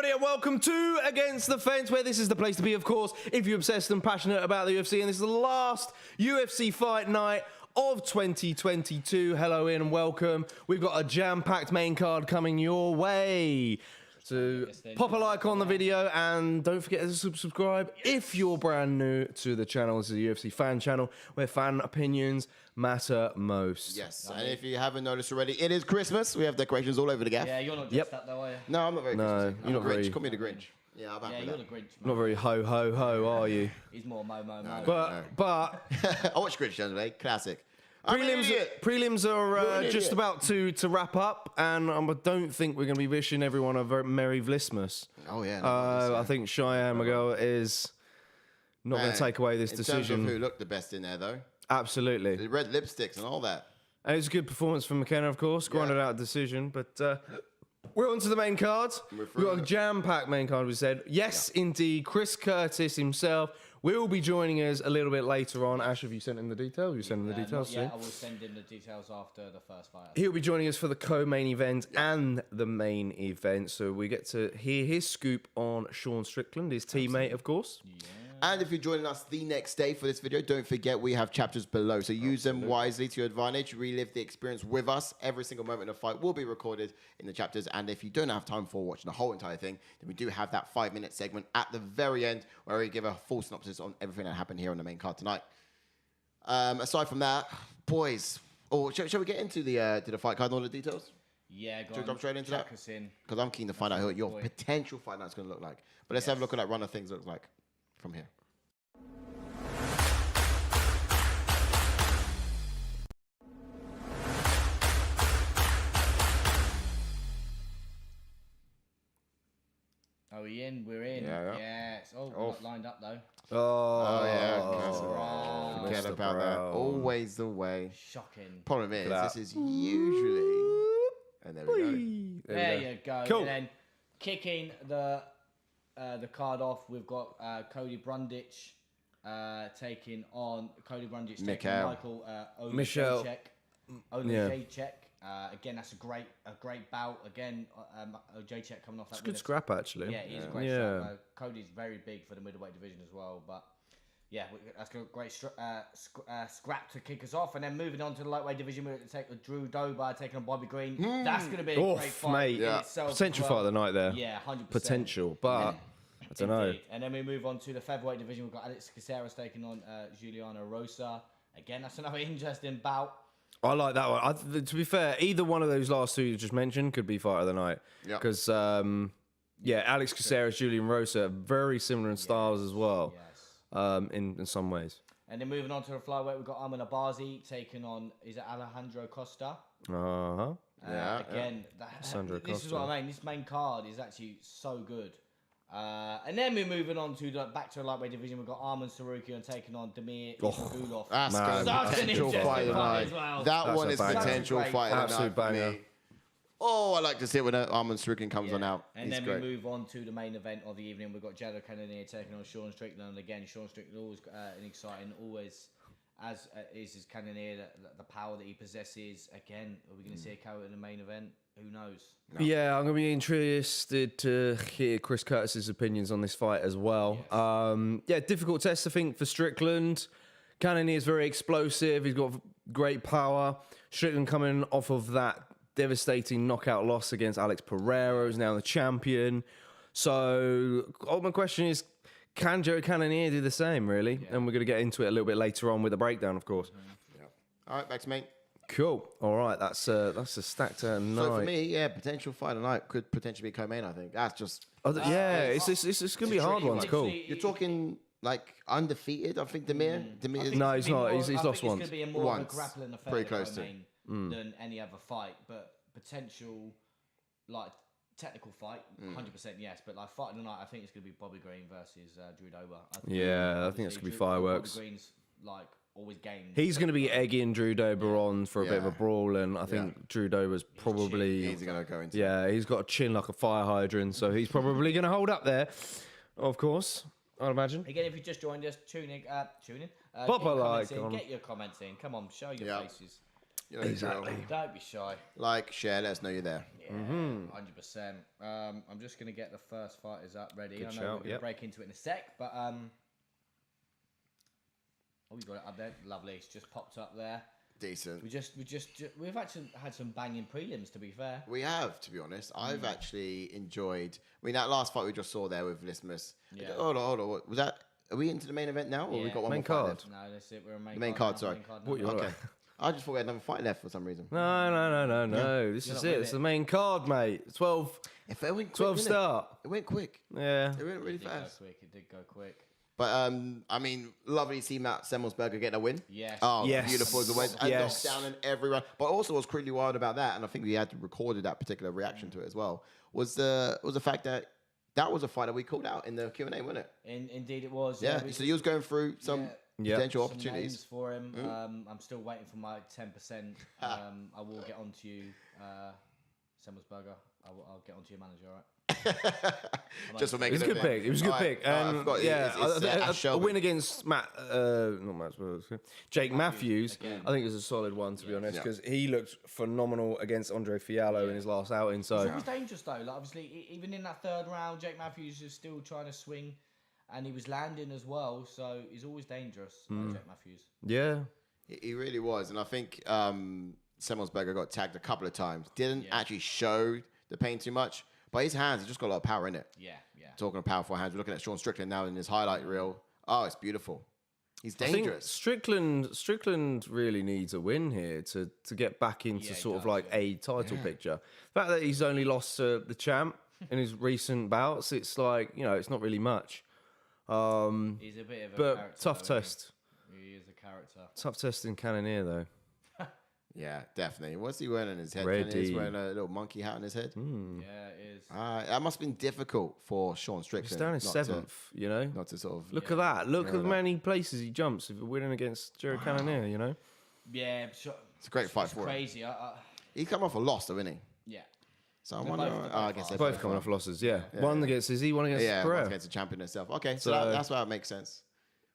everybody, and welcome to Against the Fence, where this is the place to be, of course, if you're obsessed and passionate about the UFC. And this is the last UFC fight night of 2022. Hello and welcome. We've got a jam-packed main card coming your way. So pop a like on the video and don't forget to subscribe if you're brand new to the channel. This is a UFC fan channel where fan opinions matter most. Yes, and if you haven't noticed already, it is Christmas. We have decorations all over the gaff. Yeah, you're not dressed up though, are you? No, I'm not very Christmassy. you're not very... Call me the Grinch. Yeah, I'm happy Yeah, with you're that. the Grinch. Not very ho, are you? He's more mo. But I watch Grinch today. Classic. prelims are just about to wrap up, and I don't think we're going to be wishing everyone a very Merry Vlismas. Oh, yeah. I think Cheyenne Miguel is not going to take away this decision. In terms of who looked the best in there, though. Absolutely. The red lipsticks and all that. And it was a good performance from McKenna, of course. Grinded out a decision, but we're on to the main card. We've got a jam-packed main card, we said. Yes, indeed. Chris Curtis himself will be joining us a little bit later on. Ash, have you sent in the details? You sent in the details soon? Yeah, I will send in the details after the first fight. He'll be joining us for the co-main event and the main event. So we get to hear his scoop on Sean Strickland, his teammate, of course. Yeah. And if you're joining us the next day for this video, don't forget we have chapters below. So use them wisely to your advantage. Relive the experience with us. Every single moment of the fight will be recorded in the chapters. And if you don't have time for watching the whole entire thing, then we do have that 5-minute segment at the very end where we give a full synopsis on everything that happened here on the main card tonight. Aside from that, boys, shall we get into the fight card and all the details? Yeah, go Should we on. jump straight into that? Because I'm keen to find out what your potential fight night's going to look like. But let's have a look at that run of things looks like from here. Are we in? We're in. Yeah. Yes. Oh, we're not lined up though. Oh, yeah. Forget about that. Always the way. Shocking. Problem is, this is usually... And there we go. There you go. Cool. And then kicking the card off, we've got Cody Brundage taking on taking Michael Michał. Oleksiejczuk. Again, that's a great bout. Again, Oleksiejczuk coming off that. It's a good scrap, actually. Yeah, he's a great scrap. Cody's very big for the middleweight division as well, but yeah, that's a great scrap to kick us off. And then moving on to the lightweight division, we're going to take Drew Dober taking on Bobby Green. That's going to be a great fight in itself. Potential fight of the night there. Yeah, 100%. Potential, but I don't know. And then we move on to the featherweight division. We've got Caceres taking on Julian Erosa. Again, that's another interesting bout. I like that one. To be fair, either one of those last two you just mentioned could be fight of the night. Because, Alex Caceres, Julian Rosa, very similar in styles as well. Yes. In some ways. And then moving on to the flyweight, we've got Arman Albazi taking on, is it Alessandro Costa? Again, this is what I mean. This main card is actually so good. And then we're moving on to back to the lightweight division. We've got Arman Tsarukyan taking on Damir Ismagulov. That's a potential fight as well. That one is potential fight absolute banger. Oh, I like to see it when Arman Strickland comes on out. And then we move on to the main event of the evening. We've got Cannonier taking on Sean Strickland. Again, Sean Strickland always an exciting, always as is his Cannonier, the power that he possesses. Again, are we going to see a KO in the main event? Who knows? No. Yeah, I'm going to be interested to hear Chris Curtis's opinions on this fight as well. Yes. Difficult test, I think, for Strickland. Cannonier is very explosive. He's got great power. Strickland coming off of that devastating knockout loss against Alex Pereira, who's now the champion. So, my question is, can Joe Cannonier do the same, really? Yeah. And we're going to get into it a little bit later on with a breakdown, of course. All right, back to me. Cool. All right, that's a stacked night. So for me, potential fight tonight could potentially be co-main. I think that's just. It's going to be a hard one. It's cool. You're talking like undefeated. I think Damir. No, he's not. He's lost once. It's going to be more of a grappling affair. Pretty close to. Than any other fight, but potential like technical fight, 100% yes. But like fight tonight, I think it's going to be Bobby Green versus Drew Dober. I think it's going to be fireworks. Bobby Green's like always gained. He's going to be egging Drew Dober on for a bit of a brawl, and I think Drew Dober's probably he's going to go into. He's got a chin like a fire hydrant, so he's probably going to hold up there. Of course, I'd imagine. Again, if you just joined us, tune in. Pop a like. Get your comments in. Come on, show your faces. You know, exactly. Don't be shy. Like, share, let us know you're there. Yeah, 100%. I'm just going to get the first fighters up ready. Good I know shout, we're going to break into it in a sec, but... Oh, we got it up there. Lovely. It's just popped up there. Decent. We've actually had some banging prelims, to be fair. We have, to be honest. I've actually enjoyed... I mean, that last fight we just saw there with Lismus. Yeah. Hold on. Was that... Are we into the main event now, or we got one main more fight card. left? No, that's it. We're a The main card, sorry. What, Okay. I just thought we had another fight left for some reason. No. This is it. It's the main card, mate. 12 If it went quick, 12 didn't start. It went quick. Yeah. It went really It fast. did go quick. But, I mean, lovely to see Matt Semmelsberger get a win. Yes. Oh, Yes. beautiful as always. And Yes. knockdown in every round. But also what's really wild about that, and I think we had recorded that particular reaction to it as well, was the fact that was a fight that we called out in the Q&A, wasn't it? Indeed it was. Yeah. So you was going through some potential some opportunities. names for him. I'm still waiting for my 10%. I will get on to you, Semmelsberger. I'll get on to your manager, all right? Just for making It was a good pick. It was a good pick. I forgot. It's a win against Jake Matthews. I think it was a solid one, to be honest, because he looked phenomenal against Andre Fiallo in his last outing. So It was dangerous though. Like obviously, even in that third round, Jake Matthews was still trying to swing, and he was landing as well. So he's always dangerous, Jake Matthews. yeah, He really was. And I think Semmelsberger got tagged a couple of times. Didn't actually show the pain too much. But his hands, he's just got a lot of power in it. Yeah. Talking of powerful hands, we're looking at Sean Strickland now in his highlight reel. Oh, it's beautiful. He's dangerous. Strickland really needs a win here to get back into sort of like a title picture. The fact that he's only lost to the champ in his recent bouts, it's like, it's not really much. He's a bit of a But character, tough though, test. He is a character. Tough test in Cannonier, though. Yeah, definitely. What's he wearing on his head? Ready. He's wearing a little monkey hat on his head. Yeah, it is. That must have been difficult for Sean Strickland. He's down in seventh, Not to sort of... Look at that. Look at how many places he jumps if winning against Jared Cannonier, Yeah, It's a great fight for him. crazy. He's come off a loss, though, isn't he? Yeah. So I They're wonder... both- I guess they're Both coming off losses, One against Izzy, one against Yeah, Pereira. one's against the champion itself. Okay, so that's why it makes sense.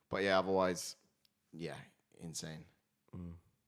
But yeah, otherwise, insane.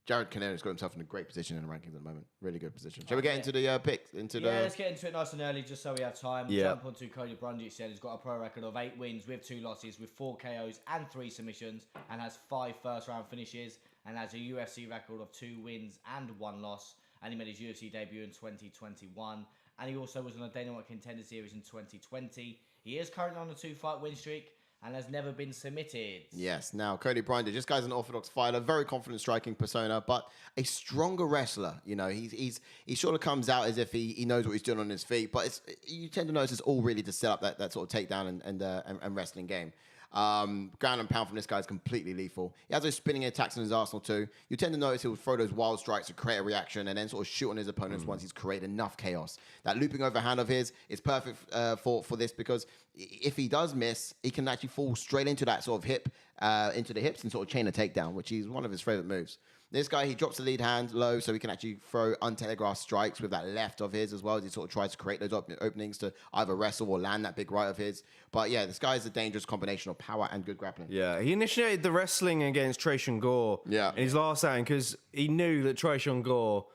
Jared Cannonier's got himself in a great position in the rankings at the moment. Really good position. Shall we get into the picks? Let's get into it nice and early just so we have time. Yeah. Jump onto Cody Brundage. Said he's got a pro record of 8 wins with 2 losses, with 4 KOs and 3 submissions, and has 5 first-round finishes, and has a UFC record of 2 wins and 1 loss. And he made his UFC debut in 2021. And he also was on the Dana White Contender Series in 2020. He is currently on a 2-fight win streak and has never been submitted. Yes. Now, Cody Brundage, this guy's an orthodox fighter, very confident striking persona, but a stronger wrestler. He sort of comes out as if he knows what he's doing on his feet, but you tend to notice it's all really to set up that sort of takedown and wrestling game. Ground and pound from this guy is completely lethal. He has those spinning attacks in his arsenal too. You tend to notice he'll throw those wild strikes to create a reaction and then sort of shoot on his opponents once he's created enough chaos. That looping overhand of his is perfect for this because if he does miss, he can actually fall straight into that sort of into the hips and sort of chain a takedown, which is one of his favorite moves. This guy, he drops the lead hand low so he can actually throw untelegraphed strikes with that left of his as well as he sort of tries to create those openings to either wrestle or land that big right of his. But yeah, this guy is a dangerous combination of power and good grappling. Yeah, he initiated the wrestling against Trajan Gore in his last outing because he knew that Trajan Gore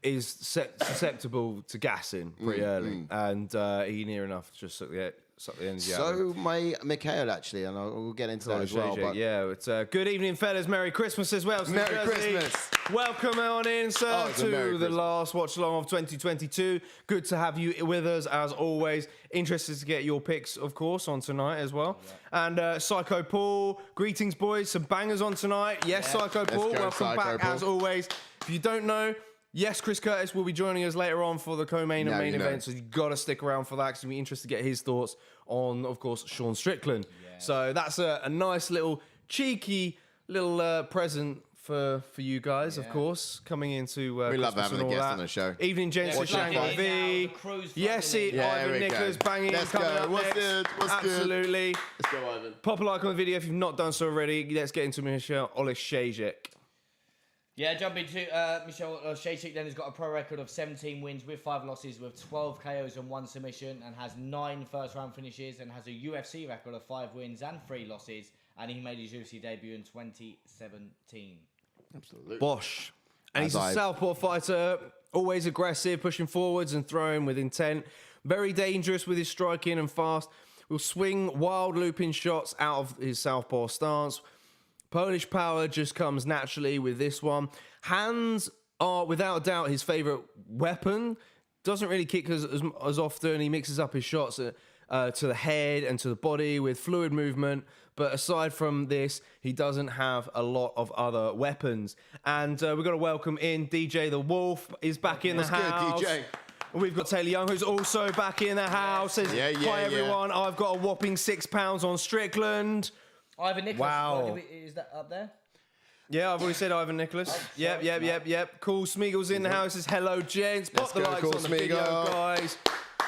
is susceptible to gassing pretty early, and he near enough just suck the energy out of him. So my Michał actually, and we'll get into that as well. But It's good evening, fellas. Merry Christmas as well. Merry Christmas. Welcome on in, sir, it's a Merry to the Christmas. last watch along of 2022. Good to have you with us as always. Interested to get your picks, of course, on tonight as well. And Psycho Paul, greetings, boys. Some bangers on tonight. Yes, Psycho Paul, go, welcome Psycho back Paul. as always. If you don't know, yes, Chris Curtis will be joining us later on for the co-main and main event, so you've got to stick around for that because it'll be interesting to get his thoughts on, of course, Sean Strickland. Yeah. So that's a nice little cheeky little present for you guys, of course, coming into we love Christmas having and a all guest that. on the show. Evening, gents, with Shanghai V. Yes, Ivan Nicholas banging Let's coming go. up What's next. good? What's good? Absolutely. Let's go, Ivan. Pop a like on the video if you've not done so already. Let's get into Michał Oleksiejczuk. Yeah, jump into Michał Oleksiejczuk then has got a pro record of 17 wins with 5 losses with 12 KOs and 1 submission and has 9 first-round finishes and has a UFC record of 5 wins and 3 losses, and he made his UFC debut in 2017. Absolutely. Bosh. And he's a southpaw fighter, always aggressive, pushing forwards and throwing with intent. Very dangerous with his striking and fast. Will swing wild looping shots out of his southpaw stance. Polish power just comes naturally with this one. Hands are, without doubt, his favourite weapon. Doesn't really kick as often. He mixes up his shots to the head and to the body with fluid movement. But aside from this, he doesn't have a lot of other weapons. And we've got to welcome in DJ the Wolf. Is back in the house. Good, DJ. We've got Taylor Young, who's also back in the house. Says, hi, everyone. I've got a whopping £6 on Strickland. Ivan Nicholas. Wow. Is that up there? Yeah, I've already said Ivan Nicholas. Yep. Cool. Smeagol's in the house. Says, hello, gents. Pop the likes on the video, guys.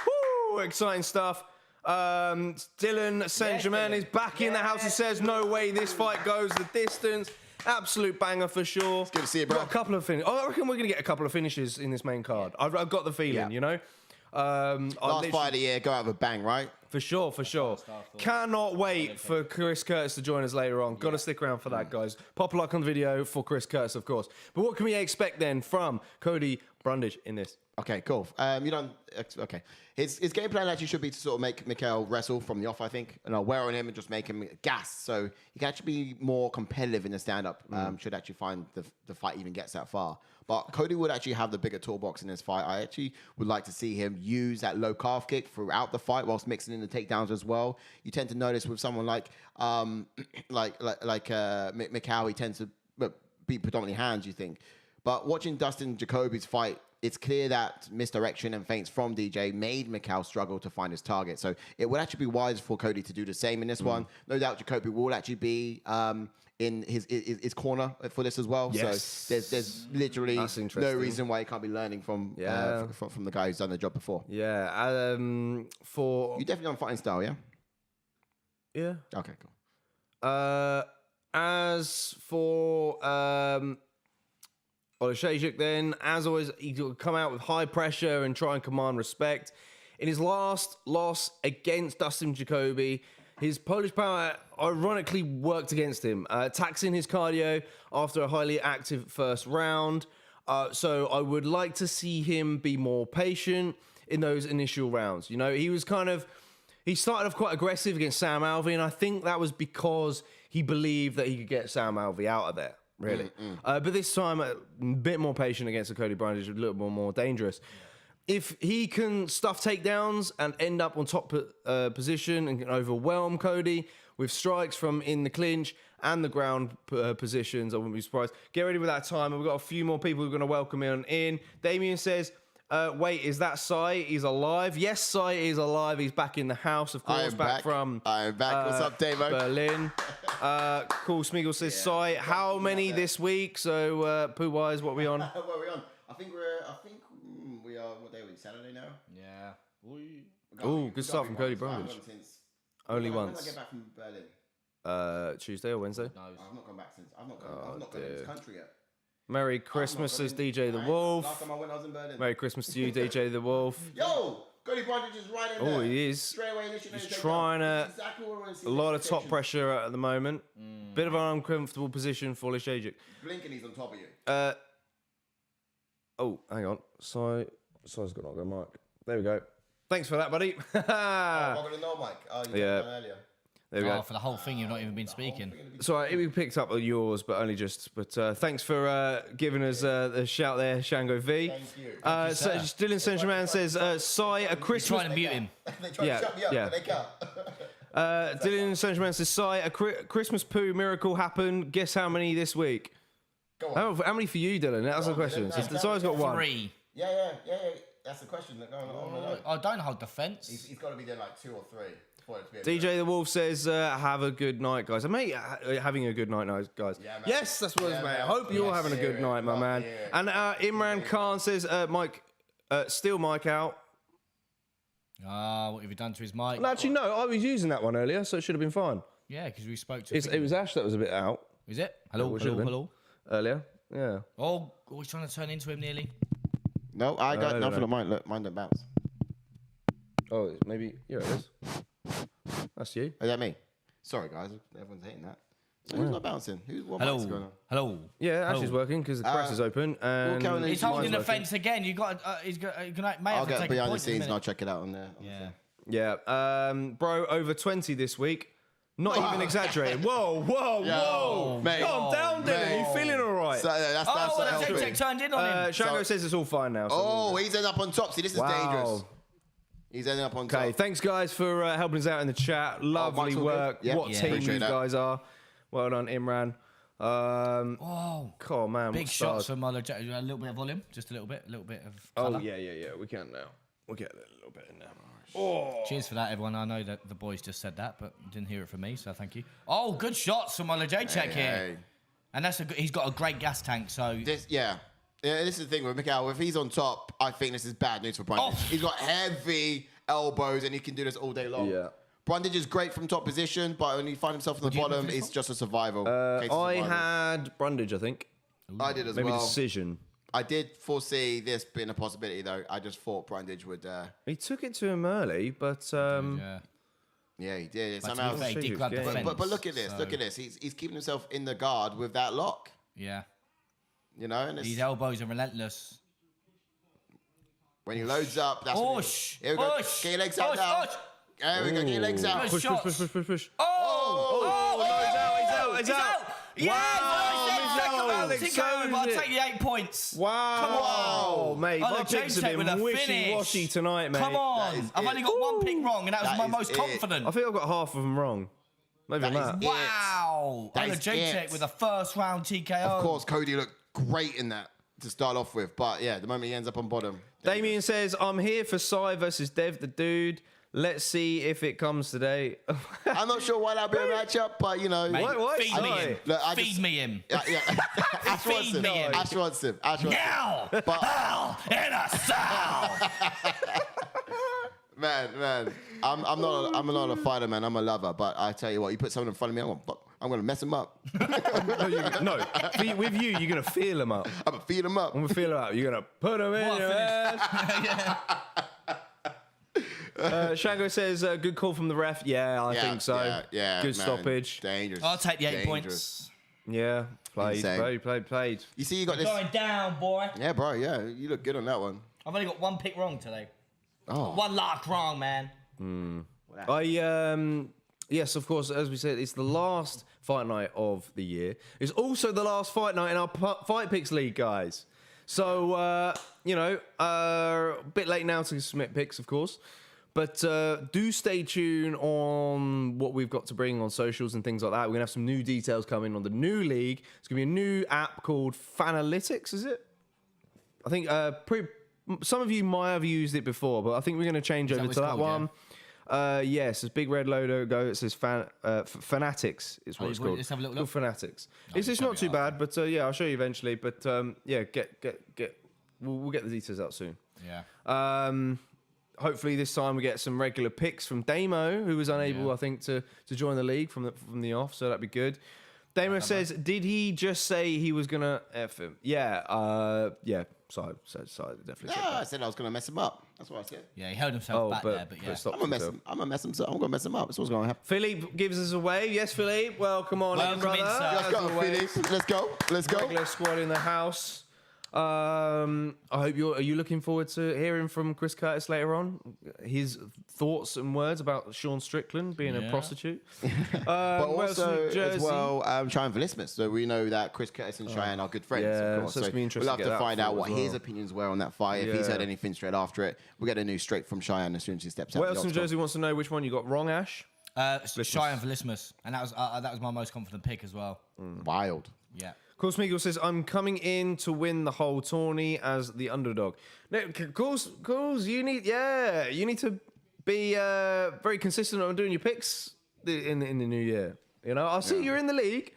Woo! Exciting stuff. Dylan Saint-Germain is back in the house. He says, no way this fight goes the distance. Absolute banger for sure. It's good to see you, bro. Got a couple of finishes. I reckon we're going to get a couple of finishes in this main card. I've got the feeling, you know? Last fight of the year, go out with a bang, right? For sure. Cannot wait for Chris Curtis to join us later on. Got to stick around for that, guys. Pop a like on the video for Chris Curtis, of course. But what can we expect then from Cody Brundage in this? Okay, cool. Okay. His game plan actually should be to sort of make Michał wrestle from the off, I think, and wear on him and just make him gas, so he can actually be more competitive in the stand-up. Should actually find the fight even gets that far. But Cody would actually have the bigger toolbox in this fight. I actually would like to see him use that low calf kick throughout the fight whilst mixing in the takedowns as well. You tend to notice with someone like Michał, he tends to be predominantly hands, you think. But watching Dustin Jacoby's fight, it's clear that misdirection and feints from DJ made Michał struggle to find his target. So it would actually be wise for Cody to do the same in this one. No doubt Jacoby will actually be in his corner for this as well. Yes. So there's literally no reason why he can't be learning from the guy who's done the job before. Yeah. You definitely on fighting style, yeah? Yeah. Okay, cool. As for Oleksiejczuk, then, as always, he'll come out with high pressure and try and command respect. In his last loss against Dustin Jacoby, his Polish power ironically worked against him, taxing his cardio after a highly active first round. So I would like to see him be more patient in those initial rounds. You know, he started off quite aggressive against Sam Alvey, and I think that was because he believed that he could get Sam Alvey out of there. Really. But this time, a bit more patient against the Cody Brundage, a little bit more dangerous. If he can stuff takedowns and end up on top position and can overwhelm Cody with strikes from in the clinch and the ground positions, I wouldn't be surprised. Get ready with that time. We've got a few more people who are going to welcome in. Damien says, wait, is that Sai? He's alive? Yes, Sai is alive. He's back in the house, of course. Back from I'm back. What's up, Davo? Berlin. Cool. Smeagol says, Sai, how many this week? So, poo-wise, what are we on? What are we on? I think we are, what day are we? Saturday now? Yeah. Oh, good stuff from Cody Brundage. Only once. When did I get back from Berlin? Tuesday or Wednesday? No, I've not gone back since. I've not gone to this country yet. Merry Christmas, says DJ the Wolf. Last time I went, I was in Berlin. Merry Christmas to you, DJ the Wolf. Yo! Cody Brundage is right in there. Oh, he is. Straight away, He's trying to... A lot of top pressure at the moment. Bit of an uncomfortable position for Oleksiejczuk. Blinking, he's on top of you. Oh, hang on. Sai's got not go mic. There we go. Thanks for that, buddy. I'm going to know, Mike. Oh, you Yeah. done earlier. There we go. For the whole thing, you've not even been speaking. So we picked up yours, but only just. But thanks for giving us the shout there, Shango V. Thank you. So Dylan Saint-Germain says, Sai, a Christmas... Trying to mute him. They tried to shut me up, but they can't. Dylan Saint-Germain says, Sai, a Christmas poo miracle happened. Guess how many this week? Go on. How many for you, Dylan? That's the question. So Sai's got one. 3. Yeah. That's the question. I don't hold the fence. He's got to be there like 2 or 3. DJ the Wolf says, have a good night, guys. I mate, having a good night, guys. Yeah, yes, that's what it's, mate. I hope you're having a good night, my man. Yeah. And Imran Khan says, Mike, steal Mike out. What have you done to his mic? Well, actually, no, I was using that one earlier, so it should have been fine. Yeah, because we spoke to it was Ash that was a bit out. Is it? Hello. Earlier, yeah. Oh, we're trying to turn into him nearly. No, I got nothing on mine. Look, mine don't bounce. Oh, maybe, here it is. That's you. Is that me? Sorry, guys. Everyone's hating that. Who's not bouncing? What mic's going on? Hello. Yeah, Ash is working because the press is open. And Carolyn- He's holding the fence again. You got. He's got. May I'll have to get take behind a the point in a scenes and minute. I'll check it out on there. Yeah. bro, over 20 this week. Not even exaggerating. Whoa. Mate. Calm down, Dylan. You feeling all right? So that's Oleksiejczuk turned in on him. Shango says it's all fine now. So Oh, he's ended up on top. See, this is dangerous. He's ending up on top. Okay, thanks guys for helping us out in the chat. Lovely Mike's all work. good? Yeah. What Yeah. team Appreciate you that. guys are. Well done, Imran. Oh, Oh man, big what shots stars. from Oleksiejczuk. A little bit of volume, just a little bit of. Oh Colour. yeah. We can now. We'll get a little bit in there. Cheers for that, everyone. I know that the boys just said that, but you didn't hear it from me, so thank you. Oh, good shots from Oleksiejczuk here, Hey. and he's got a great gas tank. So This is the thing with Michał. If he's on top, I think this is bad news for Brundage. Oh. He's got heavy elbows and he can do this all day long. Yeah. Brundage is great from top position, but when he finds himself on the you go bottom, for this it's one? just a survival. Case of I survival. had Brundage, I think. I did as Maybe well. decision. I did foresee this being a possibility, though. I just thought Brundage would. He took it to him early, but yeah. Yeah, he did. It But to somehow. be fair, he did Shit, grab the it's fence. game. But look at this. so- Look at this. He's keeping himself in the guard with that lock. Yeah, You know, and it's, these elbows are relentless. when he loads up, that's when Push. Here we go. Push. Get your legs out Push, now. push. There we go. Get your legs out. Push. push. Oh, He's out. Yeah, Wow, I'll Alexander. take the 8 points. Wow, mate. My picks Oleksiejczuk have with a been wishy-washy finish. tonight, mate. Come on. is I've it. only got one pick wrong, and that was That my is most it. confident. I think I've got half of them wrong. Maybe That not. is it. Wow. That is Oleksiejczuk it. with a first round TKO. Of course, Cody looked great in that to start off with, but yeah, the moment he ends up on bottom. Damien says, I'm here for Sai versus Dev the Dude. Let's see if it comes today. I'm not sure why that'd be a matchup, but you know. Mate, Why- feed me Sorry. him. Look, I Feed just- me him. Yeah. Ash wants Feed him. me him. Ash wants him. Now. But Hell in a cell. man, I'm not a fighter, man. I'm a lover. But I tell you what, you put someone in front of me, I'm gonna mess him up. No, with you, you're going to feel him up. I'm gonna feed him up. I'm going to feel him up. You're going to put him in What a your finish. ass. Shango says, good call from the ref. Yeah, I think so. Yeah, Good man. stoppage. Dangerous. I'll take the 8 Dangerous. points. Yeah, Insane. played. You see, you got this. Going down, boy. Yeah, bro. Yeah, you look good on that one. I've only got one pick wrong today. Oh, One lock wrong, man. Yes, of course, as we said, it's the last fight night of the year. It's also the last fight night in our Fight Picks League, guys. So, a bit late now to submit picks, of course. But do stay tuned on what we've got to bring on socials and things like that. We're going to have some new details coming on the new league. It's going to be a new app called Fanalytics, is it? I think some of you might have used it before, but I think we're going to change over what to it's that called, one. Yes, this big red logo. It says Fanatics is what it's called. let's have a little It's called look. Fanatics. It's not too bad, but yeah, I'll show you eventually. But yeah, we'll get the details out soon. Yeah. Hopefully this time we get some regular picks from Damo, who was unable, Yeah. I think, to join the league from the off. So that'd be good. Damo says, did he just say he was gonna F him? Yeah, yeah. So definitely. said yeah. I that. said I was gonna mess him up. That's what I said. Yeah, he held himself back there, but yeah. stopped I'm gonna mess himself. him. I'm gonna mess him. I'm gonna mess him up. That's what's gonna happen. Philippe gives us a wave. Yes, Philippe. Welcome on in, Welcome brother. in, sir. Let's As go, always. Phillies. Let's go. Let's go. Regular squad in the house. I hope are you looking forward to hearing from Chris Curtis later on? His thoughts and words about Sean Strickland being a Yeah. prostitute. But Wales, also New Jersey. as well, Cheyenne Velismus. So we know that Chris Curtis and Cheyenne are good friends. Yeah, of course. so it's gonna be interesting we'll have to to get that find out thought what as his well. opinions were on that fight. If he's Yeah. heard anything straight after it, we'll get a news straight from Cheyenne as soon as he steps out. What the else in octagon. Jersey wants to know which one you got wrong, Ash? Cheyenne Velismus, and that was my most confident pick as well. Wild. Yeah. Course Miguel says, I'm coming in to win the whole tourney as the underdog. No, course, you need to be very consistent on doing your picks in the new year. You know, I see you're in the league.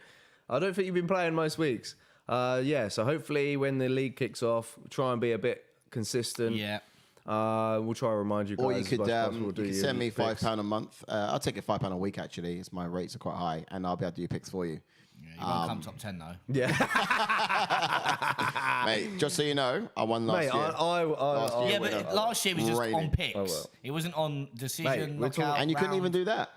I don't think you've been playing most weeks. Yeah, so hopefully when the league kicks off, try and be a bit consistent. Yeah. We'll try to remind you guys. Or you as could much as possible, you do could your send me picks. £5 a month. I'll take it £5 a week actually. It's my rates are quite high, and I'll be able to do picks for you. Yeah, you won't come top 10 though. Yeah, Mate, just so you know, I won last mate, year. I Yeah, winner. but last year was just Rating. on picks. Oh, well. It wasn't on Mate, decision, we're talking- knockout, And you couldn't round. even do that.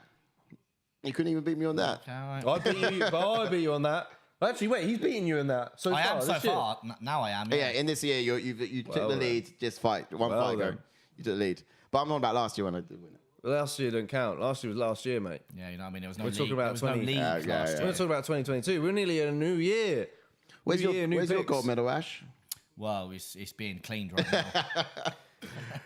You couldn't even beat me on that. I beat you on that. Actually, wait, he's beating you in that. So I far, am so this year. far. Now I am. Yeah, in this year, you took the lead. Just fight. One Well fight ago. then. You took the lead. But I'm on about last year when I did win it. Last year didn't count. Last year was last year, mate. Yeah, you know what I mean? There was no We're league. talking about there was 20 no league Yeah, last yeah, year. We're talking about 2022. We're nearly in a new year. Where's New year, new your picks. gold medal, Ash? Well, it's being cleaned right now.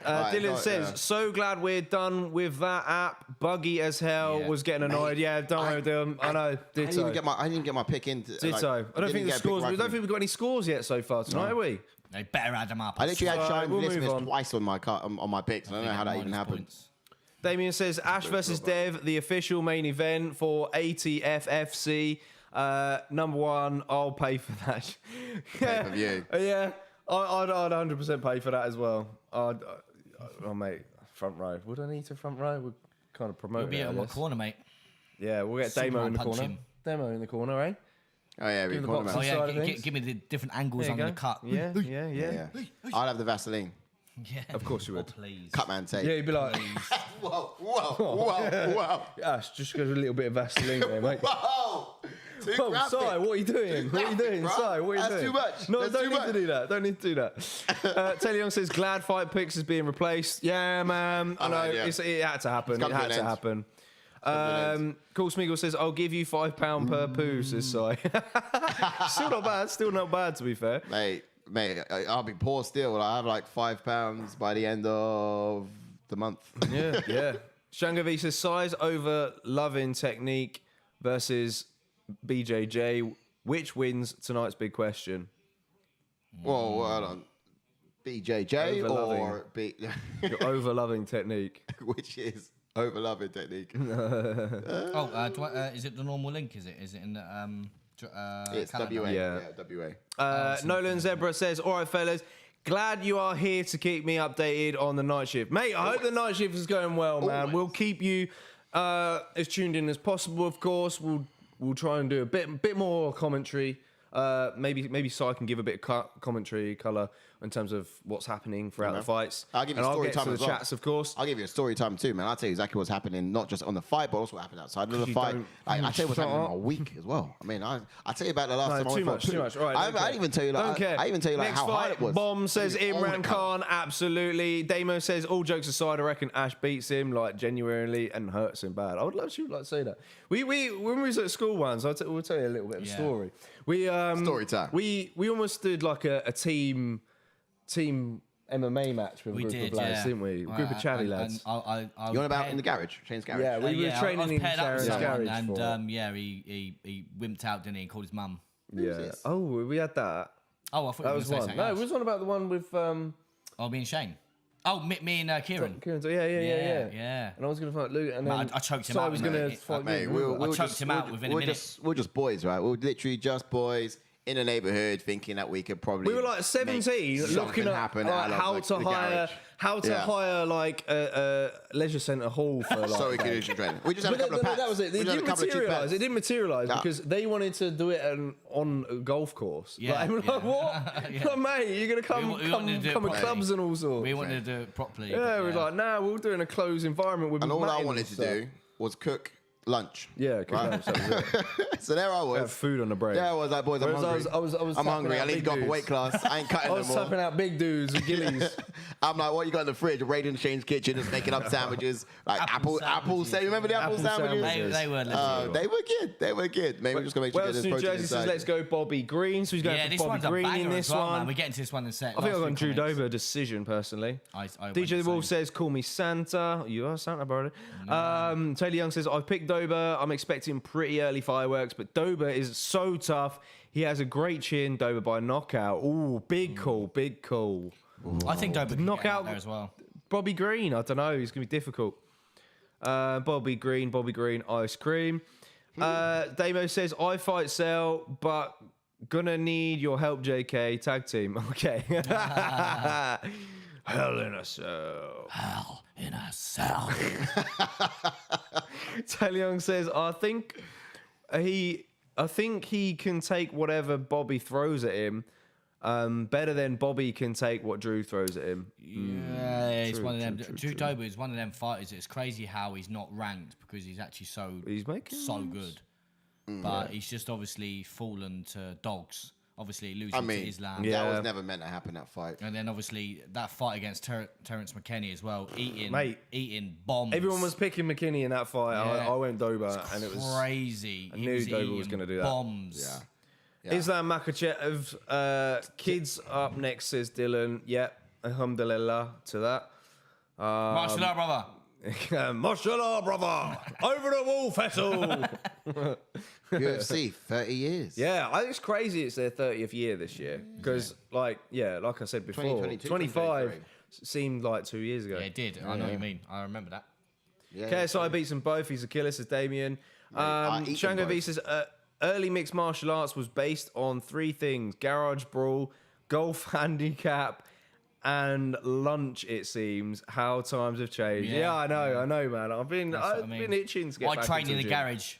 Right, Dylan right, says, yeah. so glad we're done with that app. Buggy as hell. Yeah. Was getting annoyed. Yeah, don't worry, Dylan. I know. I didn't Ditto. even get my pick into. Ditto. I don't think the scores. We don't think we've got any scores yet so far tonight, have we? They better add them up. I literally had Shine we'll move listeners on. twice on my picks. I don't know how that even happened. Damien says Ash versus Dev, the official main event for ATFFC. Number one, I'll pay for that. Pay-per-view. Yeah, I'd 100% pay for that as well. Oh, mate, front row. Would I need to front row? We're kind of You'll promoting be it. in I my guess. corner, mate. Yeah, we'll get Damo Superman in the punch corner. him. Damo in the corner, eh? Oh yeah, we Give the corner box Oh man. Side yeah, of things. give me the different angles There I'm you going go. to cut. Yeah. Yeah. I'll have the Vaseline. Yeah. Of course you Oh, would. please. Cut man tape. Yeah, you'd be like, Whoa. Ash, just go a little bit of Vaseline there, mate. Whoa. Too Oh, graphic. Si, what are you doing? What are you doing? Graphic, Si, bro. what are you That's doing? too much. No, That's don't too need much. to do that. Don't need to do that. Telly Young says, glad Fight Picks is being replaced. Yeah, man. I know. Alright, yeah. It had to happen. It's come It to had an to end. happen. to an Cool Smeagol says, I'll give you £5 per poo, says Si. Still not bad. Still not bad, to be fair. Mate, I'll be poor still. I have like £5 by the end of the month. Yeah. Shangavi says, size over loving technique versus BJJ. Which wins tonight's big question? Whoa, hold on. BJJ Overloving. or B, Your over loving technique. which is overloving technique. Is it the normal link? Is it in the It's calendar? WA. Yeah. Yeah, WA. Nolan Zebra says, all right, fellas, glad you are here to keep me updated on the night shift. Mate, I hope the night shift is going well, man. Always. We'll keep you as tuned in as possible, of course. We'll try and do a bit more commentary. Maybe Si can give a bit of commentary colour in terms of what's happening throughout the fights. I'll give you and story I'll get time to the as well. chats, of course. I'll give you a story time too, man. I'll tell you exactly what's happening, not just on the fight, but also what happened outside of the You fight. don't- I'll tell you what's shut happening in up. my week as well. I mean, I'll tell you about the last No, time I too went for a much. poo. All right, I don't care. even tell you like, Don't care. I even tell you like Next how fight, hard it was. Bomb says It was all Imran the colour. Khan, absolutely. Damo says, all jokes aside, I reckon Ash beats him like genuinely and hurts him bad. I would love to say that. We when we was at school once, we'll tell you a little bit of a story. Story time. We almost did like a team MMA match with a We group did, of lads, yeah. didn't we? A group of chatty lads. You on about in the garage? Shane's garage? Yeah, we were training I was in paired up with Sharon's someone, garage and for he wimped out, didn't he? And called his mum. yeah. this? Oh, we had that. Oh, I thought That you were was going to say one. something No, it else. was one about the one with Oh, me and Shane. Oh, me and Kieran. Kieran. Yeah. Yeah. And I was going to fight Luke, and Man, then I choked him so out I was with going to it. fight Mate, you. we'll choked just- him out within a minute. We're just boys, right? We're literally just boys in the neighbourhood thinking that we could probably. We were like 17, make looking at happen like, out of, how like, to the hire garage. Yeah. hire like a leisure centre hall for like. So we that. could do some training. We just had a But couple of pats. that was it. We It just had a didn't couple of cheap materialise. pats. It didn't materialise Nah. because they wanted to do it on a golf course. Yeah, Like, I'm like, yeah. what? Yeah. Like, mate, you're gonna come We wanted to do it with properly. clubs and all sorts. We wanted to do it properly. yeah, but we're like, nah, we'll do it in a closed environment with. And all I matting wanted and to stuff. do was cook lunch. Yeah, Right. that was it. So there I Have was. food on the break. There I was like, boys, I'm Whereas hungry. I was I'm tapping hungry. out I need to big go up a dudes. weight class. I ain't cutting I no was more. tapping out big dudes with gillies. I'm like, what you got in the fridge? Raiding Shane's kitchen, just making up sandwiches. Like apple sandwiches. sandwiches. Remember the apple Apple sandwiches? sandwiches. They were legit. They were good. They were good. Maybe we're just gonna make sure you Wales, get New this protein Jersey says, inside. let's go Bobby Green. So he's going Yeah, for this Bobby one's a Green in banger this as well, one. man. We're getting to this one in a sec. I think I've Last gone few Drew comments. Dober decision personally. I went DJ the Wolf same. says, call me Santa. You are Santa, brother. Taylor Young says, I've picked Dober. I'm expecting pretty early fireworks, but Dober is so tough. He has a great chin. Dober by knockout. Ooh, big call, big call. I think Dober can Knockout- get out there as well. Bobby Green, I don't know. He's going to be difficult. Bobby Green, ice cream. Damo says, I fight Cell, but gonna need your help, JK. Tag team. Okay. Hell in a cell. Hell in a cell. Taylor Young says, I think he can take whatever Bobby throws at him better than Bobby can take what Drew throws at him. Yeah, it's one of them. Drew Dober is one of them fighters. It's crazy how he's not ranked because he's actually so good. But he's just obviously fallen to dogs. Obviously losing to Islam. That was never meant to happen, that fight. And then obviously that fight against Terence McKinney as well, eating bombs. Everyone was picking McKinney in that fight. I went Dober, and it was crazy. I knew Dober was going to do that. Bombs. Yeah. Islam Makhachev, kids up next, says Dylan. Yep, alhamdulillah to that. Mashallah, brother. Mashallah, brother. Over the wall, Fessel. UFC, 30 years. Yeah, it's crazy it's their 30th year this year. Because, like I said before, 25 seemed like 2 years ago. Yeah, it did. I know what you mean. I remember that. Yeah, KSI beats them both. He's a killer, says Damien. Shango V says, early mixed martial arts was based on 3 things: garage brawl, golf handicap, and lunch. It seems how times have changed. Yeah, I know, man. I've been itching to get back train into in the gym. garage.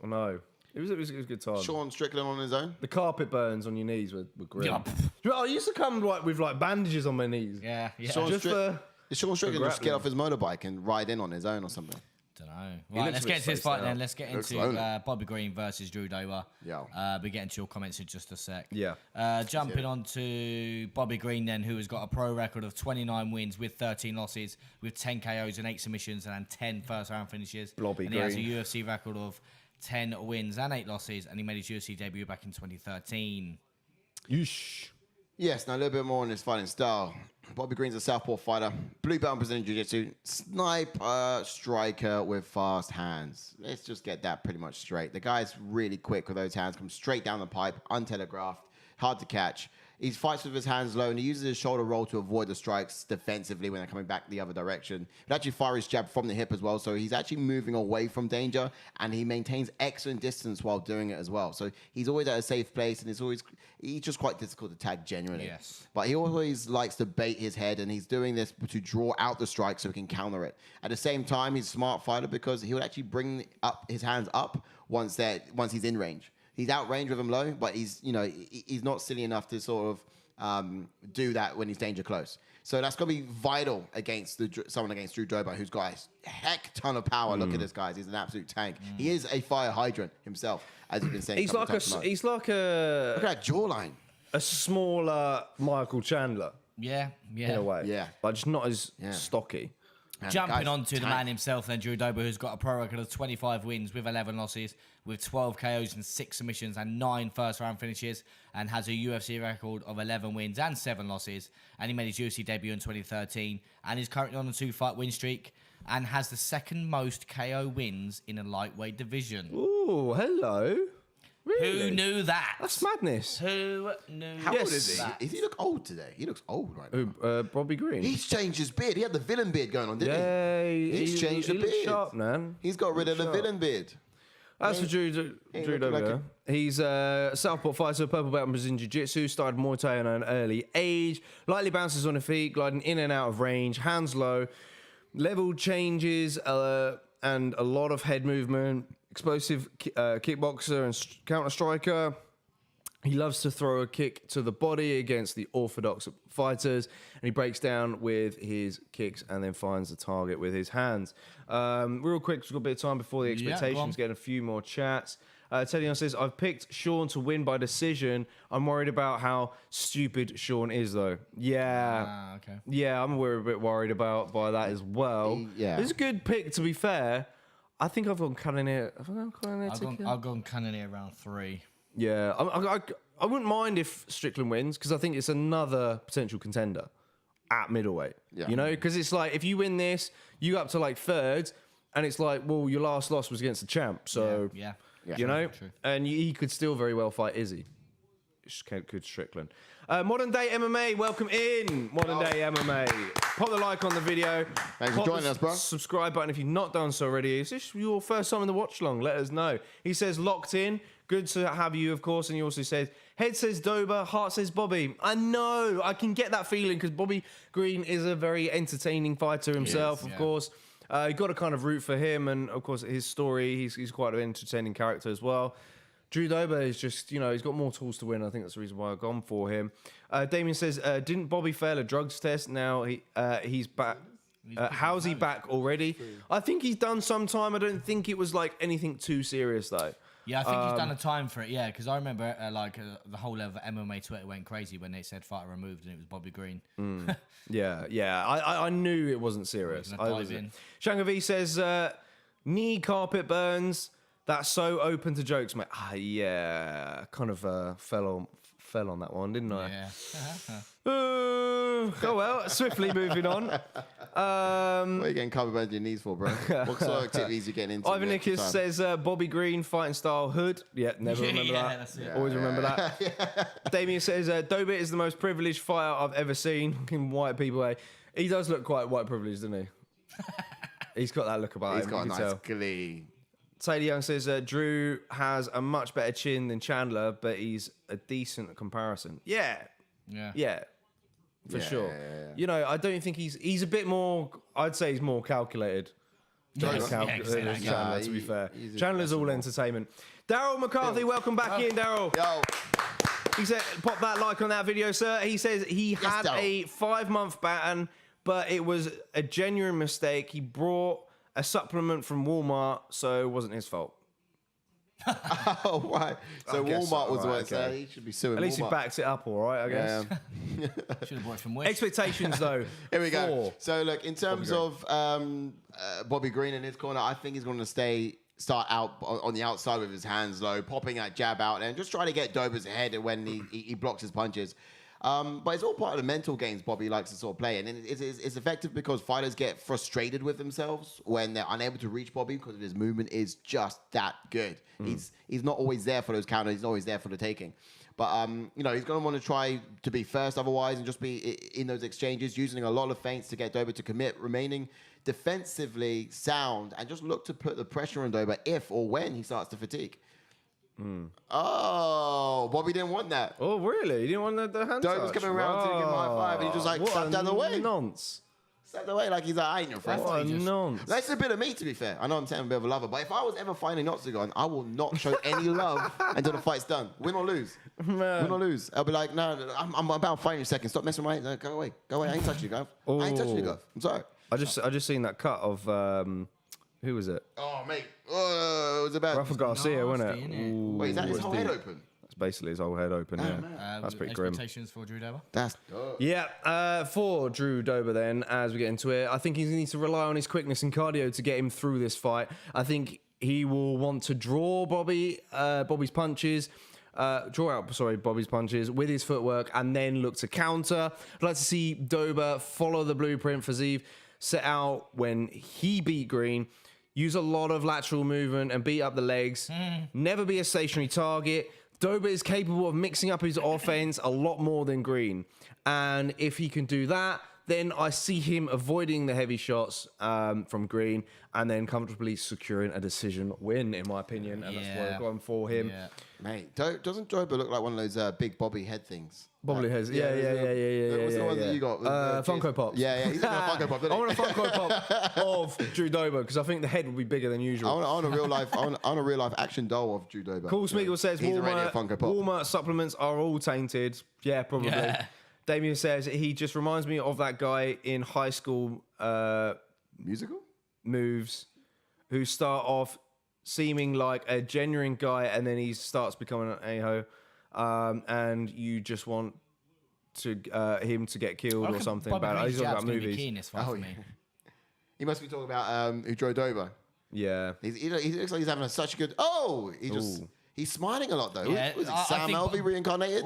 I know. It was a good time. Sean Strickland on his own. The carpet burns on your knees were grim. I used to come with bandages on my knees. Yeah. Sean Strickland just get off his motorbike and ride in on his own or something? Don't know. Right, let's get into this fight then. Let's get into Bobby Green versus Drew Dober. Yeah. We'll get into your comments in just a sec. Yeah. Jumping on to Bobby Green then, who has got a pro record of 29 wins with 13 losses, with 10 KOs and 8 submissions and 10 first-round finishes. Bobby Green. He has a UFC record of 10 wins and 8 losses, and he made his UFC debut back in 2013. Yeesh. Yes, now a little bit more on his fighting style. Bobby Green's a southpaw fighter, blue belt in Brazilian Jiu-Jitsu, sniper striker with fast hands. Let's just get that pretty much straight. The guy's really quick with those hands, comes straight down the pipe, untelegraphed, hard to catch. He fights with his hands low, and he uses his shoulder roll to avoid the strikes defensively when they're coming back the other direction. He actually fires his jab from the hip as well, so he's actually moving away from danger, and he maintains excellent distance while doing it as well. So he's always at a safe place, and he's just quite difficult to tag genuinely. Yes. But he always likes to bait his head, and he's doing this to draw out the strike so he can counter it. At the same time, he's a smart fighter because he would actually bring up his hands up once he's in range. He's out range with him low, but he's not silly enough to sort of do that when he's danger close. So that's going to be vital against someone against Drew Dober, who's got a heck ton of power. Look at this guy; he's an absolute tank. He is a fire hydrant himself, as you've been saying. He's like a look at that jawline. A smaller Michael Chandler. Yeah. In a way. Yeah. But just not as stocky. Man, Jumping on to the man himself then, Drew Dober, who's got a pro record of 25 wins with 11 losses, with 12 KOs and 6 submissions and 9 first-round finishes, and has a UFC record of 11 wins and 7 losses. And he made his UFC debut in 2013 and is currently on a 2-fight win streak and has the second most KO wins in a lightweight division. Ooh, hello. Really? Who knew that? That's madness. Who knew How old is he? that? Does he look old today? He looks old right now. Bobby Green. He's changed his beard. He had the villain beard going on, didn't he? Yeah, He's changed the he looks beard. sharp, man. He's got rid of the villain beard. As for Drew Dober, like he's a southpaw fighter, purple belt in Brazilian Jiu-Jitsu, started Muay Thai at an early age, lightly bounces on the feet, gliding in and out of range, hands low, level changes, and a lot of head movement, explosive kickboxer and counter striker. He loves to throw a kick to the body against the orthodox fighters, and he breaks down with his kicks and then finds the target with his hands. Real quick, we've got a bit of time before the expectations, getting a few more chats. Teddy says, I've picked Sean to win by decision. I'm worried about how stupid Sean is, though. Yeah. Okay. Yeah, I'm a bit worried by that as well. Yeah. It's a good pick, to be fair. I think I've gone Cannonier. I've gone Cannonier round 3. Yeah, I wouldn't mind if Strickland wins because I think it's another potential contender at middleweight. Yeah. You know, because it's like if you win this, you up to like third, and it's like, well, your last loss was against the champ, so Yeah. you know, True. and he could still very well fight Izzy. Could Strickland. Modern Day MMA, welcome in. Modern Day MMA. Pop the like on the video. Thanks for joining us, bro. Subscribe button if you've not done so already. Is this your first time in the watch long? Let us know. He says locked in. Good to have you, of course. And he also says head says Dober, heart says Bobby. I know. I can get that feeling because Bobby Green is a very entertaining fighter himself, of course. You got to kind of root for him, and of course his story. He's quite an entertaining character as well. Drew Dober is just, he's got more tools to win. I think that's the reason why I've gone for him. Damien says, didn't Bobby fail a drugs test? Now he's back. How's he back already? I think he's done some time. I don't think it was like anything too serious though. Yeah, I think he's done a time for it. Yeah, because I remember the whole level of MMA Twitter went crazy when they said fighter removed and it was Bobby Green. Yeah. I knew it wasn't serious. Shanga V says, knee carpet burns. That's so open to jokes, mate. Yeah, kind of fell on that one, didn't I? Yeah. Oh well, swiftly moving on. What are you getting covered by your knees for, bro? What sort of activities are you getting into? Ivan Nikias says Bobby Green fighting style hood. Yeah, never remember that. That's it. Always remember that. Damien says Dober is the most privileged fighter I've ever seen. Fucking white people. He does look quite white privileged, doesn't he? He's got that look about He's him. got a you nice can tell. glee. Taylor Young says Drew has a much better chin than Chandler, but he's a decent comparison. Yeah, for sure. Yeah. I don't think he's a bit more. I'd say he's more calculated. Yes, than Chandler, to be fair. Chandler's all entertainment. Daryl McCarthy, welcome back in, Daryl. Yo. He said, pop that like on that video, sir. He says he had a 5-month ban, but it was a genuine mistake. He brought a supplement from Walmart, so it wasn't his fault. Oh, right. So Walmart was the one that he should be suing At least Walmart. he backs it up all right, I guess. Should have bought it from Wish. Expectations, though. Here we go. So, look, in terms of Bobby Green in his corner, I think he's going to start out on the outside with his hands low, popping that jab out and just trying to get Dober's head when he blocks his punches. But it's all part of the mental games Bobby likes to sort of play. And it's effective because fighters get frustrated with themselves when they're unable to reach Bobby because his movement is just that good. He's not always there for those counters. He's always there for the taking. But, he's going to want to try to be first otherwise and just be in those exchanges, using a lot of feints to get Dober to commit, remaining defensively sound, and just look to put the pressure on Dober if or when he starts to fatigue. Oh, Bobby didn't want that. Oh, really? He didn't want the hand touch? Dober's coming around to give him a high five, and he just stepped out of the way. Nonce. Stepped away like he's like, I ain't your friend. What a nonce. That's a bit of me, to be fair. I know I'm saying I'm a bit of a lover, but if I was ever fighting an octagon, I will not show any love until the fight's done. Win or lose. Man. Win or lose. I'll be like, no, I'm about fighting you a second. Stop messing with me. No, go away. Go away. I ain't touching you, guys. I ain't touching you, guys. I'm sorry. I just seen that cut of who was it? Oh, mate. Oh, it was about Rafa Garcia, wasn't nasty, it? innit? Ooh, Wait, is that his it's whole deep. head open? That's basically his whole head open. Yeah, that's pretty grim. Expectations for Drew Dober? That's Yeah, for Drew Dober then, as we get into it, I think he needs to rely on his quickness and cardio to get him through this fight. I think he will want to draw Bobby's punches. Bobby's punches with his footwork and then look to counter. I'd like to see Dober follow the blueprint for Zeev set out when he beat Green. Use a lot of lateral movement and beat up the legs. Never be a stationary target. Dober is capable of mixing up his offense a lot more than Green. And if he can do that, then I see him avoiding the heavy shots from Green and then comfortably securing a decision win, in my opinion. And that's what I've gone for him. Yeah. Mate, doesn't Dober look like one of those big Bobby head things? Probably has. Yeah. What's the one that you got? Funko Pops. Yeah, he's got a Funko Pop. I want a Funko Pop of Drew Dober because I think the head would be bigger than usual. I want a real life action doll of Drew Dober. Cool Smeagol says He's already a Funko Pop. Walmart supplements are all tainted. Yeah, probably. Yeah. Damien says he just reminds me of that guy in high school Musical? moves who start off seeming like a genuine guy and then he starts becoming an a-ho. And you just want to him to get killed or something. He's talking about movies. Key in this fight for me. He must be talking about who drew Dober. Yeah. He looks like he's having such a good. Oh, he's smiling a lot though. Yeah, Was it I Sam think Alvey reincarnated?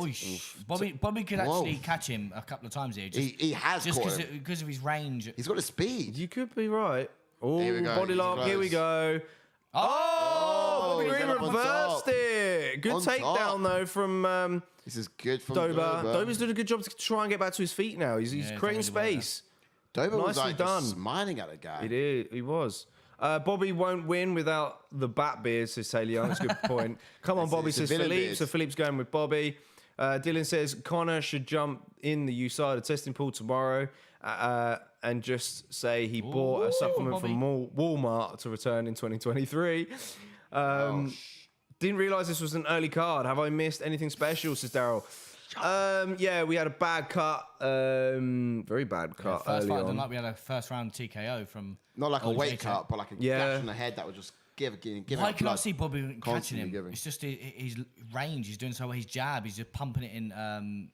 Bobby could actually catch him a couple of times here. He has just caught him. because of his range. He's got a speed. You could be right. Oh, Here we go. body lock. He's Here we go. Oh, Bobby he's Green up on reversed top. it. Good On takedown, top. though, from This is good from Dober. Dober. Dober's doing a good job to try and get back to his feet now. He's creating he's really well space. Dober was Nicely like done. just smiling at the guy. He was. Bobby won't win without the bat beard, says Taylor Young. That's a good point. Come on, Bobby, it's a says villain Philippe. beard. So Philippe's going with Bobby. Dylan says Connor should jump in the USADA testing pool tomorrow and just say he bought a supplement from Walmart to return in 2023. Dylan Didn't realise this was an early card. Have I missed anything special, says Daryl? Yeah, we had a bad cut. Very bad cut First early fight of the on. night, we had a first round TKO from. Not like a weight Oleksiejczuk. cut, but like a gash on the head that would just give Why out can I blood. see Bobby catching Constantly him? giving. It's just his range. He's doing so well. His jab. He's just pumping it in.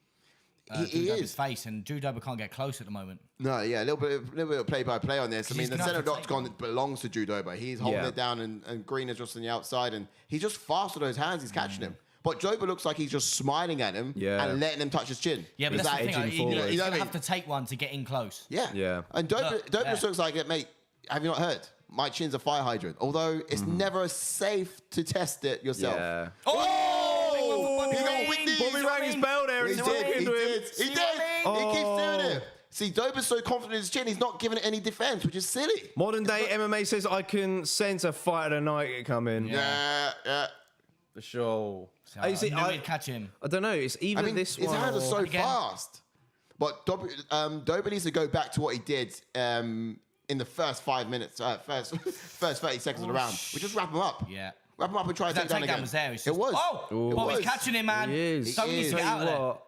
He Dober's is. face, and Dober can't get close at the moment. No, yeah, a little bit of play-by-play on this. I mean, he's the gonna center have to take octagon belongs to Dober. He's holding Yeah. it down, and Green is just on the outside, and he's just fast with those hands. He's catching him. But Dober looks like he's just smiling at him and letting him touch his chin. Yeah, but He's that's the thing. edging He's forward. going You know to what I have to take one to get in close. Yeah. Yeah. And Dober Look, just looks like it, mate. Have you not heard? My chin's a fire hydrant. Although it's never safe to test it yourself. Yeah. Oh! He's got Whitney. Bobby rang his bell there. He He's did. talking He to him. did. He See did. what I He mean? keeps doing it. See, Dober's so confident in his chin, he's not giving it any defense, which is silly. Modern day MMA says I can sense a fight of the night coming. Yeah. For sure. So You see, I knew he'd catch him. I don't know. It's either I mean, this his one. hands are so Again. fast. But Dober needs to go back to what he did in the first 5 minutes, first 30 seconds of the round. We just wrap him up. Yeah. Wrap him up and try to That take down takedown again. was there. It's It just, was. Oh! It Bobby's was. catching him, man. He is. Dober needs to get Tell out you of there. what.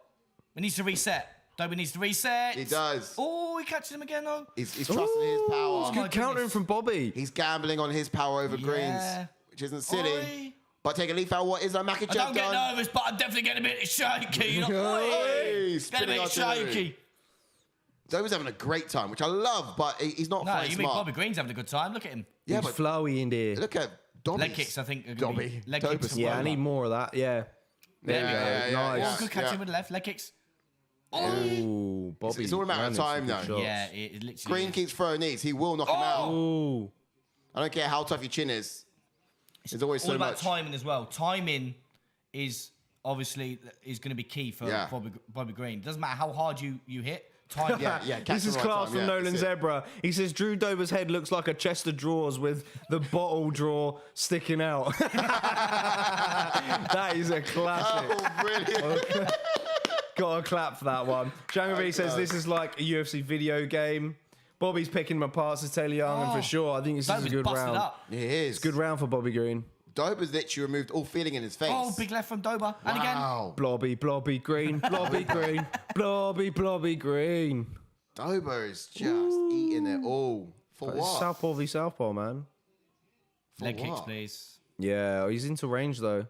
He needs to reset. Dober needs to reset. He does. Oh, he catches him again, though. He's trusting his power. Good countering from Bobby. He's gambling on his power over Yeah. Greens, which isn't silly. Oi. But take a leaf out. What is that I Makachev don't get done? nervous, but I'm definitely getting a bit shaky. You know? Oi, Oi. Get a spinning bit artillery. shaky. Dober's having a great time, which I love, but he's not No, fighting you mean smart. Bobby Green's having a good time? Look at him. Yeah, He's but flowy in there. look at Dobby's. Leg kicks, I think, are gonna be- Dobby. leg Dober's kicks. Yeah, I slower. need more of that. Yeah. There we go. Yeah, Nice. yeah. Oh, good catch him with the left. Leg kicks. Ooh, Bobby. It's all a matter of landing some time, good though. shots. Yeah, it literally Green is. keeps throwing knees. He will knock him out. Ooh. I don't care how tough your chin is. There's always all so about much. timing as well. Timing is obviously going to be key for Yeah. Bobby Green. Doesn't matter how hard you hit. Timing. Yeah. This catch is the right class time, from yeah, Nolan that's it. Zebra. He says Drew Dober's head looks like a chest of drawers with the bottle drawer sticking out. That is a classic. Oh, brilliant. Got a clap for that one. Jangovi says God. this is like a UFC video game. Bobby's picking him apart, says Taylor Young, and for sure, I think this is Dober's a good busted round. up. It is. Good round for Bobby Green. Dober's literally removed all feeling in his face. Oh, big left from Dober. And again. Wow. Blobby Green, Blobby Green, Blobby Green. Dober is just eating it all. For what? Southpaw v Southpaw, man. Leg kicks, what? please. Yeah, he's into range though.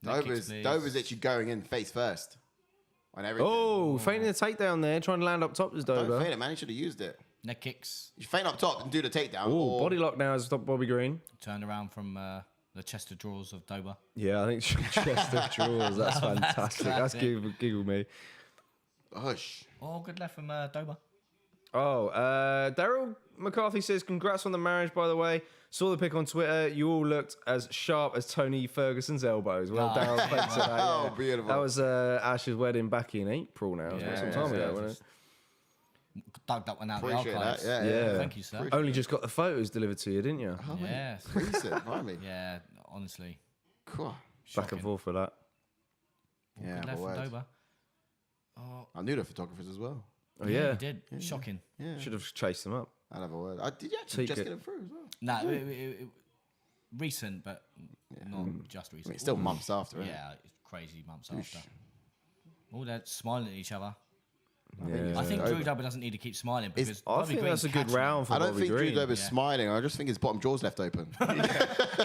Leg kicks, please. Dober's literally going in face first on everything. Oh, feinting the takedown there, trying to land up top as Don't Dober. feint it, man. He should have used it. Leg kicks. You feint up top and do the takedown. Oh, or- body lock now has stopped Bobby Green. Turned around from the chest of drawers of Dober. Yeah, I think chest of drawers. That's fantastic. That's classic. giggle me. Hush. Oh, good left from Dober. Oh, Daryl McCarthy says, congrats on the marriage, by the way. Saw the pic on Twitter. You all looked as sharp as Tony Ferguson's elbows. Well, Oh, Daryl, thanks for that. Oh, Yeah. beautiful. That was Ash's wedding back in April now. It was some time ago, wasn't it? Dug that one out of Appreciate the archives. that. Yeah. Thank you, sir. Only just got the photos delivered to you, didn't you? Yes. Recent, blimey. Yeah, honestly. Cool. Back Shocking. and forth for that. Yeah, Good my left from word. Dober. I knew the photographers as well. Oh, yeah. You did. Shocking. Yeah. Should have chased them up. I have a word. Did you actually just Secret. get them through as well? Nah, recent, but not just I recent. mean, it's still months after, isn't it? Yeah, it's crazy months after. All that smiling at each other. Yeah. I think Drew Dober doesn't need to keep smiling because I Bobby think Green's that's a good catching him. round for I don't Bobby think Green. Drew Dober's Yeah. smiling. I just think his bottom jaw's left open.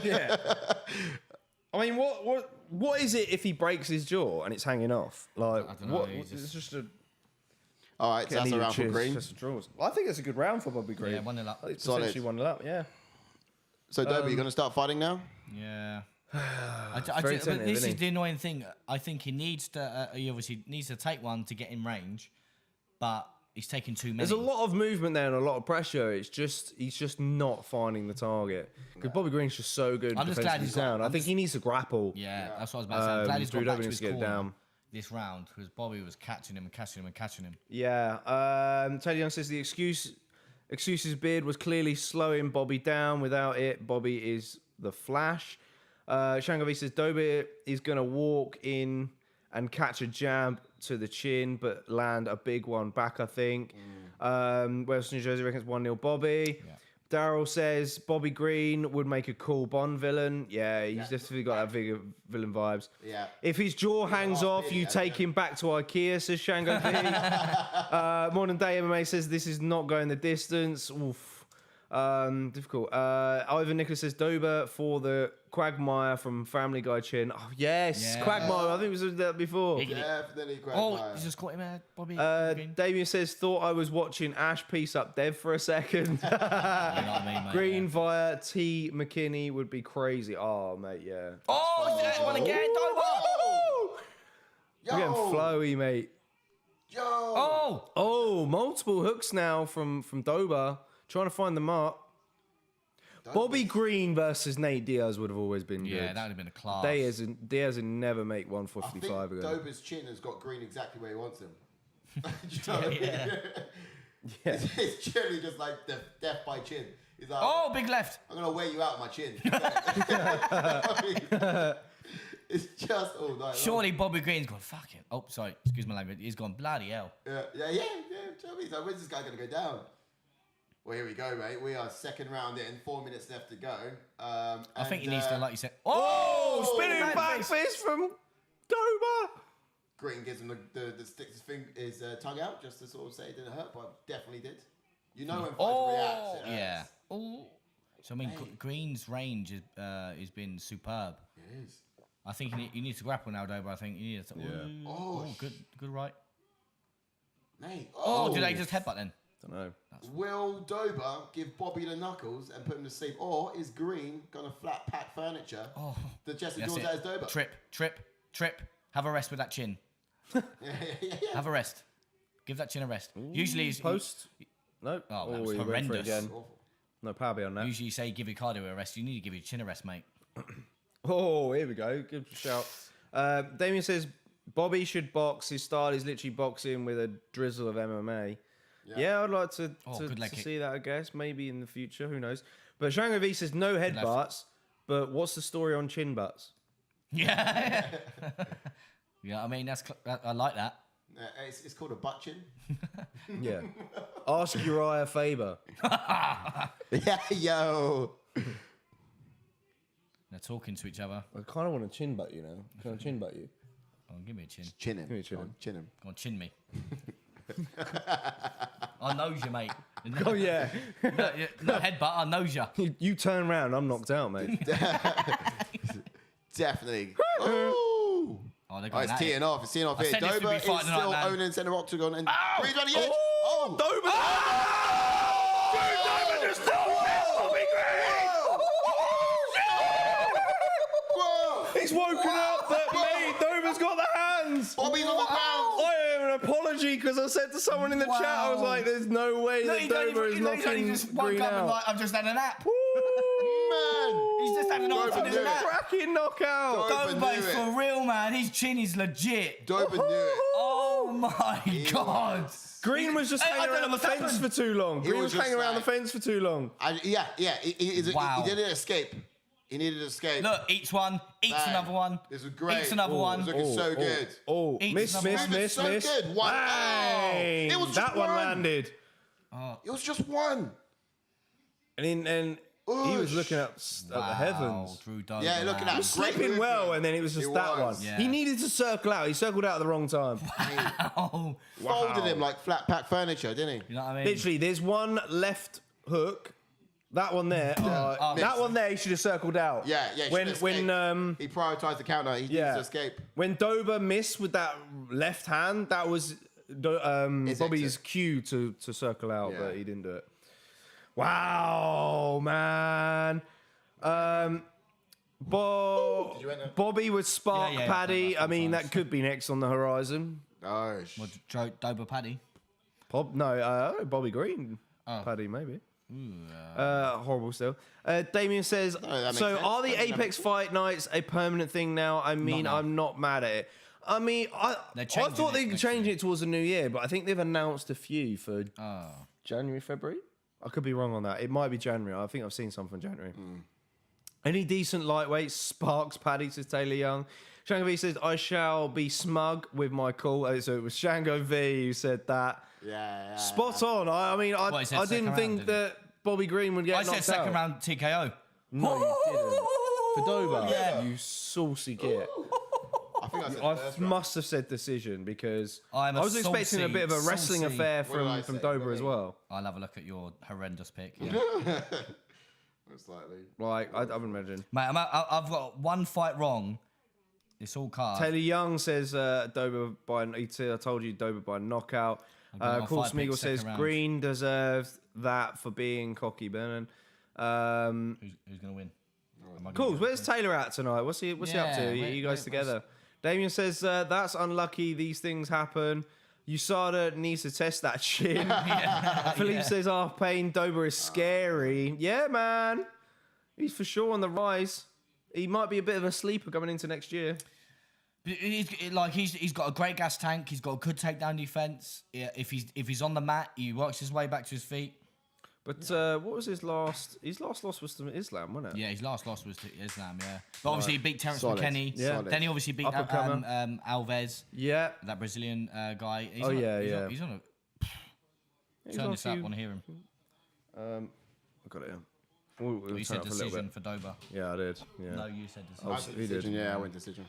Yeah. I mean, what is it if he breaks his jaw and it's hanging off? Like, I don't know, what? he's It's just a. All right, so that's a round for Green. Chest of drawers. I think it's a good round for Bobby Green. Yeah, 1-0 up. I think it's Solid. essentially 1-0 up. Yeah. So, Dober, you going to start fighting now? Yeah. Very but tentative, this isn't is he? the annoying thing. I think he needs to. He obviously needs to take one to get in range, but he's taking too many. There's a lot of movement there and a lot of pressure. It's just he's just not finding the target because Bobby Green's just so good. I'm just glad defensively he's got- sound. I I'm think just- he needs to grapple. Yeah, that's what I was about to say. I'm glad he's Drew got back Dober to needs his to get it corner down. this round because Bobby was catching him and catching him and catching him. Yeah. Teddy Young says the excuses beard was clearly slowing Bobby down. Without it, Bobby is the Flash. Shangovi says Dober is going to walk in and catch a jab to the chin, but land a big one back, I think. West New Jersey reckons 1-0 Bobby. Yeah. Daryl says Bobby Green would make a cool Bond villain. Yeah, he's definitely got that villain vibes. Yeah. If his jaw hangs off, you take him back to IKEA, says Shango V. Modern Day MMA says this is not going the distance. Oof. Difficult. Ivan Nicholas says Dober for the Quagmire from Family Guy chin. Oh, yes. Quagmire. I think we said that before. Definitely Quagmire. Oh, you just caught him, Bobby. Damien says, thought I was watching Ash piece up Dev for a second. You know what I mean, mate, Green via T. McKinney would be crazy. Oh, mate, yeah. Oh, that one again, Dober. We're getting flowy, mate. Oh, multiple hooks now from Dober. Trying to find the mark. Bobby Green versus Nate Diaz would have always been good. Yeah, that would have been a class. Diaz would never make 155 I think again. Dober's chin has got Green exactly where he wants him. Do you know what I mean? Yeah. It's generally just like death by chin. He's like, Oh, big left. I'm going to wear you out my chin. It's just all night. Surely Bobby Green's gone, fuck it. Oh, sorry, excuse my language. He's gone, bloody hell. Yeah. Tell me, like, when's this guy going to go down? Well, here we go, mate. We are second round in, 4 minutes left to go. I think he needs to, like you said. Spinning back fist from Dober. Green gives him the sticks his tongue out just to sort of say it didn't hurt, but definitely did. You know when fighter reacts. It Yeah. hurts. Oh. So, I mean, Green's range has been superb. It is. I think you need to grapple now, Dober. I think you need to. Good right. Mate. Oh, did they just headbutt then? Don't know. Will Dober give Bobby the knuckles and put him to sleep, or is Green gonna flat pack furniture? Oh, The Jesse that's draws it. out his Dober. Trip. Have a rest with that chin. Have a rest. Give that chin a rest. Usually, he's Post? No. Oh, that was he went for it horrendous. again. Awful. No power beyond that. Usually, you say give your cardio a rest. You need to give your chin a rest, mate. Oh, here we go. Good shout. Damien says Bobby should box. His style is literally boxing with a drizzle of MMA. Yeah, I'd like to good leg kick. see that, I guess. Maybe in the future. Who knows? But Shango V says no headbutts. But what's the story on chin butts? Yeah. Yeah, I mean, I like that. It's called a butt chin. Yeah. Ask Uriah Faber. Yeah, yo. They're talking to each other. I kind of want to chin butt you now. Can I chin butt you? Oh, give me a chin. Chin him. Give me a chin. Go on, chin him. Go on, chin me. I knows you, mate. Oh, yeah. No headbutt, I knows you. You turn around, I'm knocked out, mate. Definitely. Oh, They're oh, going it's at teeing it. off. It's teeing off I here. said this would Dober be is fighting still tonight, man. owning center octagon and Green's on the edge. Oh, Dober! Dober just Bobby Green! He's woken up, but mate, Dober's got the hands. Bobby's on the ground. I owe an apology because I said to someone in the chat, I was like, "There's no way that Dober is knocking Green out." Like, I've just had a nap. Man. He's just had an Dober afternoon knew it. nap. Cracking knockout. Dober Dober knew is it. for real, man. His chin is legit. Dober knew it. Oh my God. Green was just I hanging don't know around the what's fence happened. for too long. Green was was just hanging around the like- fence for too long. Yeah. He Wow. didn't escape. He needed to escape. Look, eats one, eats Bang. another one. This was great. Eats another one. It was looking so good. Oh, Eats miss. another one. It's so good. One. Bang. It was just That one one. landed. It was just one. And he was looking up at the heavens. Drew Dober, Yeah, look at man. that. He was Great slipping well, movement. and then it was just It that was. one. Yeah. He needed to circle out. He circled out at the wrong time. Oh, Folded him like flat pack furniture, didn't he? you know what I mean? Literally, there's one left hook. That one there. That one there. He should have circled out. Yeah. He prioritized the counter. He needed to escape. When Dober missed with that left hand, that was Bobby's exit. cue to circle out, Yeah. but he didn't do it. Wow, man. Bobby would spark Yeah, Paddy. that's I mean, nice. that could be next on the horizon. Gosh. Dober Paddy. Bobby Green. Paddy, maybe. Horrible still. Damien says, that makes so sense. are the Apex fight nights a permanent thing now? I mean, now. I'm not mad at it. I mean, I changing thought it they could next change it towards the new year, but I think they've announced a few for January, February. I could be wrong on that. It might be January. I think I've seen some from January. Any decent lightweight sparks Paddy, says Taylor Young. Shango V says, I shall be smug with my call. So it was Shango V who said that. Yeah. Spot on. I mean, I What, he said didn't second think round, that Bobby Green would get I knocked said second out. round TKO. No, you didn't. For Dober? Yeah. You saucy git. I think I said I first round. must have said decision because I I'm a was expecting a bit of a saucy, wrestling saucy- affair What did I from say? Dober as well. I'll have a look at your horrendous pick. Yeah. Most likely. Like, I would imagine. Mate, I've got one fight wrong. It's all card. Taylor Young says Dober by. I told you Dober by knockout. got Cool five Smeagol picks, says second round. Green deserves that for being cocky, Brennan. Who's going to win? Am I gonna Cool. win? Where's Taylor at tonight? What's he up to? Yeah, You guys where's- together? Damien says that's unlucky. These things happen. USADA needs to test that shit. Philippe says half pain. Dober is scary. Yeah, man. He's for sure on the rise. He might be a bit of a sleeper coming into next year. He's got a great gas tank. He's got a good takedown defense. Yeah, if he's on the mat, he works his way back to his feet. But what was his last? His last loss was to Islam, wasn't it? Yeah, his last loss was to Islam. Yeah, but obviously he beat Terence Solid. McKenney. Yeah. Then he obviously beat Up-and-comer. Alves, Yeah. that Brazilian guy. He's Oh, on, yeah, he's yeah. On, he's on a. He's Turn on this a up. few- Want to hear him? I got it. We'll You turn said it up for a little decision bit. for Dober. Yeah, I did. Yeah. No, you said decision. I he said did. decision. Yeah, I went decision.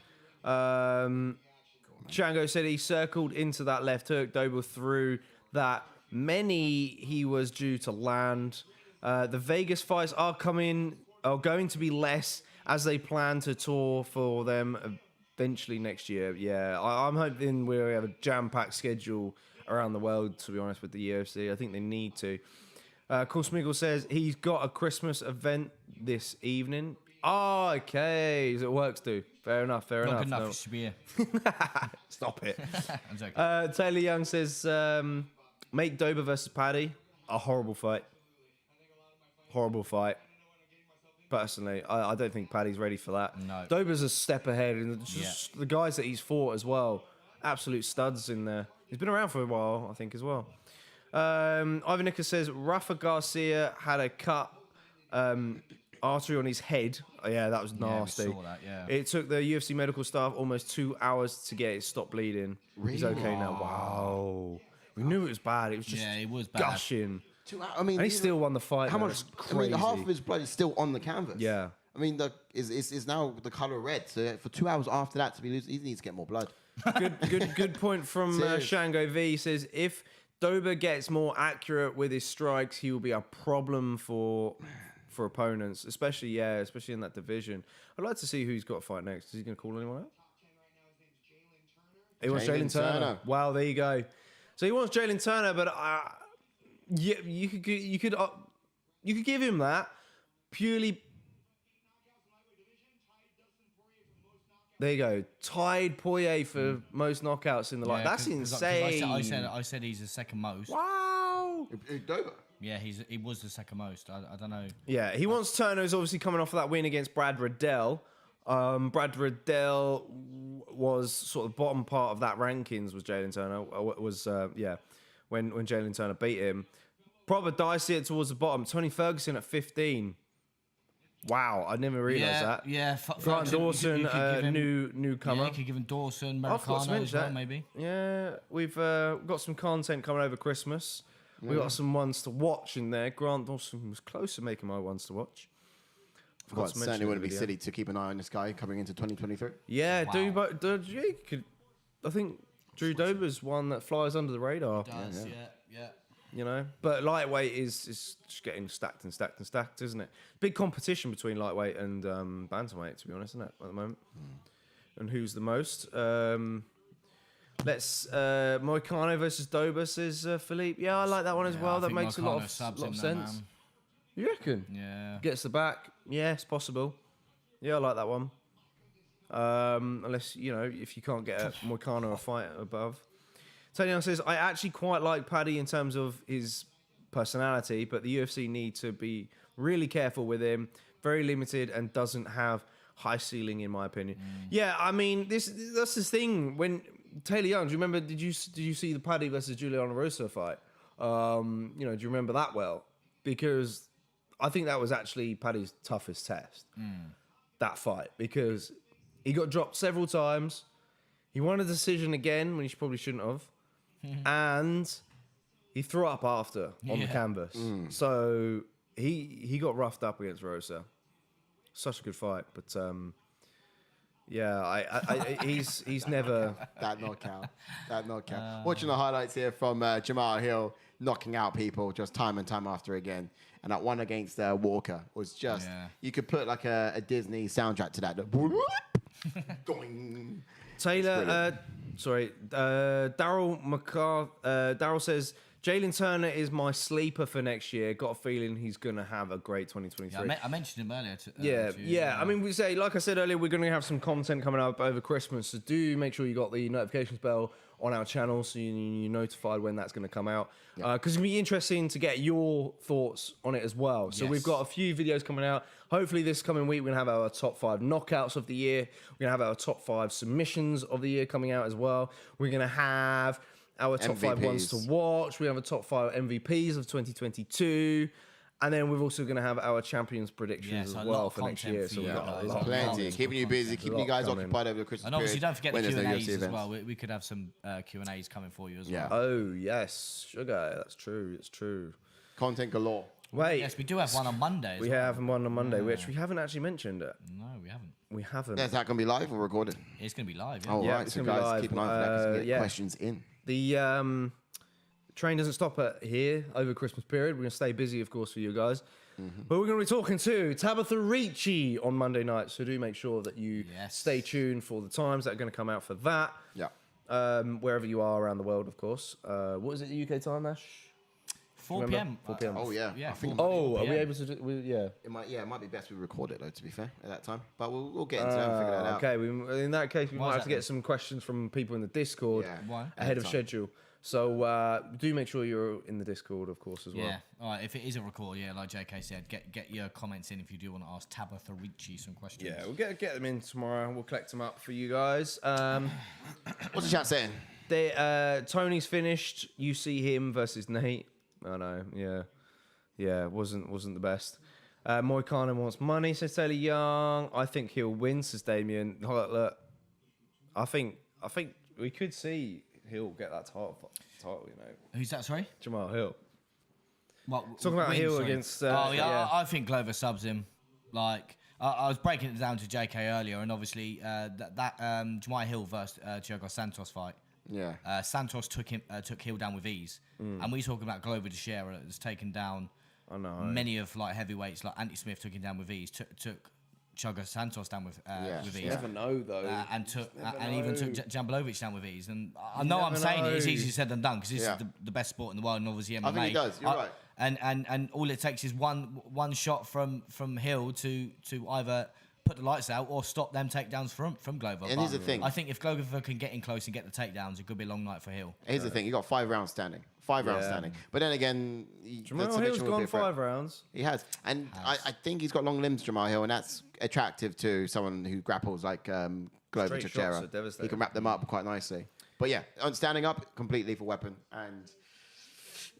Django said he circled into that left hook. Dober threw that many he was due to land. The Vegas fights are going to be less as they plan to tour for them eventually next year. Yeah, I'm hoping we have a jam-packed schedule around the world, to be honest, with the UFC. I think they need to. Cool Smeagol says he's got a Christmas event this evening. Oh, okay. So it works, dude. Fair enough. Not good enough. No. You should be here. Stop it. I'm joking. Taylor Young says, make Dober versus Paddy a horrible fight. Horrible fight. Personally, I don't think Paddy's ready for that. No. Dober's a step ahead, and just the guys that he's fought as well, absolute studs in there. He's been around for a while, I think, as well. Ivan Nicker says, Rafa Garcia had a cut artery on his head. Oh, yeah, that was nasty. we saw that, yeah. It took the UFC medical staff almost 2 hours to get it stopped bleeding. He's okay now. Wow. We knew it was bad. It was just Yeah, it was bad. gushing. I mean, And he still won the fight. How though. much? It's I mean, half crazy. of his blood is still on the canvas. Yeah. I mean, is now the color red. So for 2 hours after that to be losing, he needs to get more blood. Good point from Serious. Shango V. He says, if Dober gets more accurate with his strikes, he will be a problem for opponents, especially in that division. I'd like to see who he's got to fight next. Is he going to call anyone out? He wants Jalen Turner. Wow, there you go. So he wants Jalen Turner, but yeah, you could give him that purely. There you go. Tied Poirier for most knockouts in the life. That's 'cause insane. I said he's the second most. Wow. Dober. Yeah, he was the second most. I don't know. Yeah, he wants Turner, who's obviously coming off of that win against Brad Riddell. Brad Riddell was sort of bottom part of that rankings. Was Jalen Turner? When Jalen Turner beat him, proper dicey it towards the bottom. Tony Ferguson at 15. Wow, I never realised that. Yeah. Grant Dawson, you could give him, newcomer. Yeah, you could give him Dawson, I've got some Americano as well, that. maybe. Yeah, we've got some content coming over Christmas. We've got some ones to watch in there. Grant Dawson was close to making my ones to watch. Well, it to mention certainly it wouldn't in be the silly to keep an eye on this guy coming into 2023. Yeah, Wow. I think Drew Dober's one that flies under the radar. Does, yeah. You know, but lightweight is just getting stacked, isn't it? Big competition between lightweight and bantamweight, to be honest, isn't it, at the moment? And who's the most? Let's Moicano versus Dober, says Philippe. Yeah, I like that one as well. I That think makes a lot Moicano of subs in there, sense. man. You reckon? Yeah. Gets the back. Yeah, it's possible. Yeah, I like that one. Unless, if you can't get a Moicano a fight above. Tony Young says, I actually quite like Paddy in terms of his personality, but the UFC need to be really careful with him. Very limited and doesn't have high ceiling, in my opinion. Yeah, I mean, that's the thing. When Taylor Young, do you remember, did you see the Paddy versus Julian Erosa fight? Do you remember that well? Because I think that was actually Paddy's toughest test, that fight, because he got dropped several times. He won a decision again when he probably shouldn't have. And he threw up after on the canvas. So he got roughed up against Erosa. Such a good fight, but yeah, he's never That knockout. Watching the highlights here from Jamal Hill knocking out people just time and time after again. And that one against Walker was just, you could put like a Disney soundtrack to that. Doing. Taylor, Daryl says, Jalen Turner is my sleeper for next year. Got a feeling he's going to have a great 2023. Yeah, I mentioned him earlier. Yeah. I mean, we say, like I said earlier, we're going to have some content coming up over Christmas. So do make sure you got the notifications bell on our channel so you're notified when that's going to come out. Because it's going to be interesting to get your thoughts on it as well. So we've got a few videos coming out. Hopefully this coming week, we're going to have our top 5 knockouts of the year. We're going to have our top 5 submissions of the year coming out as well. We're going to have our top 5 ones to watch. We have a top 5 MVPs of 2022. And then we're also going to have our champions predictions as well for next year. So we've got a lot plenty. Keeping you busy, keeping you guys occupied over the Christmas And obviously, period don't forget when the there's no Q&As UFC as events. well. We could have some Q&As coming for you as Yeah. well. Oh, yes. Sugar. That's true. It's true. Content galore. Wait. Yes, we do have one on Monday. We have one on Monday, which we haven't actually mentioned it. No, we haven't. We haven't. Is that going to be live or recorded? It's going to be live. Oh, Yeah, right. it's So gonna be guys, live. keep an eye for that because we get questions in. The train doesn't stop at here over Christmas period. We're going to stay busy, of course, for you guys. But we're going to be talking to Tabitha Ricci on Monday night. So do make sure that you stay tuned for the times that are going to come out for that. Yeah. Wherever you are around the world, of course. What is it, the UK time, Ash? 4 p.m. 4 p.m. Oh, yeah. Yeah. I think Oh, are we PM. able to do... yeah. it might be best we record it, though, to be fair, at that time. But we'll get into that and figure that out. Okay, in that case, we Why might is have to that get some questions from people in the Discord Yeah. Why? ahead of Time. schedule. So do make sure you're in the Discord, of course, as well. Yeah. All right. If it is a record, like JK said, get your comments in if you do want to ask Tabitha Ricci some questions. Yeah, we'll get them in tomorrow. We'll collect them up for you guys. What's the chat saying? Tony's finished. You see him versus Nate. I know. Yeah. Wasn't the best. Moicano wants money, says Taylor Young. I think he'll win, says Damien. Look, I think we could see Hill get that title. You know, Who's that? Sorry. Jamal Hill. What? Talking about win, Hill sorry. against. I think Glover subs him. Like I was breaking it down to JK earlier, and obviously that Jamal Hill versus Thiago Santos fight. Yeah. Santos took Hill down with ease, and we talking about Glover Teixeira that's taken down. I know. Many of like heavyweights, like Anthony Smith took him down with ease. Took Thiago Santos down with ease. You never know though. And even took Jambulovic down with ease. And I know I'm saying it's easier said than done because this is the best sport in the world, and obviously MMA. I think he does. You're right. And all it takes is one shot from Hill to either put the lights out or stop them takedowns from Glover. And here's the thing. I think if Glover can get in close and get the takedowns, it could be a long night for Hill. Here's the thing. You got 5 rounds standing. 5 rounds standing. But then again, Jamal Hill's gone 5 rounds. He has. And I think he's got long limbs, Jamal Hill, and that's attractive to someone who grapples like Glover Straight Teixeira. shots are devastating. He can wrap them up quite nicely. But yeah, on standing up, complete lethal weapon. And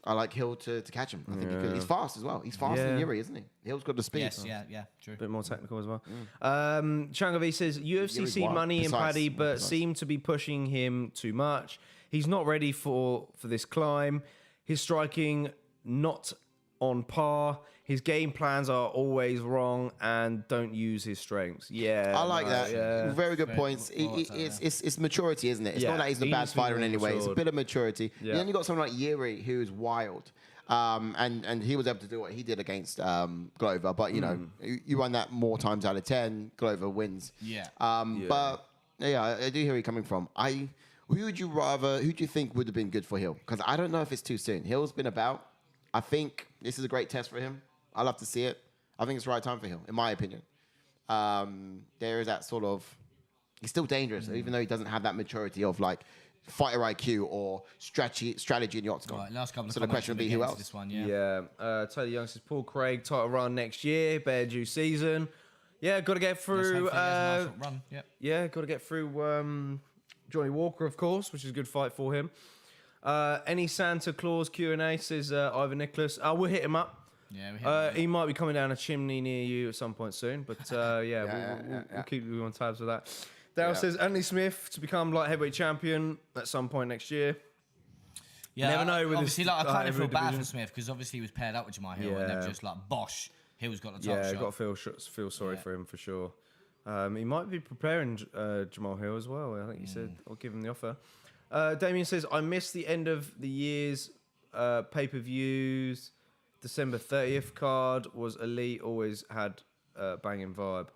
I like Hill to catch him. I think he could. He's fast as well. He's faster than Yuri, isn't he? Hill's got the speed. Yes, yeah, true. A bit more technical as well. Changavi says UFC Yuri's see wild, money in precise, Paddy, more but precise. seem to be pushing him too much. He's not ready for this climb. His striking not on par. His game plans are always wrong and don't use his strengths. Yeah, I like that. Yeah. Very good Very points. well said, It's maturity, isn't it? It's Yeah, not that he's a he bad needs to be fighter in more any way. It's a matured. bit of maturity. Yeah. And then you got someone like Yuri who's wild. And he was able to do what he did against Glover. But, you know, you run that more times out of 10, Glover wins. Yeah. But, yeah, I do hear where you're coming from. Who do you think would have been good for Hill? Because I don't know if it's too soon. Hill's been about. I think this is a great test for him. I love to see it. I think it's the right time for Hill, in my opinion. There is that sort of... He's still dangerous, even though he doesn't have that maturity of, like, fighter IQ or strategy in the octagon. Right, last couple of So the question would be, who else? This one, yeah. Taylor Young says Paul Craig title run next year, Bear Jew season. Yeah, got to get Let's through. hope he has a nice run. Yep. Yeah, got to get through Johnny Walker, of course, which is a good fight for him. Any Santa Claus Q&A, says Ivan Nicholas. We'll hit him up. Yeah, we hit him. He might be coming down a chimney near you at some point soon, but we'll keep you on tabs with that. Dale says Anthony Smith to become light heavyweight champion at some point next year. Yeah, Never know with obviously, this like, I kind of feel bad division. for Smith because obviously he was paired up with Jamal Hill, and Yeah. they're just like, bosh, Hill's got the top Yeah, shot. got to feel sorry for him for sure. He might be preparing Jamal Hill as well. I think he said, I'll give him the offer. Damien says, I missed the end of the year's pay-per-views. December 30th card was elite, always had banging vibe.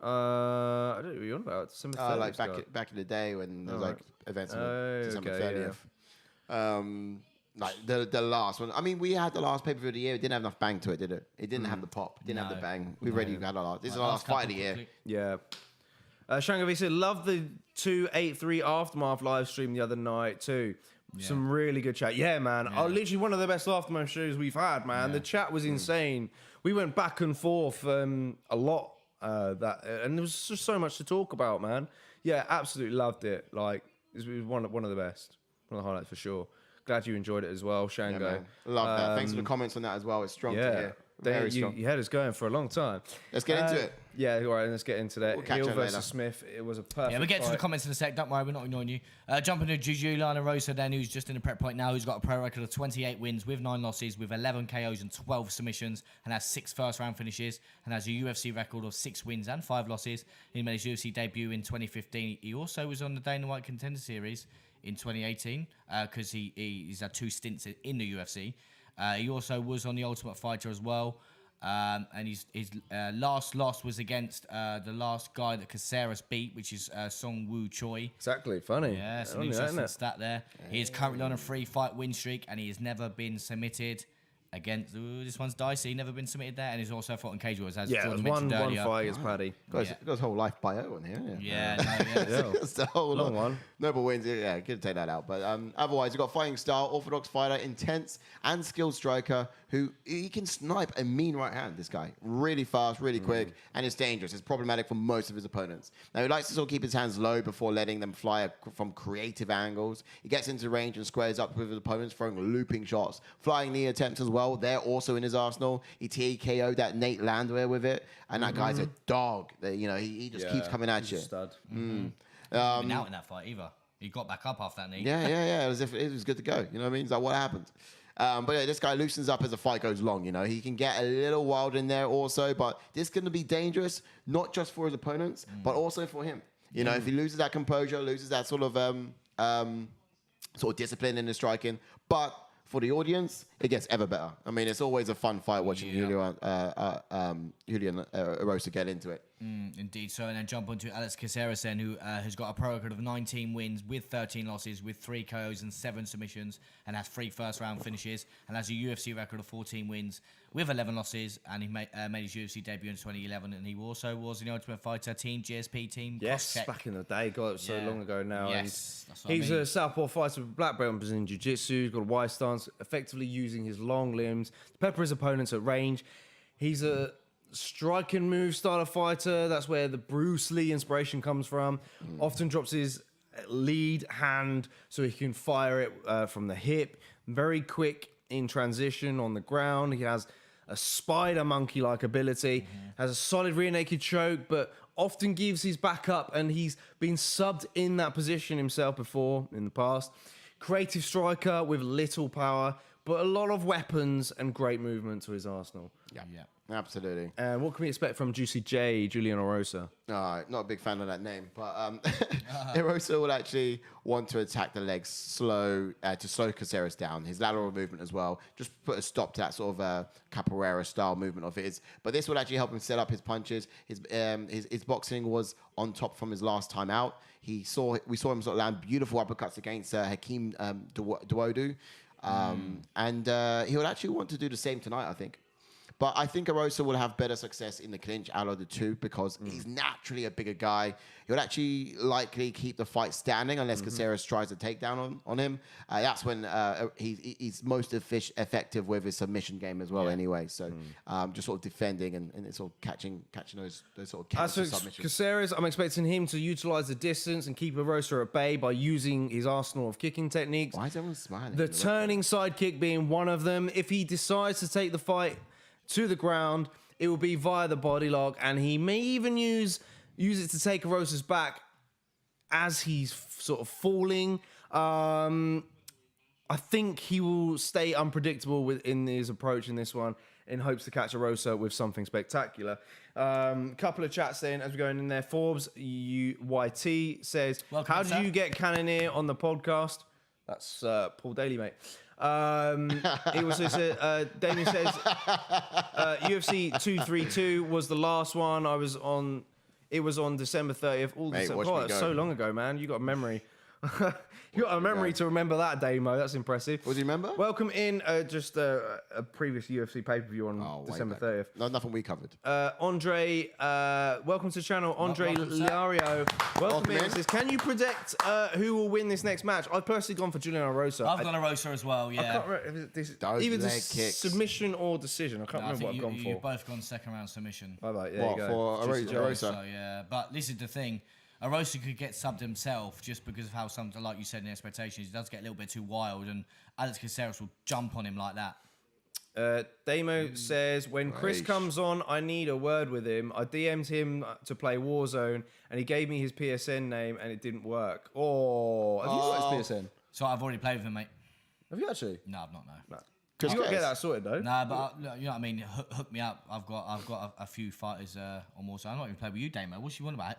I don't know what you're on about. December 30th Like card. back in the day when there was like events on Oh, December okay, 30th. Like the last one. I mean, we had the last pay-per-view of the year. It didn't have enough bang to it, did it? It didn't have the pop. It didn't have the No. bang. We already had our last. This is our last couple fight of the year. quickly. Yeah. Shangavi said, love the 283 Aftermath live stream the other night too. Some really good chat. Yeah, man. Oh, literally one of the best Aftermath shows we've had, man. The chat was insane. We went back and forth a lot. And there was just so much to talk about, man. Yeah, absolutely loved it. Like, it was one of the best. One of the highlights for sure. Glad you enjoyed it as well, Yeah, Shango. man. Love that. Thanks for the comments on that as well. It's strong to Yeah. hear. Very strong. You had us going for a long time. Let's get into it. Yeah, all right, let's get into that. We'll catch Hill you versus later. Smith. It was a perfect Yeah, we'll get to the fight. comments in a sec. Don't worry, we're not ignoring you. Jumping to Julian Erosa then, who's just in the prep point now, who's got a pro record of 28 wins with 9 losses, with 11 KOs and 12 submissions, and has 6 first-round finishes, and has a UFC record of 6 wins and 5 losses. He made his UFC debut in 2015. He also was on the Dana White Contender Series in 2018 because he's had 2 stints in the UFC. He also was on the Ultimate Fighter as well. And his last loss was against the last guy that Caceres beat, which is Song Woo Choi. Exactly, funny. Yeah, it's an Only that, interesting isn't it? stat there. He is currently on a 3-fight win streak, and he has never been submitted against. Ooh, this one's dicey. Never been submitted there, and he's also fought in cage wars, as Yeah, it Jordan was mentioned one earlier. fight against Paddy. Got his whole life bio on here. Yeah, no, yeah. That's the whole Long one. Noble wins. Yeah, good to take that out. But otherwise, you've got fighting style, orthodox fighter, intense and skilled striker who he can snipe a mean right hand. This guy, really fast, really quick, and it's dangerous. It's problematic for most of his opponents. Now he likes to sort of keep his hands low before letting them fly from creative angles. He gets into range and squares up with his opponents, throwing looping shots, flying knee attempts as well. They're also in his arsenal. He TKO'd that Nate Landwehr with it, and that guy's a dog. He just keeps coming at he's you. a stud. Been out in that fight either. He got back up after that knee. Yeah, as if it was good to go. You know what I mean? It's like, what happened? But yeah, this guy loosens up as the fight goes long. He can get a little wild in there also, but this is going to be dangerous, not just for his opponents, but also for him. If he loses that composure, loses that sort of discipline in his striking, but for the audience, it gets ever better. I mean, it's always a fun fight watching Julian Erosa get into it. Indeed. So, and then jump onto Alex Caceres then, who has got a pro record of 19 wins with 13 losses, with 3 KOs and 7 submissions, and has 3 first-round finishes, and has a UFC record of 14 wins with 11 losses, and he made his UFC debut in 2011, and he also was in the Ultimate Fighter Team GSP Team. Yes, Costa. back in the day. God, it was so Yeah. long ago now. Yes, and that's what I he's mean. a southpaw fighter with black belt in Brazilian Jiu-Jitsu. He's got a wide stance, effectively using his long limbs to pepper his opponents at range. He's a striking move style of fighter. That's where the Bruce Lee inspiration comes from. Often drops his lead hand so he can fire it from the hip. Very quick in transition on the ground. He has a spider monkey-like ability. Has a solid rear naked choke, but often gives his back up, and he's been subbed in that position himself before in the past. Creative striker with little power, but a lot of weapons and great movement to his arsenal. Yeah. Absolutely. And what can we expect from Juicy J, Julian Erosa? Not a big fan of that name, but Erosa will actually want to attack the legs to slow Caceres down. His lateral movement as well, just put a stop to that sort of capoeira style movement of his. But this will actually help him set up his punches. His boxing was on top from his last time out. We saw him sort of land beautiful uppercuts against Hakeem Duodu, and he will actually want to do the same tonight, I think. But I think Erosa will have better success in the clinch out of the two because he's naturally a bigger guy. He'll actually likely keep the fight standing unless Caceres tries to take down on him. That's when he's most effective with his submission game as well anyway. So just sort of defending and sort of catching those sort of As counter for submissions. Caceres, I'm expecting him to utilize the distance and keep Erosa at bay by using his arsenal of kicking techniques. Why is everyone smiling? The turning side kick being one of them. If he decides to take the fight to the ground, it will be via the body lock, and he may even use it to take Erosa's back as he's sort of falling. I think he will stay unpredictable in his approach in this one in hopes to catch Erosa with something spectacular. Couple of chats then as we're going in there. Forbes UYT says, Welcome, how did sir. you get Cannonier on the podcast? That's Paul Daly, mate. He also said, Damien says, UFC 232 was the last one I was on. It was on December 30th. All Mate, December. watch Oh, me that's go. so long ago, man. You got a memory. You got a memory to remember that, Damo. That's impressive. What do you remember? Welcome in just a previous UFC pay-per-view on way December back. 30th. No, nothing we covered. Andre, welcome to the channel. Andre welcome, sir. Lario. Welcome Welcome in. in. Says, can you predict who will win this next match? I've personally gone for Julian Erosa. I've gone Erosa as well. I Yeah. can't remember if it's Those either the leg kicks. submission or decision. I can't I remember what think I've gone you've for. both gone second round submission. Bye bye. There What, you go. for Juicy Erosa? Joe. So yeah, but this is the thing. Erosa could get subbed himself just because of how something like you said in the expectations, he does get a little bit too wild, and Alex Caceres will jump on him like that. Damo says, when Chris Right. comes on, I need a word with him. I DM'd him to play Warzone, and he gave me his PSN name, and it didn't work. Oh, have you got his PSN? So I've already played with him, mate. Have you actually? No, I've not. No. Chris You got to get Caceres. that sorted, though. Nah, but you know what I mean. Hook me up. I've got a few fighters on Warzone. I'm not even playing with you, Damo. What's you on about?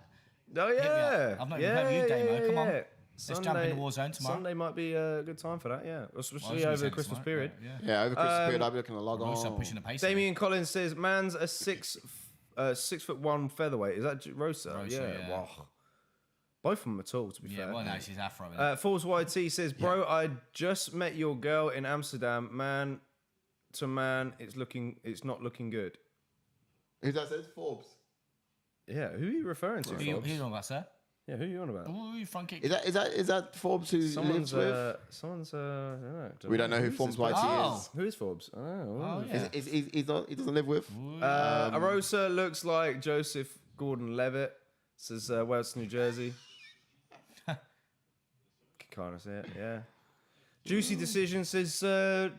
Oh, me yeah. up. I've not even played with you, Damo. Come on. Let's jump into Warzone tomorrow. Sunday might be a good time for that, yeah. Especially Well, over the Christmas period. Yeah. Yeah, over Christmas period, I'll be looking to log Also on. pushing the pace. Damien Collins says, man's a 6'1" featherweight. Is that Rosa? Rosa, Yeah. yeah. Wow. Both of them are tall, to be Yeah, fair. well, no, she's Afro. innit? Falls YT says, bro, I just met your girl in Amsterdam. Man to man, it's not looking good. Who that says? Forbes. Yeah, who are you referring to? Who you Forbes? on about, sir? Yeah, who are you on about? Ooh, front kick. Is that Forbes who Someone's, lives with? I don't know. We don't know who Who's Forbes this YT person? Oh. is. Who is Forbes? Oh, yeah. He's not, he doesn't live with. Erosa looks like Joseph Gordon-Levitt. Says Wales, New Jersey. Can kind of see it, yeah. Juicy Decision says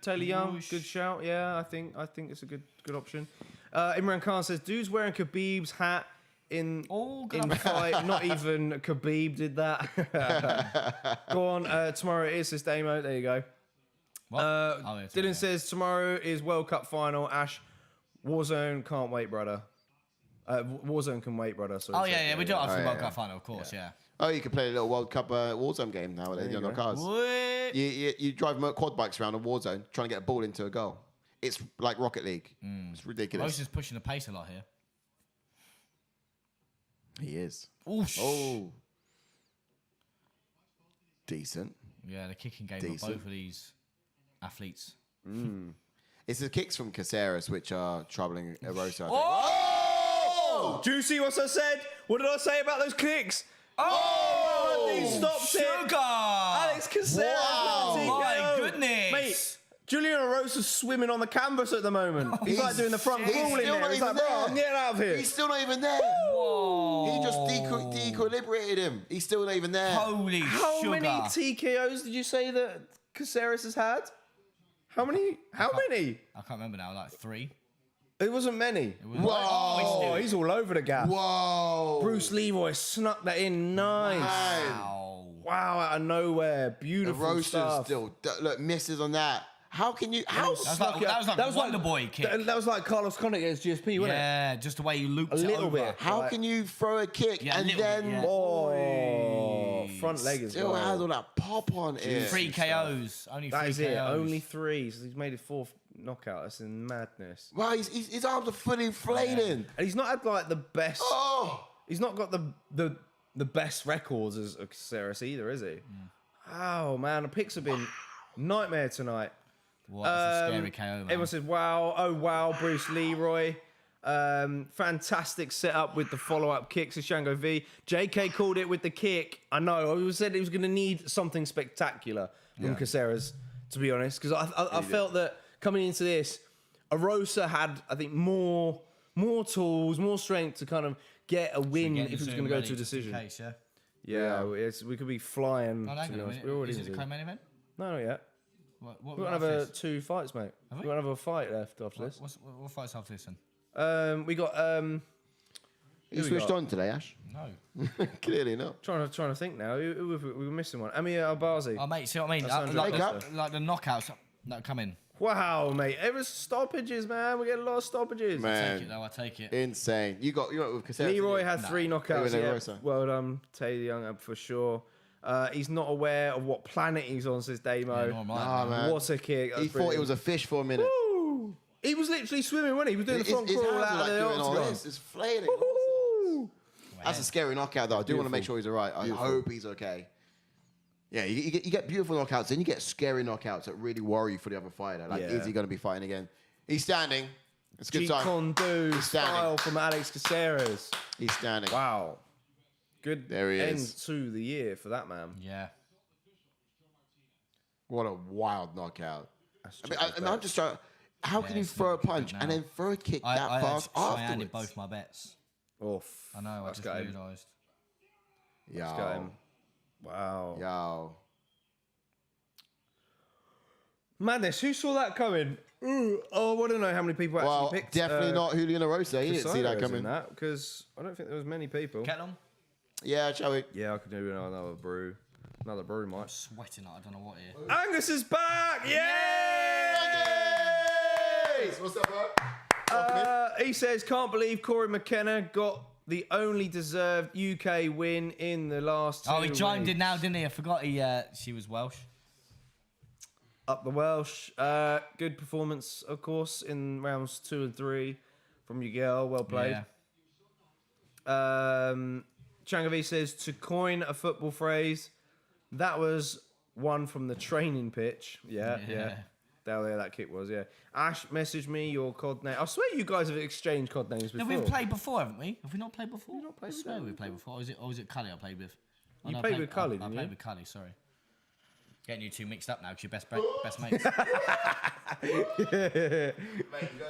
Taylor Young. Whoosh. Good shout. Yeah, I think it's a good option. Imran Khan says dude's wearing Khabib's hat in good. fight. Not even Khabib did that. Go on. Tomorrow it is, says Damo. There you go. What? Oh, yeah, Dylan yeah. says tomorrow is World Cup final. Ash, Warzone can't wait, brother. Warzone can wait, brother. Sorry, Oh yeah, we do it after the yeah, World yeah. Cup final, of course. Yeah. Oh, you can play a little World Cup Warzone game nowadays on your cars. What? You drive quad bikes around a Warzone trying to get a ball into a goal. It's like Rocket League. It's ridiculous. Rosa's pushing the pace a lot here. He is. Oosh. Oh. Decent. Yeah, the kicking game Decent. of both of these athletes. It's the kicks from Caceres which are troubling Erosa. I think. Oh! Juicy, what's I said? What did I say about those kicks? Oh! He stopped it. Sugar! Alex Caceres. Wow. with a My TKO. goodness. Mate, Julian Erosa's swimming on the canvas at the moment. He's like doing the front He's crawl in still there. not He's even like, bro, there. I'm getting out of here. He's still not even there. He just de-equilibrated him. He's still not even there. Holy How sugar. many TKOs did you say that Caceres has had? How many? How many? I can't remember now, like 3. It wasn't many. Whoa. Oh, he's all over the gap. Whoa. Bruce Leroy snuck that in. Nice. Wow. Wow, out of nowhere. Beautiful Erosa's stuff. still, look, misses on that. How can you, how? That was like Wonder Boy kick. That was like Carlos Condit against GSP, wasn't it? Yeah, just the way you looped A it little over. bit. How Right. can you throw a kick Yeah, a and little bit, then yeah. Oh, front leg as still well. has all that pop on it? 3 KOs. Only 3 That is KOs. it. Only 3. So he's made his 4th knockout. That's in madness. Wow, his arms are fully inflating. And he's not had like the best. Oh, He's not got the best records as Caceres either, is he? Oh man, the picks have been nightmare tonight. What? That's a scary KO, man. Everyone says, "Wow, oh wow, Bruce Leroy." Fantastic setup with the follow-up kicks of Shango V. JK called it with the kick. I know. I always said he was going to need something spectacular from Caceres, to be honest, because I felt that coming into this, Erosa had, I think, more tools, more strength to kind of get a win Getting if it was the going to Zoom go ready to a just in decision. case, yeah? Yeah, we could be flying. Oh, to hang be on a honest. minute. We're already Is it in the Zoom. co-main event? No, not yet. What We've got after another this? 2 fights, mate. Have we? We've got another fight left after this. What fights after this then? We got You switched on today, Ash? No. Clearly not. Trying to think now. We were missing one. Amir Albazi. Oh, mate, see what I mean? That's Like Costa. the knockouts that come in. Wow, mate. It was stoppages, man. We get a lot of stoppages. Man. Take it, though. I take it. Insane. You went with Caceres. Leroy had 3 knockouts. With Yeah. Erosa. Well done, Taylor Young, for sure. He's not aware of what planet he's on, says Damo. Man. What a kick. He thought it was a fish for a minute. Woo! He was literally swimming, wasn't he? He was doing the front His crawl hands out are of the doing all octagon. this. It's flailing. Woo! That's a scary knockout, though. I do want to make Beautiful. sure he's all right. I hope he's okay. Yeah, you get beautiful knockouts, then you get scary knockouts that really worry you for the other fighter. Like, Yeah. is he going to be fighting again? He's standing. It's a good Jeet sign. Kune Do He's standing. style from Alex Caceres. He's standing. Wow. Good There he end is. to the year for that man. Yeah. What a wild knockout. That's I'm just trying. How can you it's throw a not good punch now. and then throw a kick I that fast I handed afterwards? both my bets. Oof. I know, I That's just got him. realised. That's got him. Wow. Yo. Madness. Who saw that coming? Ooh, I want to know how many people actually Well, picked. definitely not Julian Erosa. He didn't see that coming. Because I don't think there was many people. Kettle on? Yeah, shall we? Yeah, I could do another brew. Another brew, Mike. Sweating like I don't know what here. Angus is back! Yay! What's up, bro? He says, can't believe Corey McKenna got the only deserved UK win in the last 2 Oh, he chimed weeks. in now, didn't he? I forgot she was Welsh. Up the Welsh. Good performance, of course, in rounds 2 and 3 from Miguel. Well played. Yeah. Changavi says, to coin a football phrase, that was one from the training pitch. Yeah. Down there, that kick was, yeah. Ash, message me your COD name. I swear you guys have exchanged COD names before. No, we've played before, haven't we? Have we not played before? not played I swear we played before. Or was it Cully I played with? Oh, You no, I played with Cully, I didn't played you? with Cully, sorry. Getting you two mixed up now because you're best mates.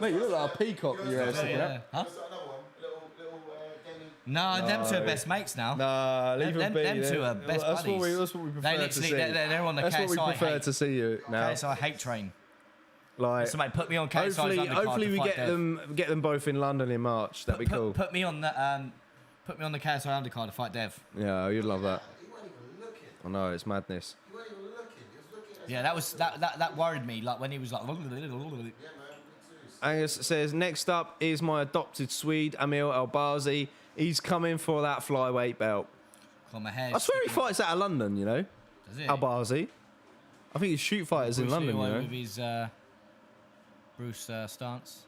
Mate, you look like a peacock with your hair sticking Yeah. Huh? No, them two are best mates now. Nah, leave Them- them be. them two are best that's buddies. That's what we prefer They to literally, see. they're on the That's what we KSI prefer hate. to see you now. KSI hate train. Like, Somebody put me on KSI's hopefully, undercard hopefully to we fight get them both in London in March. That'd be cool. Put me on the KSI undercard to fight Dev. Yeah, you'd love that. I know, it's madness. Yeah, that worried me. Like when he was like. Angus says, next up is my adopted Swede, Amir Albazi. He's coming for that flyweight belt. Got my hair. I swear he fights out of London, you know. Does he? Albazi. I think he's shoot fighters in Bruce London, you Leroy know. with his Bruce stance.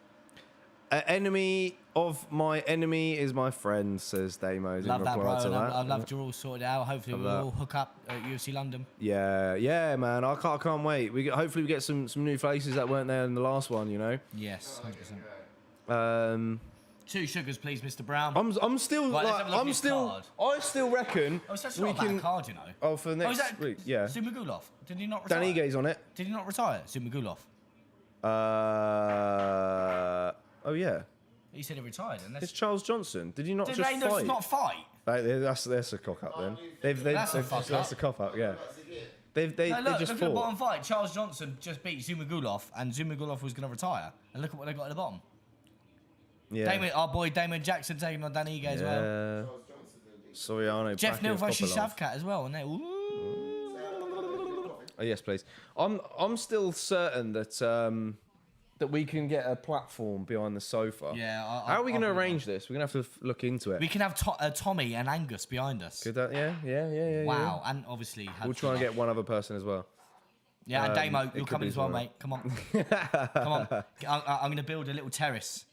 Enemy of my enemy is my friend, says Damo. Love that, bro. To I'd love to all sort it out. Hopefully Love we'll that. all hook up at UFC London. Yeah, man. I can't wait. Hopefully we get some new faces that weren't there in the last one, you know. Yes, 100%. 2 sugars, please, Mr. Brown. I'm still Right, let's like have a look at his card. I still reckon Oh, it's actually we not a bad can. card, you know. Oh, for the Oh, is next that week, yeah. Ismagulov? Did he not retire? Dan Ige's on it. Did he not retire? Ismagulov. Oh yeah. He said he retired. And It's that's, Charles Johnson. Did you not did just they fight? not fight? That's a cock up then. That's a fuck That's up. a cop up. Yeah. They No, look just at the fought. bottom fight. Charles Johnson just beat Ismagulov, and Ismagulov was going to retire. And look at what they got at the bottom. Yeah. Our boy Damon Jackson taking on Dan Ige as well. Yeah. Soriano. Jeff Neal versus Popolov. Shavkat as well, and they. Ooh. Oh yes, please. I'm still certain that that we can get a platform behind the sofa. Yeah. How are we going to arrange this? We're going to have to look into it. We can have Tommy and Angus behind us. Could that? Yeah. Wow, and obviously. We'll try and get one other person as well. Yeah, and Damo, it you'll could come be in as well, tomorrow. mate. Come on. Come on. I'm going to build a little terrace.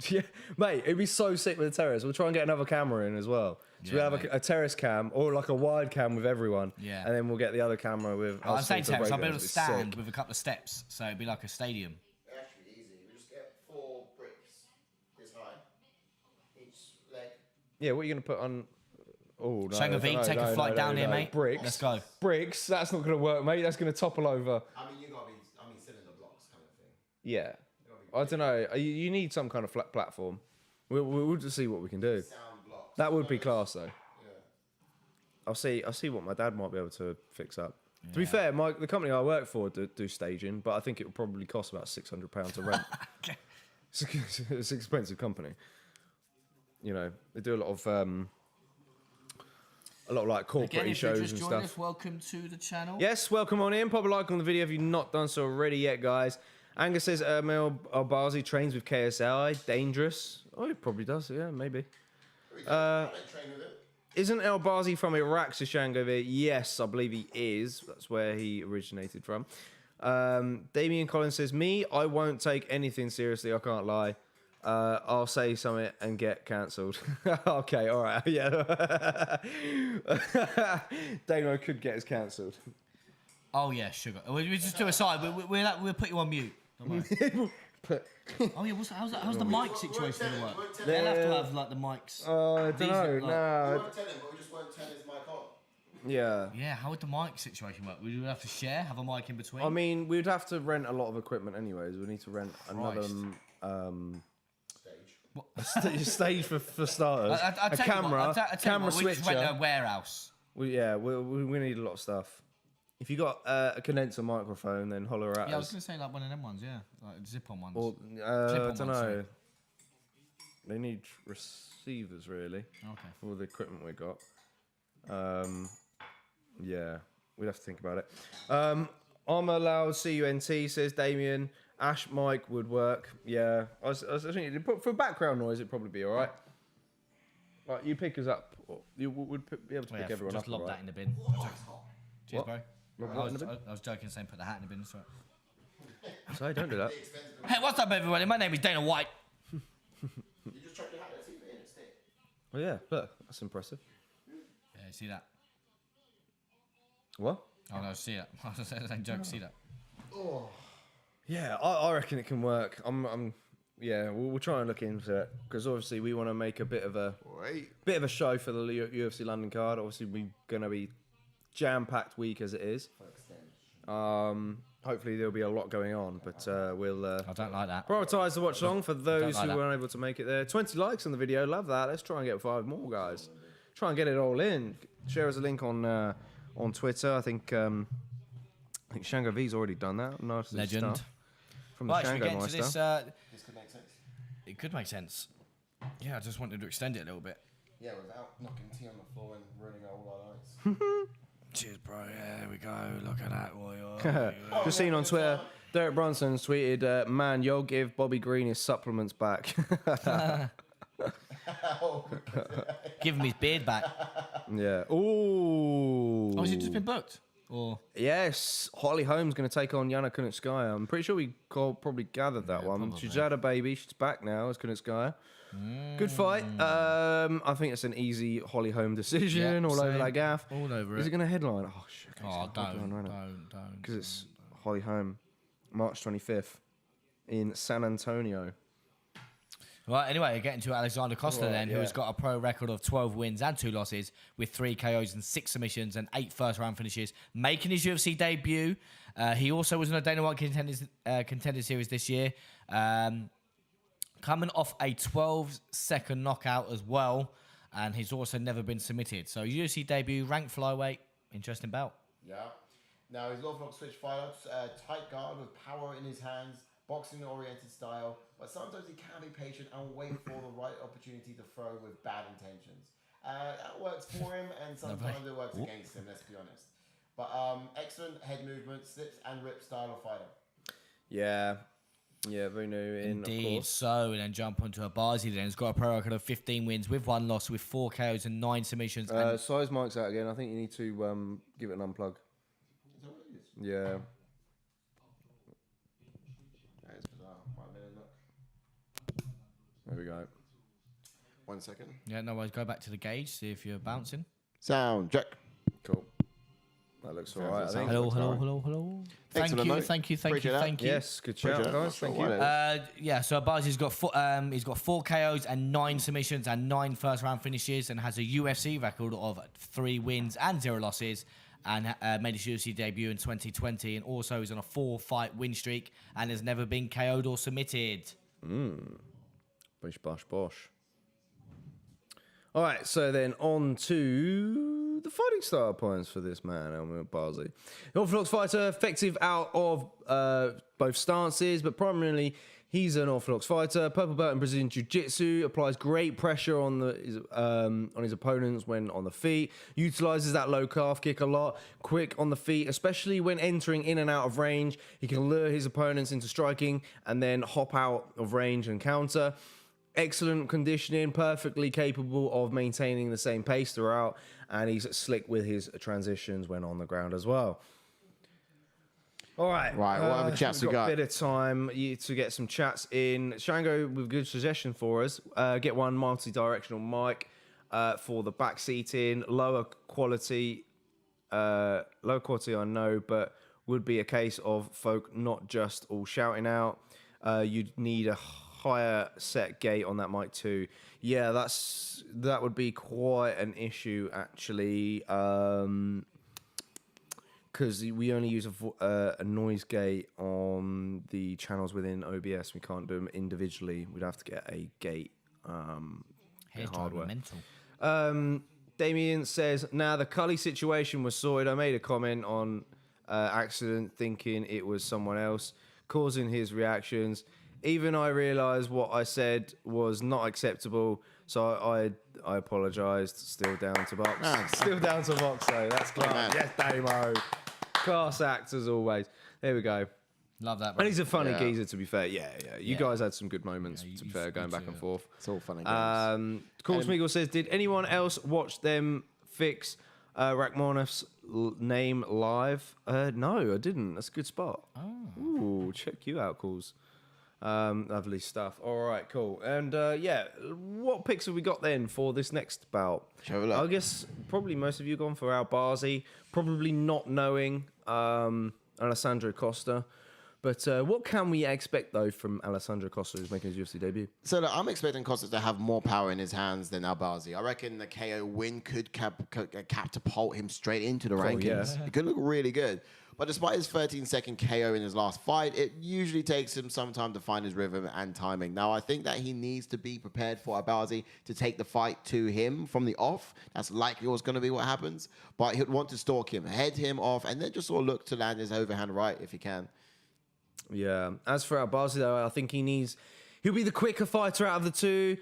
Yeah, mate, it'd be so sick with the terrace. We'll try and get another camera in as well. So we Yeah, have mate. a terrace cam or like a wide cam with everyone. Yeah. And then we'll get the other camera with. I'm us saying to terrace. I'll break build a those. It'd be stand sick. with a couple of steps, so it'd be like a stadium. Actually, easy. We just get 4 bricks this high, each leg. Yeah, what are you going to put on? Oh, no. Shanga V, take a flight down here, mate. Bricks. Let's go. Bricks. That's not going to work, mate. That's going to topple over. I mean, cylinder blocks kind of thing. Yeah. I don't know. You need some kind of flat platform. We'll just see what we can do. Sound blocks. That would be class, though. Yeah. I'll see what my dad might be able to fix up. To be fair, the company I work for do staging, but I think it would probably cost about £600 to rent. It's an expensive company. you know, they do a lot of like corporate Again, if shows you're just and joining stuff. us, welcome to the channel. Yes, welcome on in. Pop a like on the video if you've not done so already yet, guys. Angus says Albazi trains with KSI. Dangerous. Oh, he probably does. Yeah, maybe. Isn't Albazi from Iraq, Sashango? Yes, I believe he is. That's where he originated from. Damian Collins says, me, I won't take anything seriously. I can't lie. I'll say something and get cancelled. Okay, all right. Yeah. Damo could get us cancelled. Oh yeah, sugar. We just do a side. We'll put you on mute. Don't worry. Oh yeah, how's the mic situation gonna work? They'll have to have like the mics. I don't know. We No. won't tell him, but we just won't turn his mic on. Yeah. Yeah, how would the mic situation work? Would we have to share? Have a mic in between? I mean, we'd have to rent a lot of equipment anyways. We need to rent another stage for starters. A camera, camera we just rent switcher. a warehouse. We need a lot of stuff. If you got a condenser microphone, then holler at Yeah, I was us. gonna say like one of them ones, yeah, like zip-on ones. Or Clip-on I ones, don't know. sorry. They need receivers really Okay. for all the equipment we got. Yeah, we'd have to think about it. I'm allowed CUNT, says Damien. Ash mic would work. Yeah, I was thinking for background noise, it'd probably be all right. Like you pick us up, or you would be able to pick everyone just up. lob all that right? in the bin. Cheers, What? bro. Lob I what in was, the bin? I was joking, saying put the hat in the bin. That's right. Sorry, don't do that. Hey, what's up, everybody? My name is Dana White. You just chuck your hat in the stick. Well, yeah, look, that's impressive. Yeah, you see that? What? Oh no, see that. I was saying joke. See that? Yeah, I reckon it can work. Yeah, we'll try and look into it because obviously we want to make a bit of a show for the UFC London card. Obviously, we're gonna be jam-packed week as it is. Hopefully there'll be a lot going on, but we'll I don't like that. prioritise the watch along for those like who that. weren't able to make it there. 20 likes on the video, love that. Let's try and get 5 more, guys. Try and get it all in. Share us a link on Twitter. I think Shango V's already done that. Nice Legend. stuff from the Right, should we Shango get into Meister. this? This could make sense. It could make sense. Yeah, I just wanted to extend it a little bit. Yeah, without knocking tea on the floor and ruining all our lights. Cheers, bro. Yeah, there we go. Look at that. Just seen on Twitter, Derek Brunson tweeted, "Man, you'll give Bobby Green his supplements back." Give him his beard back. Yeah. Ooh. Oh, has he just been booked? Or Yes, Holly Holm's going to take on Yana Kunitskaya. I'm pretty sure we probably gathered that one. probably. She's had a baby. She's back now as Kunitskaya. Good fight. I think it's an easy Holly Holm decision Yep, all over same. that gaff. all over Is it. it going to headline? Oh, shit. Oh, don't. Because it's Holly Holm, March 25th in San Antonio. Right, anyway, getting to Alessandro Costa Right, then, yeah. who's got a pro record of 12 wins and 2 losses with 3 KOs and 6 submissions and 8 first-round finishes, making his UFC debut. He also was in a Dana White contender series this year, coming off a 12-second knockout as well, and he's also never been submitted. So UFC debut, ranked flyweight, interesting bout. Yeah. Now he's orthodox switch fighter, tight guard with power in his hands, boxing-oriented style, but sometimes he can be patient and wait for the right opportunity to throw with bad intentions. That works for him, and sometimes it works against him, let's be honest. But excellent head movement, slips and rip style of fighter. Yeah. Yeah, very new in, of Indeed, course. so and then jump onto Albazi then. He's got a pro record of 15 wins with 1 loss with 4 KOs and 9 submissions. And Size mic's out again. I think you need to give it an unplug. Is that what it is? Yeah. That is bizarre. Right, let me look. There we go. 1 second. yeah, no worries. Go back to the gauge, see if you're bouncing. Sound check. Cool. That looks alright, I think. Hello. Excellent, mate. Thank you. Appreciate that. Yes, good shout, Appreciate that. guys. Thank Not you. sure why Yeah, so Albazi's got he's got 4 KOs and 9 submissions and 9 first round finishes and has a UFC record of 3 wins and 0 losses and made his UFC debut in 2020 and also is on a 4-fight win streak and has never been KO'd or submitted. Bosh, bosh, bosh. All right, so then on to the fighting style points for this man, Albazi. Orthodox fighter, effective out of both stances, but primarily He's an orthodox fighter, purple belt in Brazilian Jiu-Jitsu, applies great pressure on his opponents when on the feet, utilizes that low calf kick a lot, quick on the feet, especially when entering in and out of range. He can lure his opponents into striking and then hop out of range and counter. Excellent conditioning, perfectly capable of maintaining the same pace throughout, and he's slick with his transitions when on the ground as well. All right. Right, what other chats we got? A bit of time to get some chats in. Shango with a good suggestion for us. Get one multi-directional mic for the back seating. Lower quality I know, but would be a case of folk not just all shouting out. You'd need a higher set gate on that mic too. Yeah, that would be quite an issue actually. Because we only use a noise gate on the channels within OBS. We can't do them individually. We'd have to get a gate hardware. Mental. Damien says, now the Cully situation was sorted. I made a comment on accident thinking it was someone else causing his reactions. Even I realised what I said was not acceptable, so I apologised. Still down to box. Still down to box, though. That's class. Yes, Damo. Class act as always. There we go. Love that, bro. And he's a funny geezer, to be fair. Yeah. You guys had some good moments, to be fair, going back and forth. It's all fun and games. Cool Smeagol says, did anyone else watch them fix Rachmaninoff's name live? No, I didn't. That's a good spot. Oh. Ooh, check you out, Calls. Lovely stuff. All right, cool. And what picks have we got then for this next bout? I guess probably most of you gone for Albazi, probably not knowing Alessandro Costa. But what can we expect, though, from Alessandro Costa, who's making his UFC debut? So look, I'm expecting Costa to have more power in his hands than Albazi. I reckon the KO win could catapult him straight into the rankings. Yeah. It could look really good. But despite his 13-second KO in his last fight, it usually takes him some time to find his rhythm and timing. Now, I think that he needs to be prepared for Albazi to take the fight to him from the off. That's likely what's going to be what happens. But he'd want to stalk him, head him off, and then just sort of look to land his overhand right if he can. Yeah. As for Albazi, though, I think he'll be the quicker fighter out of the two.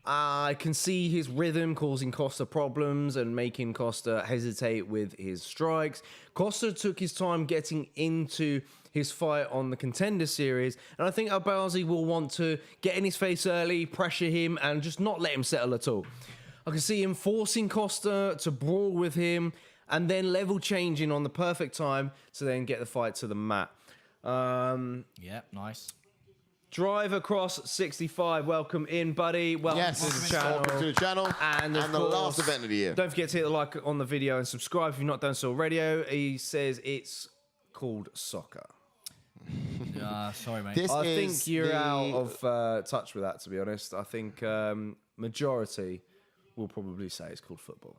I can see his rhythm causing Costa problems and making Costa hesitate with his strikes. Costa took his time getting into his fight on the Contender Series, and I think Albazi will want to get in his face early, pressure him, and just not let him settle at all. I can see him forcing Costa to brawl with him, and then level changing on the perfect time to then get the fight to the mat. Yeah, nice. Drive Across 65, welcome in, buddy. Welcome to the channel. Welcome to the channel. And the last event of the year. Don't forget to hit the like on the video and subscribe if you've not done so already. He says it's called soccer. Sorry, mate. I think you're out of touch with that, to be honest. I think majority will probably say it's called football.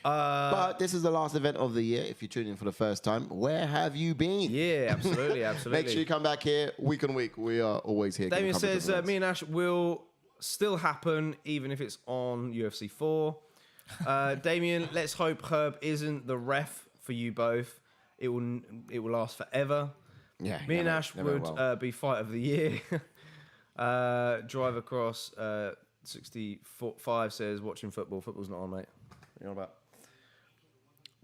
But this is the last event of the year. If you tune in for the first time, where have you been? Yeah, absolutely, absolutely. Make sure you come back here week on week. We are always here. Damien says, me and Ash will still happen, even if it's on UFC 4. Damien, let's hope Herb isn't the ref for you both. It will last forever. Yeah, me and Ash would be fight of the year. Drive Across 65 says, watching football. Football's not on, mate. What are you on about?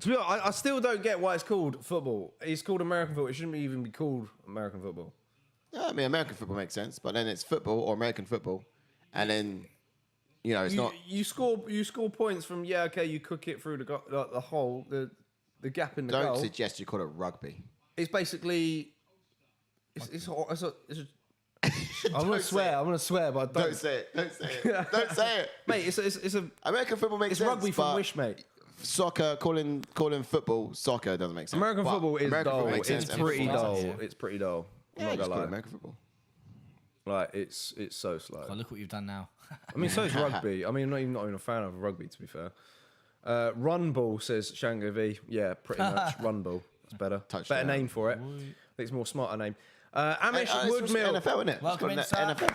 To be honest, I still don't get why it's called football. It's called American football. It shouldn't even be called American football. Yeah, I mean, American football makes sense, but then it's football or American football, and then it's not. You score points from you cook it through the hole, the gap in the goal. Don't suggest you call it rugby. It's basically it's I'm gonna swear, but I don't. Don't say it. Don't say it. Don't say it, mate. It's a American football makes sense. It's rugby from Wish, mate. Soccer, calling football soccer doesn't make sense. American football is dull. It's pretty dull. It's pretty dull. Yeah, I'm not gonna lie. American football. Like it's so slow. God, look what you've done now. I mean, so is rugby. I mean, I'm not even a fan of rugby, to be fair. Run ball says Shango V. Yeah, pretty much. Run ball. That's better. Better name for it. I think it's a more smarter name. Amish Woodmill. NFL, isn't it? Welcome in, NFL.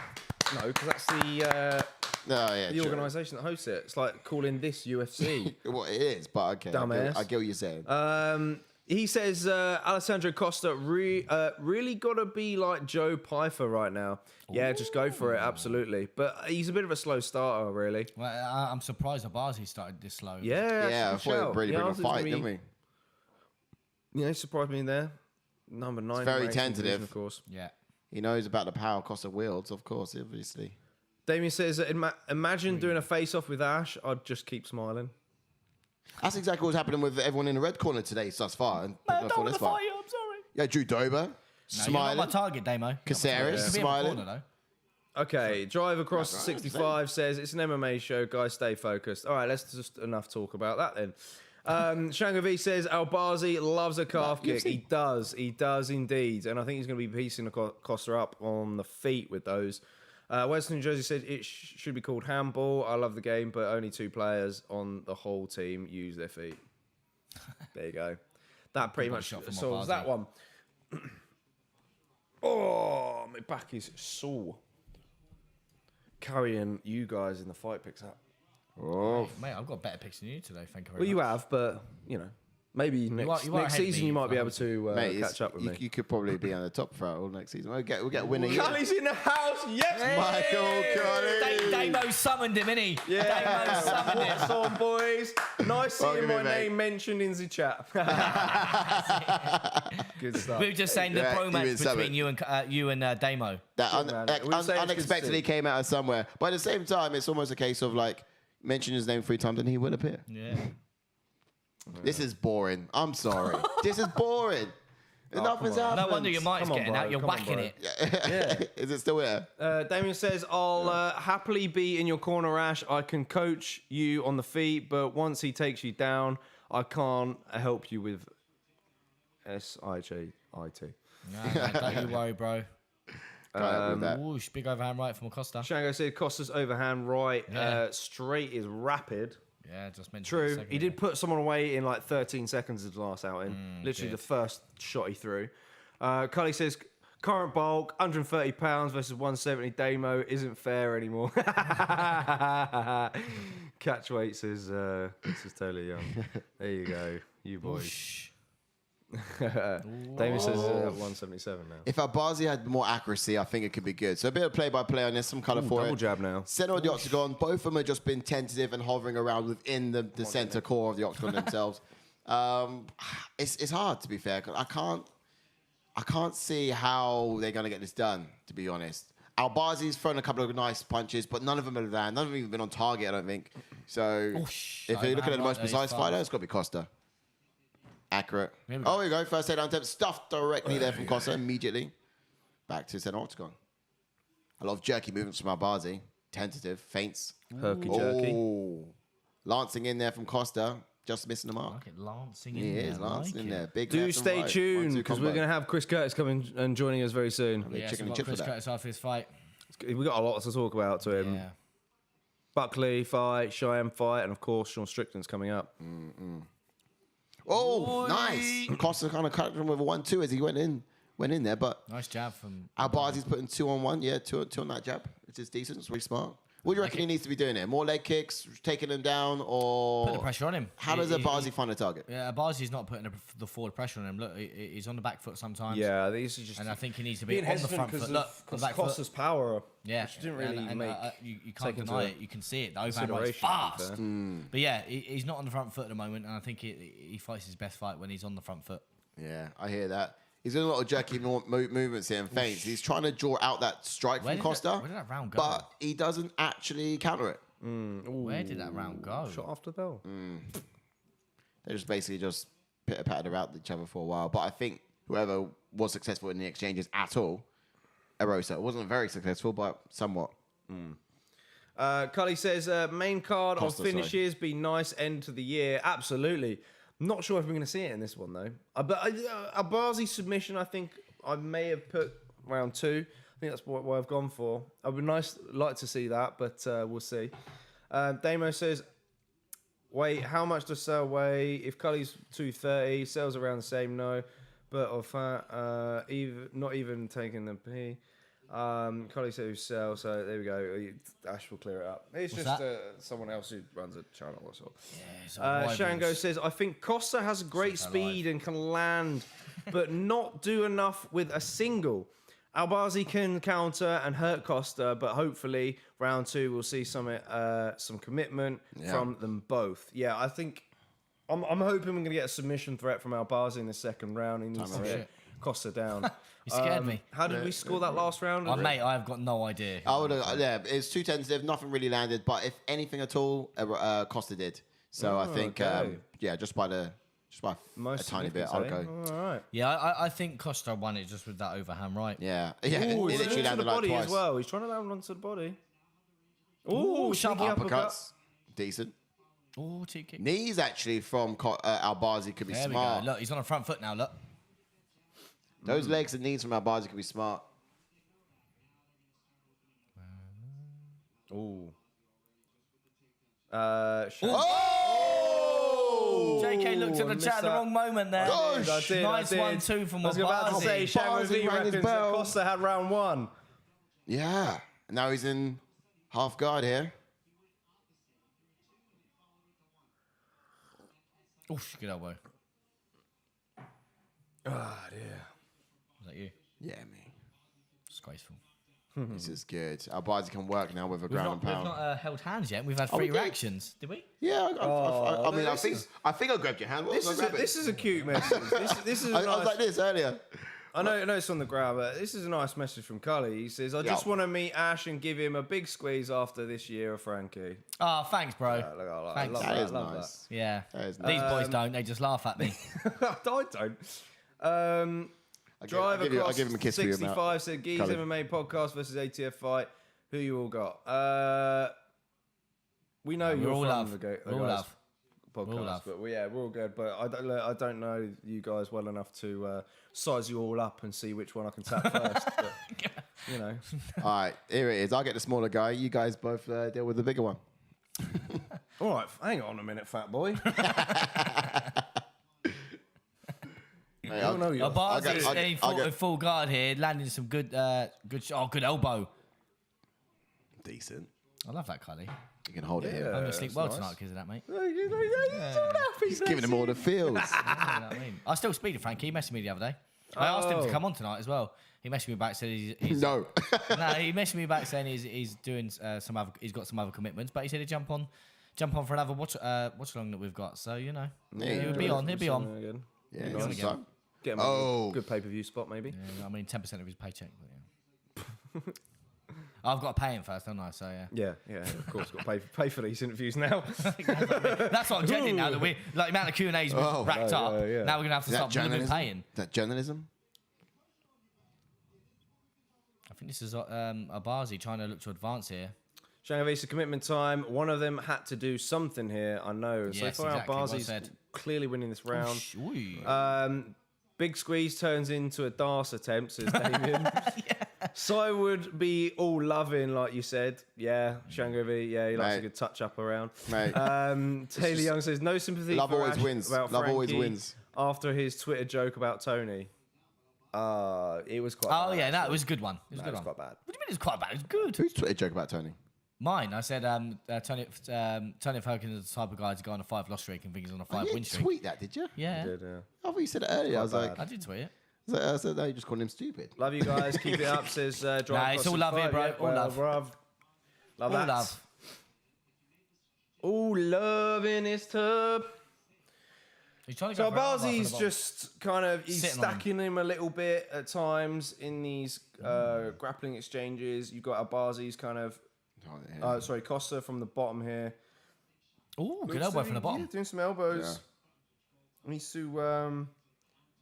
No, because that's the organisation that hosts it. It's like calling this UFC. Well, it is, but okay. Dumbass. I get what you're saying. He says Alessandro Costa really got to be like Joe Pyfer right now. Yeah, just go for it, absolutely. But he's a bit of a slow starter, really. Well, I'm surprised Albazi started this slow. Yeah, I thought he'd really bring a fight, didn't we? Yeah, he surprised me there. Number 9. It's very ranked in tentative. division, of course. Yeah. He knows about the power Costa wields, of course, obviously. Damien says, imagine doing a face-off with Ash. I'd just keep smiling. That's exactly what's happening with everyone in the red corner today thus far. And I don't want to fight you, I'm sorry. Yeah, Drew Dober, No, you're not smiling. my target, Damo. Caceres, You could be in the smiling. corner, though. Okay, Drive Across That's right, 65 says, it's an MMA show. Guys, stay focused. All right, let's just enough talk about that then. Shango V says, Albazi loves a calf kick. He does indeed. And I think he's going to be piecing Costa up on the feet with those. Western New Jersey said it should be called handball. I love the game, but only 2 players on the whole team use their feet. There you go. That pretty much solves that one. Oh, my back is sore. Carrying you guys in the fight picks up. Oh, Mate, I've got better picks than you today, thank you very Well, much. you have, but, maybe next you are ahead of season me, you might be able Francis. to mate, catch up with me. You could probably be on the top throughout all next season. We'll get a winner here. Cully's in the house, yes! Michael Cully. Damo summoned him, innit? Yeah, Damo summoned him. what's on, boys? Nice seeing Welcome my in, mate. name mentioned in the chat. Good stuff. We were just saying the Yeah, bromance you've been between you and Damo. That Good man. We were saying it's good unexpectedly to see. came out of somewhere. But at the same time, it's almost a case of like, mention his name 3 times and he will appear. Yeah. This is boring. I'm sorry. This is boring. Nothing's come on. happened. No wonder your mic's Come on, getting bro. out. You're Come on, whacking bro. it. Is it still here? Damien says, I'll happily be in your corner, Ash. I can coach you on the feet, but once he takes you down, I can't help you with S-I-J-I-T. No, don't you worry, bro. Can't help with that. Whoosh, big overhand right from Costa. Shango said, Costa's overhand right, Yeah. straight is rapid. Yeah, just mentioned it a True. second He ago. did put someone away in like 13 seconds of the last outing. Literally did. the first shot he threw. Cully says, current bulk, 130 pounds versus 170. Damo isn't fair anymore. Catch weight says, this is totally young. There you go. You boys. Whoosh. Damien says 177 now. If Albazi had more accuracy, I think it could be good. So a bit of play-by-play on this, some colour for Double it. jab now. Center of the octagon, both of them have just been tentative and hovering around within the center core of the octagon themselves. It's hard, to be fair. 'Cause I can't see how they're going to get this done, to be honest. Albazi's thrown a couple of nice punches, but none of them have landed. None of them have even been on target, I don't think. So Whoosh. if you're looking at the most Right, precise he's fighter, it's got to be Costa. Accurate. Here we go. Oh, here we go. First head down tip. Stuffed directly there from Costa immediately. Back to center octagon. A lot of jerky movements from Albazi. Tentative. Feints. Herky jerky. Oh. Lancing in there from Costa. Just missing the mark. Look at Lancing He in there. is lancing like in it. there. Big Do left and stay right. tuned 1-2 because we're combo. going to have Chris Curtis coming and joining us very soon. Yeah, chicken so and we've chip got for Chris that. Curtis after his fight. We got a lot to talk about to him. Yeah. Buckley fight, Cheyenne fight, and of course Sean Strickland's coming up. Oh, nice. Costa kind of cut him with a 1-2 as he went in there, but Nice jab from. Albazi's putting 2 on 1. Yeah, two on that jab, which is decent. It's really smart. What do you reckon he needs to be doing there? More leg kicks, taking them down, or Put the pressure on him. how does Albazi find a target? Yeah, Albazi's not putting the forward pressure on him. Look, he's on the back foot sometimes. Yeah, these are just And I think he needs to be being on the hesitant front because foot. Look, on of the back foot. Costa's power. Yeah, which didn't really and, make. you can't take into deny it. You can see it. The overhand right is consideration, to be fast. fair. But yeah, he's not on the front foot at the moment, and I think he fights his best fight when he's on the front foot. Yeah, I hear that. He's doing a lot of jerky movements here and feints. He's trying to draw out that strike from Costa, where did that round go? but he doesn't actually counter it. Where did that round go? Shot after bell. They just basically just pitter-pattered about each other for a while. But I think whoever was successful in the exchanges at all, Erosa. It wasn't very successful, but somewhat. Cully says, main card Costa, of finishes, be nice end to the year. Absolutely. Not sure if we're going to see it in this one, though. But Albazi submission, I think I may have put round 2. I think that's what I've gone for. I would like to see that, but we'll see. Damo says, wait, how much does Sell weigh? If Cully's 230, Sell's around the same, no. But of not even taking the P. Cody said sell, so there we go. Ash will clear it up. It's What's just that? someone else who runs a channel or so. Yeah, Shango says, I think Costa has great speed and can land, but not do enough with a single. Albazi can counter and hurt Costa, but hopefully round 2 we'll see some commitment from them both. Yeah, I think I'm hoping we're going to get a submission threat from Albazi in the second round. He needs to get Costa down. You scared me. How did we score that last round? Mate, I've got no idea. I would have. It's too tentative. Nothing really landed. But if anything at all, Costa did. So I think, just by a tiny bit, I'll go. All right. Yeah, I think Costa won it just with that overhand, right? Yeah. Ooh, He he's literally landed landed the like body twice. as well. He's trying to land onto the body. Ooh, sneaky Uppercuts. Decent. Oh, 2 kick. Knees actually from Albazi could be There we smart. go. Look, he's on the front foot now, look. Those legs and knees from Albazi could be smart. Ooh. Oh! JK looked at the chat at the wrong moment there. Gosh! I did. Nice 1-2 from I was about to say, Albazi. Shango Albazi V rang his reckons that bell. Costa had round 1. Yeah. Now he's in half guard here. Oof, good elbow. Ah, dear. Was that you? Yeah, me. Disgraceful. This is good. Albazi can work now with a ground and We've pound. not held hands yet. We've had we 3 did. reactions. Did we? Yeah, I mean, this I think I grabbed your hand. What was I grabbing? This is a cute message. This is a I was nice, like this earlier. I know it's on the ground, but this is a nice message from Cully. He says, I just want to meet Ash and give him a big squeeze after this year of Frankie. Oh, thanks, bro. Look, I Thanks. love That that. is I love nice. Yeah. That is These boys don't. They just laugh at me. that. I don't. Drive I'll across give him a kiss for you, Matt. 65 said, Geese Cully. MMA podcast versus ATF fight. Who you all got? We know We're you're all from love. the Guys We're all love. podcast, We're all love. but we're all good. But I don't know you guys well enough to size you all up and see which one I can tap first. But, you know, All right, here it is. I'll get the smaller guy. You guys both deal with the bigger one. all right. Hang on a minute, fat boy. Hey, I don't know you. Albazi fought in full guard here, landing some good elbow. Decent. I love that, Cully. You can hold it Yeah. here. I'm going to sleep that's well nice. tonight because of that, mate. He's giving him all the feels. You know what I mean? I still speak to Frankie. He messaged me the other day. I asked him to come on tonight as well. He messaged me back, said he's No. no, he messaged me back saying he's doing he's got some other commitments, but he said he'd jump on for another watch along that we've got. So you know, Yeah, he'll be on. He'll be on. Again. Yeah, He's he's on on again. Get him a good pay-per-view spot, maybe. Yeah, I mean, 10% of his paycheck. But yeah. I've got to pay him first, don't I? So yeah. Yeah, of course. Got to pay for these interviews now. That's what I'm judging now that we like the amount of Q&As we've racked up. yeah. Now we're gonna have to Is start that living journalism? paying. That journalism? I think this is Albazi trying to look to advance here. Shango Visa commitment time. One of them had to do something here. I know. So Yes, far, exactly, well Albazi's said. clearly winning this round. Ooh. Big squeeze turns into a dance attempt, says Damien. So I would be all loving, like you said. Yeah, Shango V. Yeah, he likes a Mate. good touch up around. Mate. Taylor Young says no sympathy. Love for always Ash wins. about Love always Frankie wins. After his Twitter joke about Tony. It was quite. Oh bad, yeah, that actually. was a good one. It was a It good was one. quite bad. What do you mean it was quite bad? It was good. Whose Twitter joke about Tony? Mine. I said Tony Perkins is the type of guy to go on a 5-loss streak and think he's on a 5-win You didn't streak. tweet that, did you? Yeah, Did, I thought you said it earlier. I was like, I did tweet it. I said, no, you just called him stupid. Love you guys. Keep it up. Says Drive. Nah, it's all love here, bro. All love. Bruv. Love All that. love. All love in his tub. He's trying to So go for an armbar from Albazi's the bottom. just kind of he's Sitting on stacking him a little bit at times in these grappling exchanges. You've got Albazi's kind of Costa from the bottom here. Ooh, good elbow from the bottom. Yeah, doing some elbows. Needs to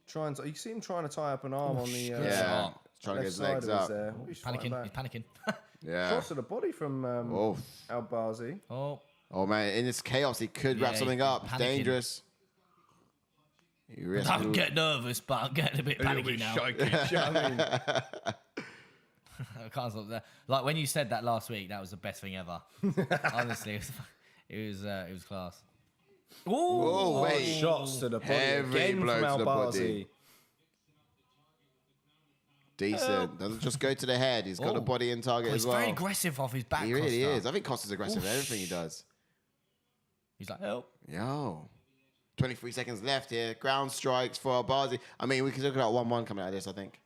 try and you see him trying to tie up an arm on the Yeah. Trying to get left his side legs of his up. there. He's fighting Panicking. He's back. panicking. Yeah. Cross to the body from Albazi. Oh, Oh, man. In this chaos, he could wrap Yeah, something he's up. panicking. Dangerous. He risks I get nervous, but I'm getting a bit panicky now. I mean, I can't stop that. Like when you said that last week, that was the best thing ever. Honestly, it was class. Ooh, Oh, wait. shots to the body Heavy again blow from to the Albazi. body. Decent. Doesn't just go to the head. He's got a body in target He's as well. very aggressive off his back. He really Costa. is. I think Costa's aggressive in everything he does. He's like, help. Yo. 23 seconds left here. Ground strikes for Albazi. I mean, we can look at 1-1 coming out of this, I think.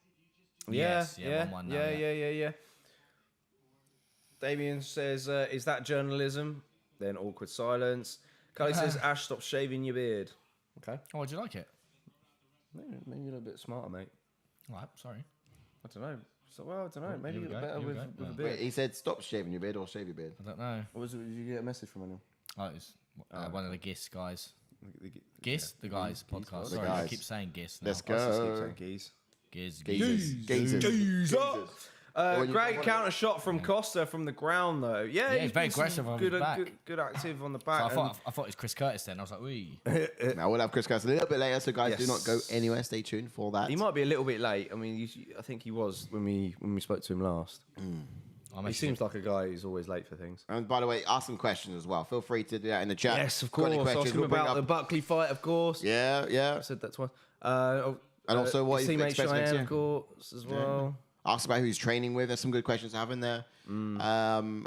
Yes, yeah, 1-1 now, yeah. Damien says, is that journalism? Then awkward silence. Cody says, Ash, stop shaving your beard. Okay. Oh, do you like it? Maybe a little bit smarter, mate. All right, sorry. I don't know. So, well, I don't know. Maybe Here we you're go, better here we with go. a Wait, beard. he said stop shaving your beard or shave your beard. I don't know. What was it? Did you get a message from anyone? Oh, it was one of the GIS guys. The GIS? The guys podcast. The Sorry, I guys. keep saying GIS now. Let's I just keep go. saying geese. GIS. Geezers. Great counter shot from Costa from the ground, though. Yeah, he's very been some aggressive on good, his back. Good active on the So back. I thought it was Chris Curtis then. I was like, wee. Now we'll have Chris Caceres a little bit later, so guys, do Yes. not go anywhere. Stay tuned for that. He might be a little bit late. I mean, I think he was when we spoke to him last. He seems like a guy who's always late for things. And by the way, ask some questions as well. Feel free to do that in the chat. Yes, of Got any course. Ask questions, him we'll bring about up- the Buckley fight, of course. Yeah, yeah. I said that twice. And also what his he teammate expects next Cheyenne, year. of course, as well. Ask about who he's training with. There's some good questions to have in there. And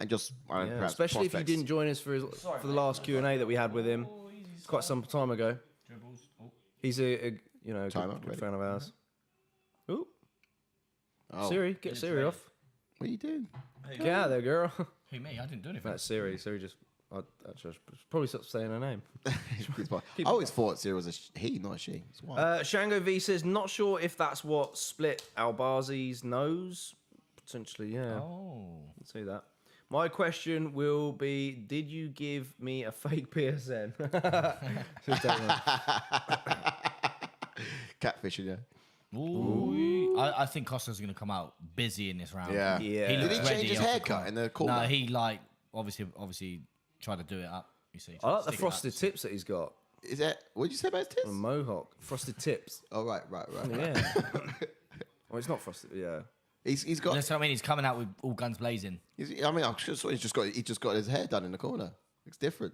just Yeah, perhaps especially if prospects. you didn't join us for the last Q&A that we had with him. It's quite some time ago. He's a Timer, good ready. fan of ours. Ooh, Oh, Siri, get Siri off. what are you doing? Get out of there, girl. Who, me? I didn't do anything. That's Siri. Siri just, I should probably stop saying her name. I always thought Cyril was a he, not a she. It's wild. Shango V says, not sure if that's what split Albazi's nose. Potentially, yeah. Oh. I'll say that. My question will be, did you give me a fake PSN? Catfishing, yeah. Ooh. I think Costa's going to come out busy in this round. Yeah. Yeah. He Did looks he ready change his off the haircut corner. in the corner? No, he obviously tried to do it up. You see, I like the stick it up. frosted tips that he's got. Is that what did you say about his tits? A mohawk. Frosted tips. Oh right. Yeah. Well, it's not frosted, yeah. He's got. That's what I mean. He's coming out with all guns blazing. I mean, I'm sure he's just got his hair done in the corner. Looks different.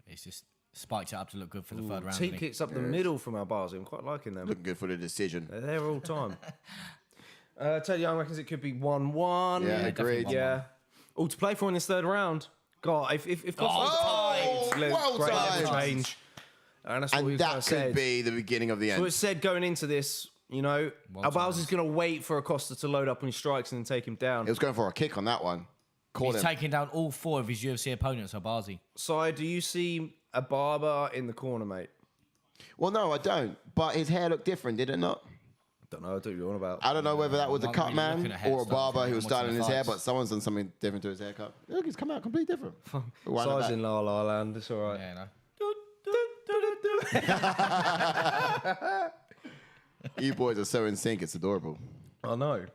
It's just spiked it up to look good for the third round. T I think. kicks up the middle from Albazi. I'm quite liking them. Looking good for the decision. They're there all time. Ted Young reckons it could be 1-1. Yeah, definitely agreed. 1-1. Yeah. All to play for in this third round. God, if Costa's tied, well great timed. level change. And that's what And we've that could said. be the beginning of the So end. it said going into this, Albazi's going to wait for Costa to load up on his strikes and then take him down. It was going for a kick on that one. Caught He's him. taking down all 4 of his UFC opponents, Albazi. Side, do you see a barber in the corner, mate? Well, no, I don't. But his hair looked different, did it not? Don't know. I don't know what you're on about. I don't know whether that was a I'm cut really man looking at or a hairstyles barber and who was what's in styling the his hair, fights. but someone's done something different to his haircut. Look, he's come out completely different. Rewind it Side's back. in La La Land. It's all right. Yeah, no. You boys are so in sync, it's adorable. I know.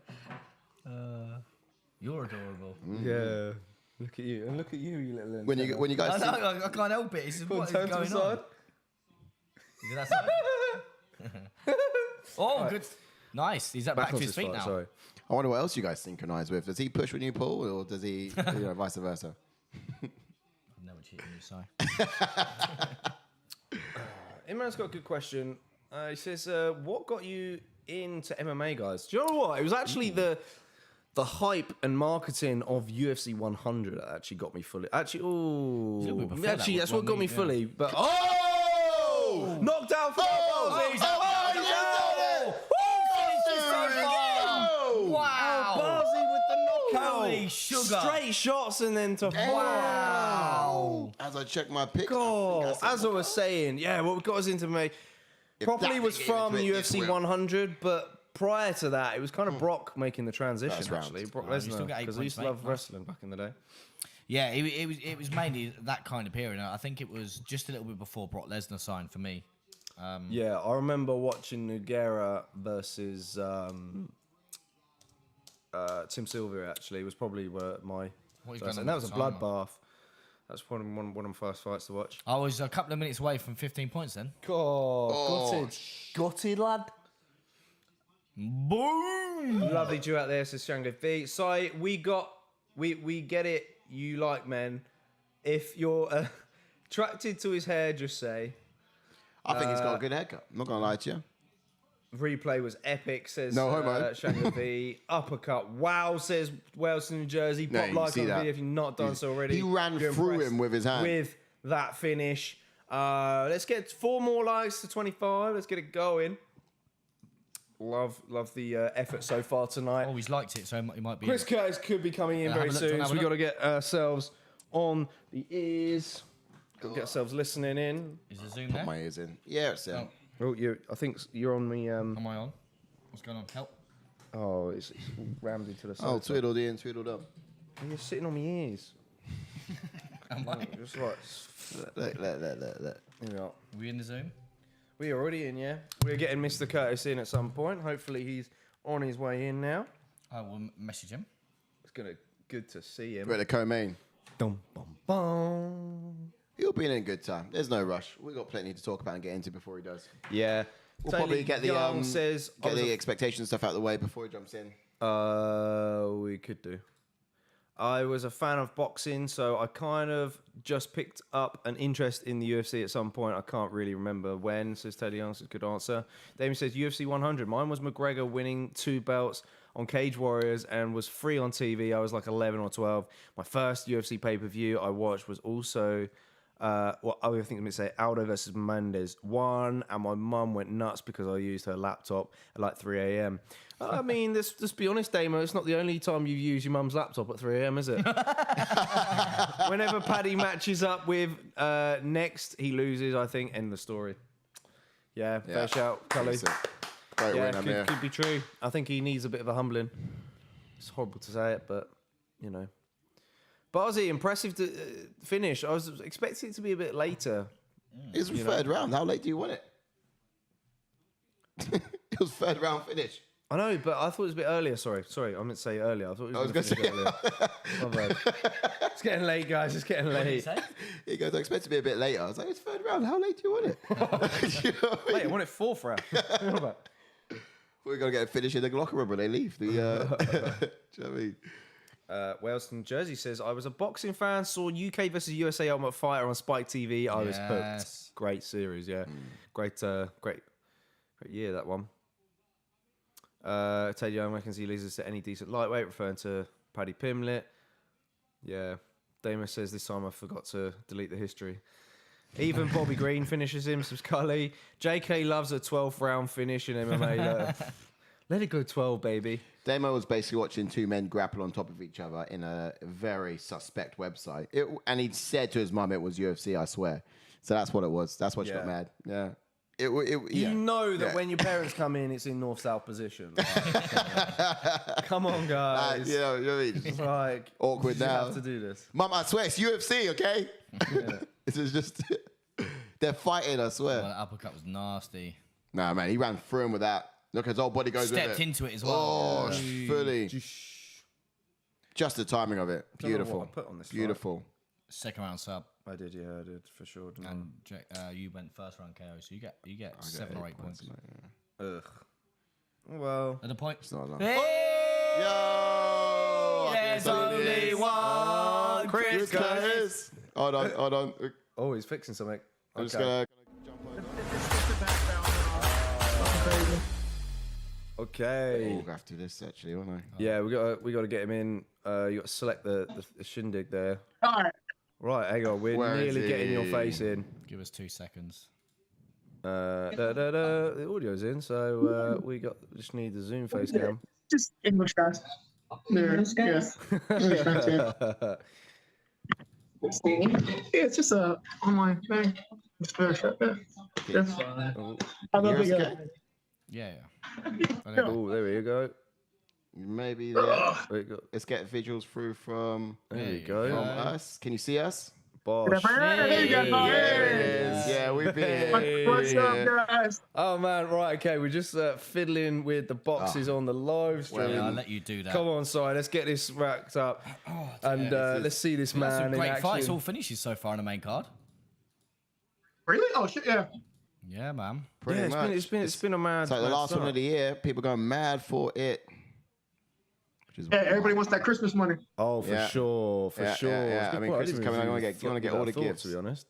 You're adorable. Yeah. Look at you. And look at you, you little... When you guys see, I can't help it. It's just what is Turn to going the on. side. Is it that side? Oh, good. Nice. He's back to onto his feet spot, now. Sorry. I wonder what else you guys synchronize with. Does he push when you pull, or does he, vice versa? I've never cheated you, sorry. Imran's got a good question. He says, what got you into MMA, guys? Do you know what? It was actually the hype and marketing of UFC 100 that actually got me fully. Actually, little bit before actually, that, that's what got me yeah. fully. But knocked out for Wow. Albazi with the knockout. Holy sugar. Straight shots and then to Wow. As I check my picks, God, as I was saying, yeah, what got us into me properly that was didn't get from into it, this UFC will. 100, but prior to that, it was kind of Brock making the transition, First round. actually. Brock you still Lesnar, get 8 because I points, used to mate. love Nice. wrestling back in the day. Yeah, it was mainly that kind of period. I think it was just a little bit before Brock Lesnar signed for me. Yeah, I remember watching Nogueira versus Tim Sylvia, actually. It was probably my What he's first, done and that all was a the time, bloodbath. That's one of my first fights to watch. I was a couple of minutes away from 15 points then. God, gutted, lad. Boom! Lovely duo out there, says Shango V. So we get it. You like men. If you're attracted to his hair, just say. I think he's got a good haircut. I'm not gonna lie to you. Replay was epic, says No homo. Shanga V. Uppercut. Wow, says Wales, New Jersey. No, Pop you like see on the that. video if you've not done so already. He ran You're through impressed him with his hand. With that finish. Let's get 4 more likes to 25. Let's get it going. Love the effort so far tonight. Oh, he's liked it, so he might be. Chris Curtis could be coming in very have a look, soon, have a so we look. got to get ourselves on the ears. Got to get ourselves listening in. Is the zoom there? My ears in. Yeah, it's in. Oh, I think you're on me. Am I on? What's going on? Help. Oh, it's all rammed into the side. Oh, twiddled in, twiddled up. You're sitting on my ears. Am I? Just like, Look. here we are. Are we in the zoom? We're already in, yeah. We're getting Mr. Curtis in at some point. Hopefully he's on his way in now. I will message him. It's good to see him. We're at the co-main. Dum, bum, bum. He'll be in a good time. There's no rush. We've got plenty to talk about and get into before he does. Yeah. We'll Taylor probably get the Young says I get was the a- expectation stuff out of the way before he jumps in. We could do. I was a fan of boxing, so I kind of just picked up an interest in the UFC at some point. I can't really remember when, says Teddy Young, says good answer. Damien says UFC 100. Mine was McGregor winning 2 belts on Cage Warriors and was free on TV. I was like 11 or 12. My first UFC pay-per-view I watched was also... I think I'm going to say Aldo versus Mendes 1, and my mum went nuts because I used her laptop at like 3 a.m. I mean, let's be honest, Damo, it's not the only time you use your mum's laptop at 3 a.m., is it? Whenever Paddy matches up with Next, he loses, I think. End the story. Yeah, fair shout, Cully. Great Yeah, win, Amir. could be true. I think he needs a bit of a humbling. It's horrible to say it, but, you know. But Ozzy, impressive to, finish. I was expecting it to be a bit later. It's the third round. How late do you want it? It was third round finish. I know, but I thought it was a bit earlier. Sorry, I meant to say earlier. I thought it was, going to say earlier. My bad. It's getting late, guys. It's getting late. He goes, I expect it to be a bit later. I was like, it's third round. How late do you want it? You know what I mean? Wait, I want it 4th round. What about? We're going to get a finish in the locker room when they leave. Do you know what I mean? Wellston Jersey says, I was a boxing fan, saw UK versus USA Ultimate Fighter on Spike TV. I was hooked. Yes. Great series, yeah. Great year, that one. Ted Young reckons he loses to any decent lightweight, referring to Paddy Pimblett. Yeah. Damon says, this time I forgot to delete the history. Even Bobby Green finishes him, says Cully. JK loves a 12th round finish in MMA. Let it go 12, baby. Damo was basically watching 2 men grapple on top of each other in a very suspect website. And he said to his mum it was UFC, I swear. So that's what it was. That's why she got mad. Yeah. You know that when your parents come in, it's in north-south position. Come on, guys. You know what I mean? It's like, Awkward you now. have to do this. Mum, I swear, it's UFC, okay? Yeah. This is just... They're fighting, I swear. Well, that uppercut was nasty. Nah, man, he ran through him with that. Look, his whole body goes with it. Stepped into it as well. Oh, fully. Just the timing of it. Don't know Beautiful. what I put on this Beautiful. Second round sub. I did, yeah, I did, for sure. didn't I? And you went first round KO, so you get 7 or 8 points. Ugh. Well, At the point. It's not long. Hey! Yo! There's only one Chris Curtis. Hold on. oh, he's fixing something. I'm just Okay. gonna jump on. Okay. We'll have to do this actually, won't I? Yeah, we got to get him in. You got to select the shindig there. All right. Right, hang on. We're Where is nearly getting your he? face in. Give us 2 seconds. The audio's in, so we just need the Zoom face cam. Just English guys. There. English guys? Yeah. English guys, yeah. Yeah, it's just a online thing. It's very short. Yeah. That's fine. Oh, I love Yours, it. okay? Yeah. oh, there you go. Maybe there. There you go. Let's get visuals through from There you There you go. from us. Can you see us? Bosh. There you go, guys. Yeah, we've been. What's up, guys? Oh man, right, okay. We're just fiddling with the boxes on the live stream. Yeah, I'll let you do that. Come on, Si, let's get this racked up, and let's see this That's man some in great action. fights, all finishes so far on the main card. Really? Oh shit! Yeah. Yeah, man. Pretty Yeah, much. it's been a mad. It's like the mad last one start. of the year. People going mad for it. Which is Yeah. Everybody wants that Christmas money. Oh, for Yeah. sure, for Yeah, sure. yeah, yeah. It's a good I mean, point. Chris is didn't coming. even You wanna think get all the about that thought, gifts. to be honest.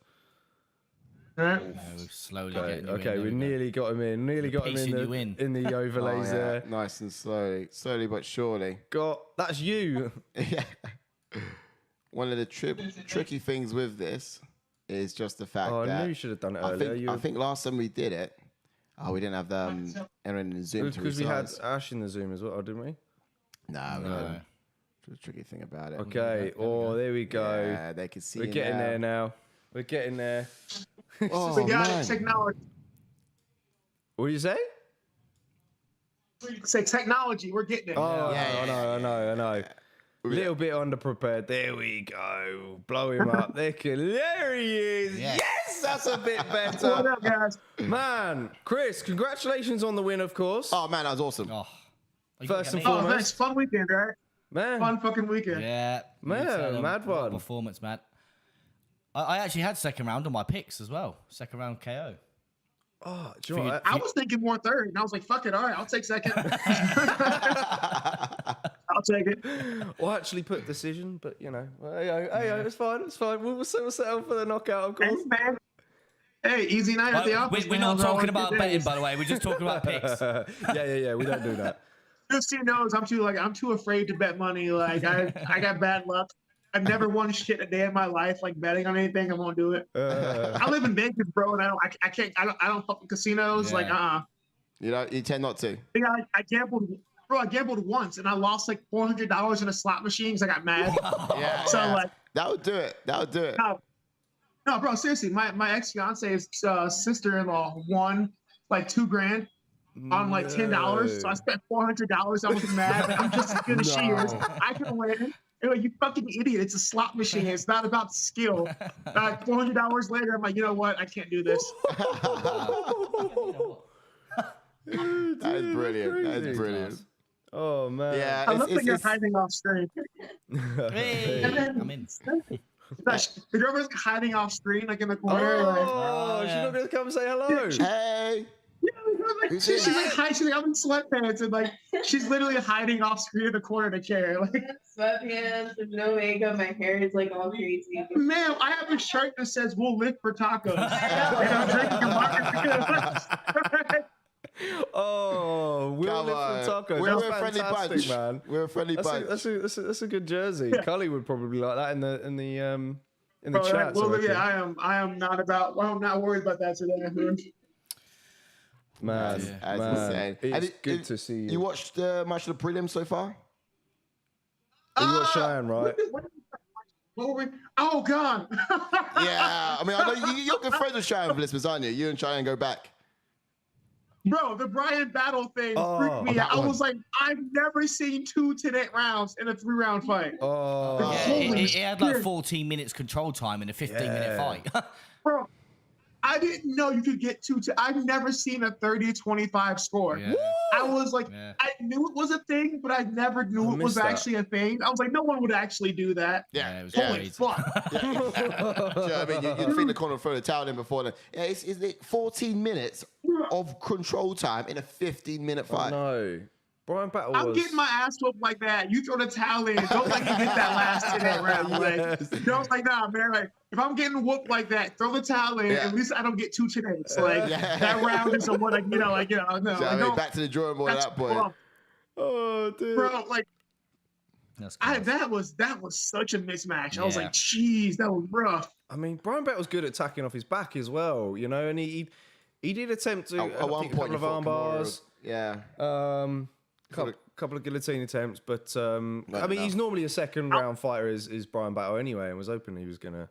Right? We're slowly Okay, getting you in. okay, There we go. nearly got him in. Nearly got him piecing you in the overlays Oh, yeah. there. Nice and slowly but surely. That's you. Yeah. One of the tricky things with this is just the fact Oh, I that knew you should have done it I earlier. think, I think last time we did it, we didn't have Aaron in the Zoom to Because we had resize. Ash in the Zoom as well, didn't we? No, we No. didn't. That's the tricky thing about it. Okay. Oh, there we go. Yeah, they can see We're it getting now. there now. We're getting there. Oh, We got man. technology. What do you say? Say technology. We're getting it. Oh, Yeah, I know. Little bit underprepared. There we go. Blow him up. There he is. Yeah. Yes, that's a bit What better. up, guys? Man, Chris, congratulations on the win, of course. Oh, man, that was awesome. Oh. You First can and get me. Oh, foremost. thanks. Fun weekend, right? Man, Fun fucking weekend. Yeah. Man, you said, mad what a one. performance, man. I actually had second round on my picks as well. Second round KO. oh, do you know what? I was thinking more third, and I was like, fuck it. All right, I'll take second. I'll take it. Well, I actually put decision, but you know, hey, it's fine. It's fine. We'll settle for the knockout, of Hey, course. man. Hey, easy night at the office. We're man. not Those are talking always about good betting, days. by the way. We're just talking about picks. Yeah. We don't do that. Just so you know, I'm too afraid to bet money. Like I got bad luck. I've never won shit a day in my life, like betting on anything. I won't do it. I live in Vegas, bro, and I don't fuck with casinos. Yeah. Like You tend not to. I gambled, bro. I gambled once, and I lost like $400 in a slot machine because I got mad. Yeah. So yeah. like, That would do it. no, bro, seriously, my ex fiance's sister-in-law won like $2,000 on like $10. So I spent $400. I was mad. Like, I'm just as good as she is. I can win. They're like, you fucking idiot. It's a slot machine. It's not about skill. $400 later, I'm like, you know what? I can't do this. That is brilliant. That is brilliant. Oh man. Yeah. I love that you're hiding off screen. Hey, And then- I'm in. The girl's hiding off screen, like in the corner. Like, Oh, she's yeah. not gonna come say hello. Hey. Who's she's this? like hiding. She's like, I'm in sweatpants, and like she's literally hiding off screen in the corner of the chair. Like, Sweatpants, with no makeup, my hair is like all crazy. ma'am, I have a shirt that says "We'll live for tacos," and I'm drinking a margarita. Oh, we'll Come live on. for tacos. We're That's a friendly fantastic, bunch. man. We're a friendly bunch. That's a good jersey. Cully would probably like that in the Bro, chat. well, so yeah, I am not about. Well, I'm not worried about that today. man, That's man, insane. it's And good to see you. You watched much of the prelims so far? You got Cheyenne, right? What were we? Oh God! Yeah. I mean, I know you're good friends with Cheyenne for listeners, aren't you? You and Cheyenne go back. Bro, the Brian Battle thing Oh, freaked me that out. I one. was like, I've never seen 2 10-8 rounds in a 3-round fight. Oh, Yeah, Holy it had like shit. 14 minutes control time in a 15-minute Yeah. fight. Bro, I didn't know you could get 2 I've never seen a 30-25 score. Yeah. I was like, Yeah. I knew it was a thing, but I never knew I it was missed that. actually a thing. I was like, no one would actually do that. Yeah, it was Holy crazy. fuck. Do you know what I mean? You'd think the corner throw the towel in before then. Yeah, is it 14 minutes of control time in a 15-minute fight? no. Brian Battle I'm was. getting my ass whooped like that. You throw the towel in. Don't let me get that last 10-8 round. Like, Yes. don't like, nah, man. Like, if I'm getting whooped like that, throw the towel in. Yeah. At least I don't get 2 10-8s. Like, Yeah. that round is someone like, no. Do you know Like, what I mean? don't- Back to the drawing board at that's that point. rough. Oh, dude. Bro, like, That's close. that was such a mismatch. I was Yeah. like, jeez, that was rough. I mean, Brian Battle's good at attacking off his back as well, you know, and he did attempt to At one think, point, a you couple of arm thought bars, Yeah. couple of guillotine attempts, but I mean, enough. he's normally a second round fighter, is Brian Battle anyway, and was hoping he was gonna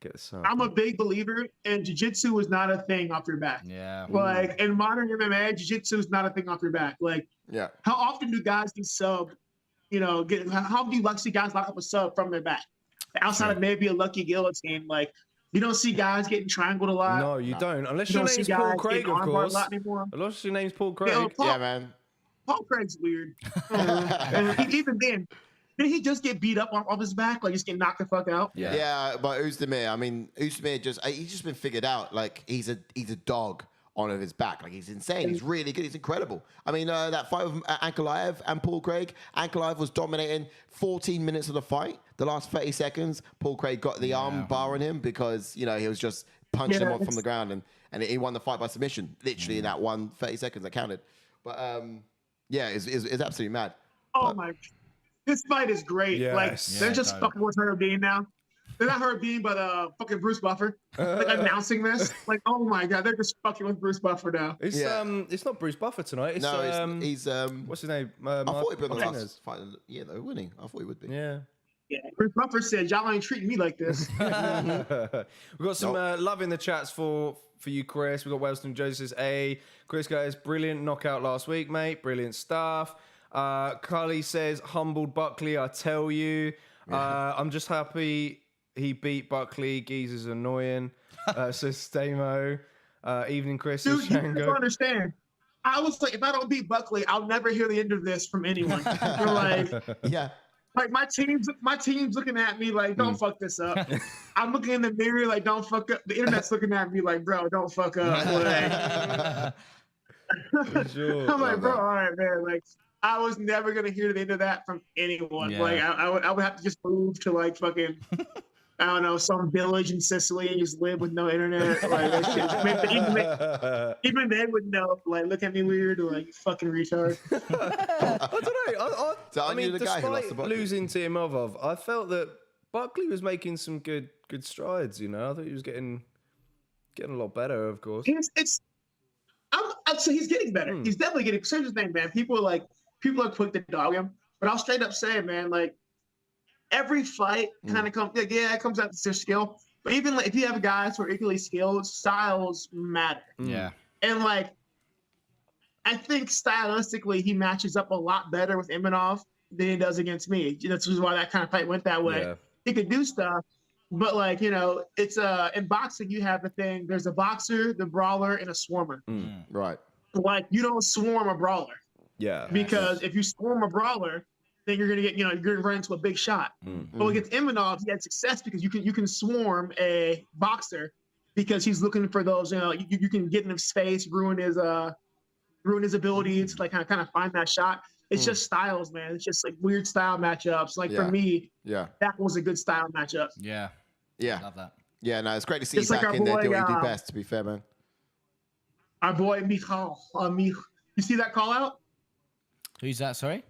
get the sub. I'm a big believer in jiu-jitsu is not a thing off your back. Yeah. Like, in modern MMA, jiu-jitsu is not a thing off your back. Like, Yeah. how often do guys get subbed? You know, how do you see guys lock up a sub from their back? Outside of maybe a lucky guillotine, like, you don't see guys getting triangled a lot. No, you don't, unless You your don't see name's guys Paul getting Craig, of armbarred course. a lot anymore. Unless your name's Paul Craig. Yeah, Paul, Yeah, man. Paul Craig's weird. And even then, did he just get beat up off his back? Like, just get knocked the fuck out? Yeah, but Uzdemir, I mean, Uzdemir he's just been figured out. Like, he's a dog on his back. Like, he's insane. He's really good. He's incredible. I mean, that fight with Ankalaev and Paul Craig, Ankalaev was dominating 14 minutes of the fight. The last 30 seconds, Paul Craig got the arm bar on him because, you know, he was just punching him off from the ground, and he won the fight by submission, literally in that 30 seconds that counted. But yeah, it's absolutely mad. Oh my, this fight is great. Yes. Like they're Yeah, just totally. fucking with Herb Dean now. They're not Herb Dean, but fucking Bruce Buffer, like announcing this. Like, oh my god, they're just fucking with Bruce Buffer now. It's Yeah. it's not Bruce Buffer tonight. It's No, he's what's his name? I thought he'd be on the Martinez. last fight. Yeah, though, wouldn't he? I thought he would be. Yeah. Yeah, Bruce Buffer said, "Y'all ain't treating me like this." We've got some love in the chats for you, Chris. We've got Wellston Joseph says, Chris guys, brilliant knockout last week, mate. Brilliant stuff. Carly says, humbled Buckley, I tell you. I'm just happy he beat Buckley. Geezer's annoying. Says Stamo. Evening, Chris. Dude, Says you Shango. don't understand. I was like, if I don't beat Buckley, I'll never hear the end of this from anyone. They're like, Yeah. like my team's looking at me like, don't fuck this up. I'm looking in the mirror like, don't fuck up. The internet's looking at me like, bro, don't fuck up. Like, Sure. I'm like, bro, all right, man. Like, I was never gonna hear the end of that from anyone. Yeah. Like, I would have to just move to like fucking, I don't know, some village in Sicily and just live with no internet. Like, that shit, even they would know. Like, look at me weird or like fucking retard. I don't know. So I aren't you mean, the guy who lost to despite Buckley? losing to Imavov, I felt that Buckley was making some good strides. You know, I thought he was getting a lot better. Of course. So he's getting better. He's definitely getting. Here's the thing, man. People are quick to dog him, but I'll straight up say, man, like every fight kind of comes. Like, yeah, it comes out to their skill. But even like if you have guys who are equally skilled, styles matter. Yeah. And like, I think stylistically he matches up a lot better with Imanov than he does against me. That's why that kind of fight went that way. Yeah. He could do stuff, but like, you know, it's in boxing you have a thing. There's a boxer, the brawler, and a swarmer. Right. Like you don't swarm a brawler Yeah. because if you swarm a brawler, then you're gonna get, you're gonna run into a big shot. But against Imanov, he had success because you can swarm a boxer because he's looking for those. You know, you can get in his face, ruin his ability to like kind of find that shot. It's just styles, man. It's just like weird style matchups. Like for me, Yeah. that was a good style matchup. Yeah. Yeah. Love that. Yeah. No, it's great to see Just you like back our in there boy, doing what you do best. To be fair, man. Our boy Michał, you see that call out? Who's that? Sorry.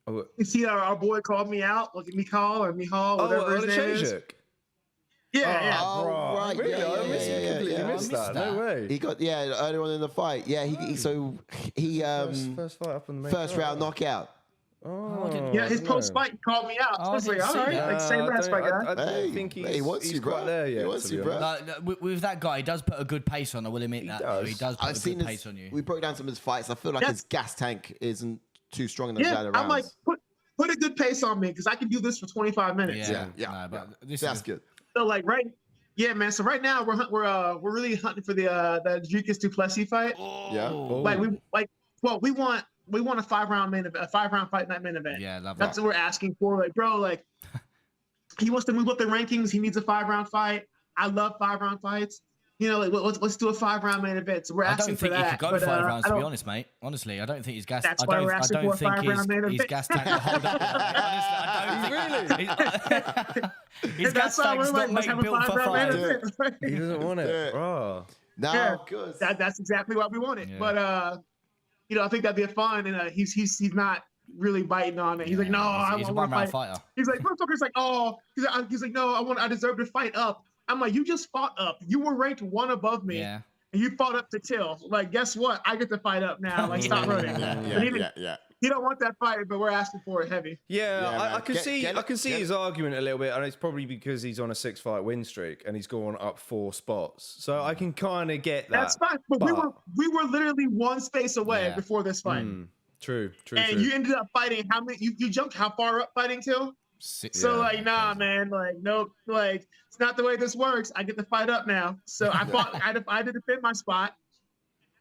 You see our boy called me out, like Michał or Michał, whatever his name is. Oleksiejczuk. Yeah. Oh, Bro, right. Really? Yeah, I missed, yeah, yeah, completely yeah. missed I missed that. that. No way. He got earlier on in the fight. Yeah, he First fight up on the main first card. round knockout. Oh, Yeah, his no. post fight called me out. Oh, So I was I like, didn't all see right, that. like say less, my guy. I don't Hey, think he wants he's you, bro. quite there yet. He wants to you, be bro. honest. With that guy, he does put a good pace on. I will admit that. does. He does put I've a seen good his. pace on you. We broke down some of his fights. I feel like Yes. his gas tank isn't too strong in those Yeah, latter I'm like, rounds. put a good pace on me because I can do this for 25 minutes. Yeah. Yeah. No, but this That's is good. So like yeah, man. So right now we're really hunting for the Dricus Duplessis fight. Yeah. Like we want a 5-round fight night main event. Yeah, love That's that. what we're asking for. Like, bro, like he wants to move up the rankings. He needs a 5-round fight. I love 5-round fights. You know, like let's do a 5-round main event. So we're I asking don't think for he that. could go but, 5 rounds, I to be don't- honest, mate. Honestly, I don't think his gas. That's I why don't, we're I asking don't for a think 5-round main his event. gas tank will hold up. Honestly, I don't. His gas That's why tank's we're like, not let's made have a built for 5-round main five. event. He doesn't want it. Yeah. Oh. No, Yeah. good. That's exactly what we wanted. Yeah. But you know, I think that'd be fun. And he's not really biting on it. He's like, no, he's I a want to one-round fight. fighter. He's like, motherfucker's like, oh, he's like, no, I deserve to fight up. I'm like, you just fought up. You were ranked 1 above me, Yeah. and you fought up to Till. Like, guess what? I get to fight up now. Like, stop running. But even, Yeah. he don't want that fight, but we're asking for it heavy. Yeah, Yeah, I man. can see. Get I can see it. his argument a little bit, and it's probably because he's on a 6-fight win streak and he's gone up 4 spots. So I can kind of get that. That's fine. But we were literally 1 space away Yeah. before this fight. True. And you ended up fighting how many? You jumped how far up fighting Till? So Yeah. like, nah, man, like, nope, like it's not the way this works. I get to fight up now. So I fought. I had to defend my spot,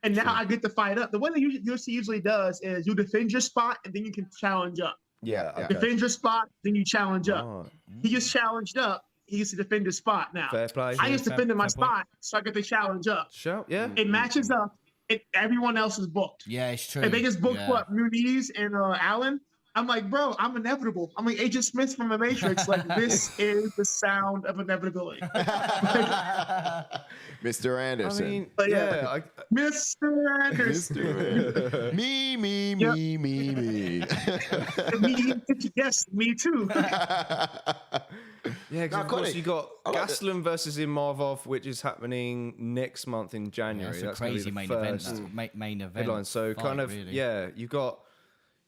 and now I get to fight up. The way the UFC usually does is you defend your spot and then you can challenge up. Yeah. Yeah. Okay. Defend your spot, then you challenge up. Oh, He just challenged up. He used to defend his spot now. fair play. I just fair- defended my fair point. spot, so I get to challenge up. Shout. Yeah. It matches up. Everyone else is booked. Yeah, it's true. If they just booked Yeah. what Muniz and Allen, I'm like, bro, I'm inevitable. I'm like Agent Smith from The Matrix. Like, this is the sound of inevitability. Mr. I Anderson. mean, But yeah. Mr. Anderson. Mr. me. Me, yes, me too. Yeah, because Now, of course Cody, you got I like Gastelum versus Imavov, which is happening next month in January. That's a gonna be crazy the main first event. Main event. headline. So fight, kind of really. you got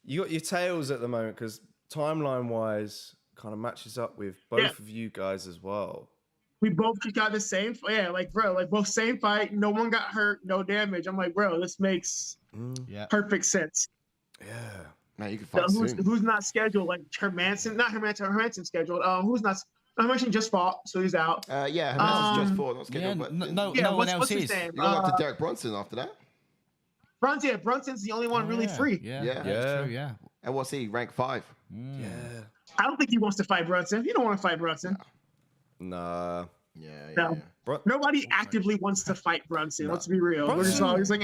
your tails at the moment because timeline wise kind of matches up with both of you guys as well. We both just got the same. Yeah, like, bro, like both same fight. No one got hurt, no damage. I'm like, bro, this makes perfect sense. Yeah. Man, you can fight soon. Who's not scheduled? Like Hermanson scheduled. Who's not? Hermanson just fought, so he's out. Yeah, Herman's just fought, not scheduled. Yeah, but no one what's else his is. name? you go back to Derek Brunson after that. Brunson's the only one really free. Yeah. That's true, yeah. And what's he? Rank 5. Yeah. I don't think he wants to fight Brunson. You don't want to fight Brunson. Nah. No. Nobody actively wants to fight Brunson. Let's be real. We're just always like,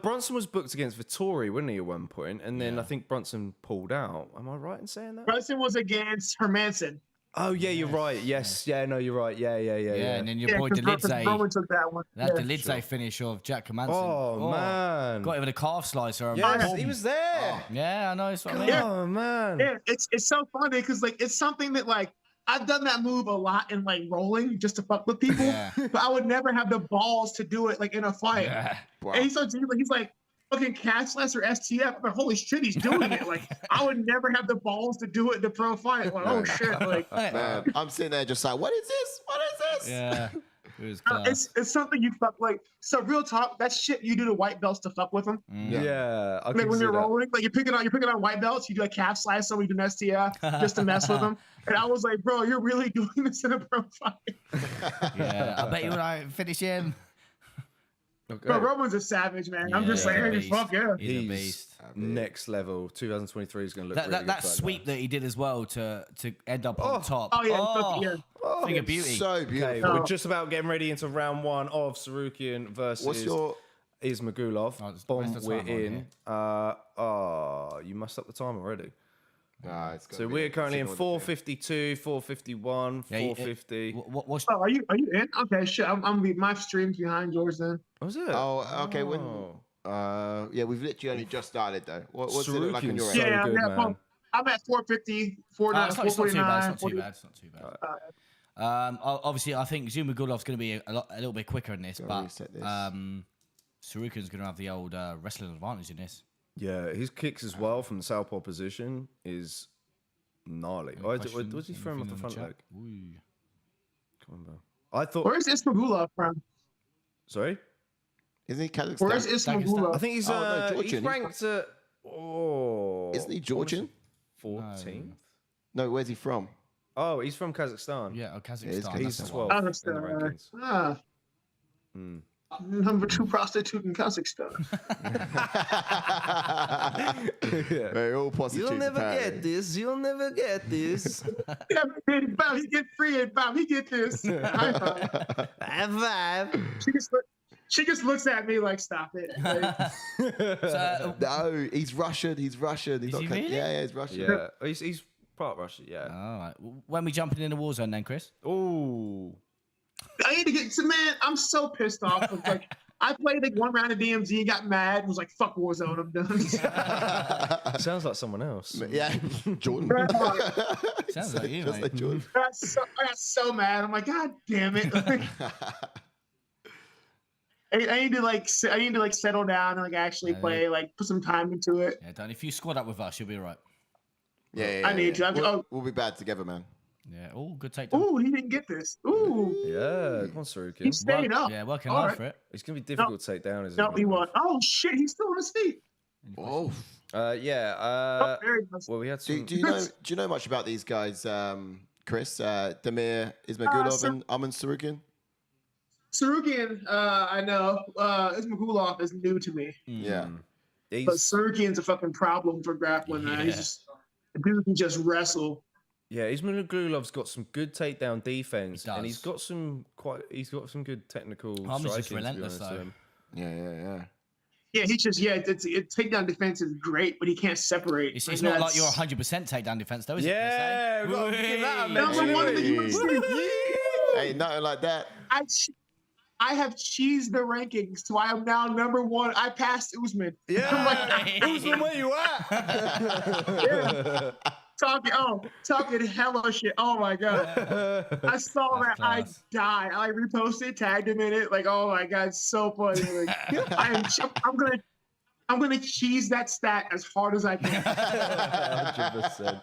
Brunson was booked against Vittori, wasn't he, at one point? And then I think Brunson pulled out. Am I right in saying that? Brunson was against Hermanson. Oh, yeah, you're right. Yes. Yeah, no, you're right. Yeah. And then your boy Roman Delidze. took that one. That Delidze finish of Jack Hermanson. Oh, man. Got him with a calf slicer. And Yes, boom. he was there. Yeah, I know. It's what I mean. Oh, man. Yeah, it's so funny because like it's something that like I've done that move a lot in like rolling just to fuck with people, but I would never have the balls to do it like in a fight. Yeah. Wow. And he's like fucking Caceres or STF. I'm like, holy shit, he's doing it. Like I would never have the balls to do it in a pro fight. Like, oh shit, like Man, I'm sitting there just like, what is this? What is this? Yeah. It was class. it's something you fuck like. So real talk, that shit you do to white belts to fuck with them. Yeah. I Like can when see you're that. rolling, like you're picking on white belts, you do a calf slice, so we do an STF just to mess with them. And I was like, bro, you're really doing this in a pro fight. Yeah. I bet you would finish him. Okay. Bro, Roman's a savage, man. I'm just Yeah, like, hey, he's a fuck yeah. He's a He's beast. next level. 2023 is going to look really That good. sweep that he did as well to end up on top. Oh yeah, Thing of beauty. So beautiful. Okay, we're just about getting ready into round one of Tsarukyan versus What's your... Ismagulov. it's Bomb, the we're time on in. You messed up the time already. It's So we're currently in 452, 451, Yeah, 450. What's Oh, are you in? Okay, shit. I'm gonna be my stream's behind yours then. What was it? Oh, okay. When... Oh. yeah, we've literally only just started though. What's it look like on your Tsarukyan's end? so good, yeah. man. I'm at 450, 49, it's not too bad. 449. It's not too bad. Obviously, I think Zumagulov's going to be a little bit quicker in this, but reset this. Tsarukyan's going to have the old wrestling advantage in this. Yeah, his kicks as well from the southpaw position is gnarly. Oh, was he throwing him off the front leg? Come on, bro. I thought. Where's Ismagulov from? Sorry? Isn't he Kazakhstan? Where's Ismagulov? I think he's, no, he's Georgian. ranked at. Oh. Isn't he Georgian? 14th? No, where's he from? Oh, he's from Kazakhstan. Yeah, Kazakhstan. He's that's the 12 one. in the rankings. Number 2 prostitute in Kazakhstan. They're all prostitutes. You'll never apparently. get this. You'll never get this. Yeah, baby, Bob, he get free and Bob, he get this. High five. High five. She just looks at me like, stop it. Like, No, he's Russian. He's Russian. He's Is he really? Yeah, he's Russian. Yeah, he's part Russia. Yeah. All right. When we jumping in the war zone then, Chris? Oh. I need to get to, man, I'm so pissed off. Like, I played like one round of DMZ and got mad and was like, fuck Warzone, I'm done. Sounds like someone else. Yeah, Jordan. Sounds like you, Just mate. like Jordan. I got so mad. I'm like, God damn it. Like, I need to like settle down and like actually play, like put some time into it. Yeah, Dan, if you squad up with us, you'll be all right. Yeah, I need you. We'll be bad together, man. Yeah. Oh, good takedown. Ooh, he didn't get this. Ooh, Yeah, come on, Tsarukyan. he stayed up. Yeah, working All hard right. for it. It's going to be difficult to take down, isn't No, it? he won. Oh shit, he's still on his feet. Oh, Yeah. Oh, there he goes. Well, we had do some. you know much about these guys, Chris? Damir, Ismagulov, and Arman Tsarukyan? Tsarukyan, I know. Ismagulov is new to me, Yeah. but He's, Tsarukyan's a fucking problem for grappling. Man. He's just the dude can just wrestle. yeah, Ismagulov's got some good takedown defense, He and does. he's got some good technical Arman's just striking. To be relentless, honest with though. him. Yeah. Yeah, he just takedown defense is great, but he can't separate. It's Like, not like that's- you're 100% takedown defense, though, is Yeah, it? we've got to give that a Number mention. one in the UFC. Ain't nothing like that. I have cheesed the rankings, so I am now number one. I passed Usman. Yeah, Usman, where you at? Talking hella shit. Oh my god! I saw that. I class. died. I reposted, tagged him in it. Like, oh my god, it's so funny. Like, I'm gonna cheese that stat as hard as I can. 100%.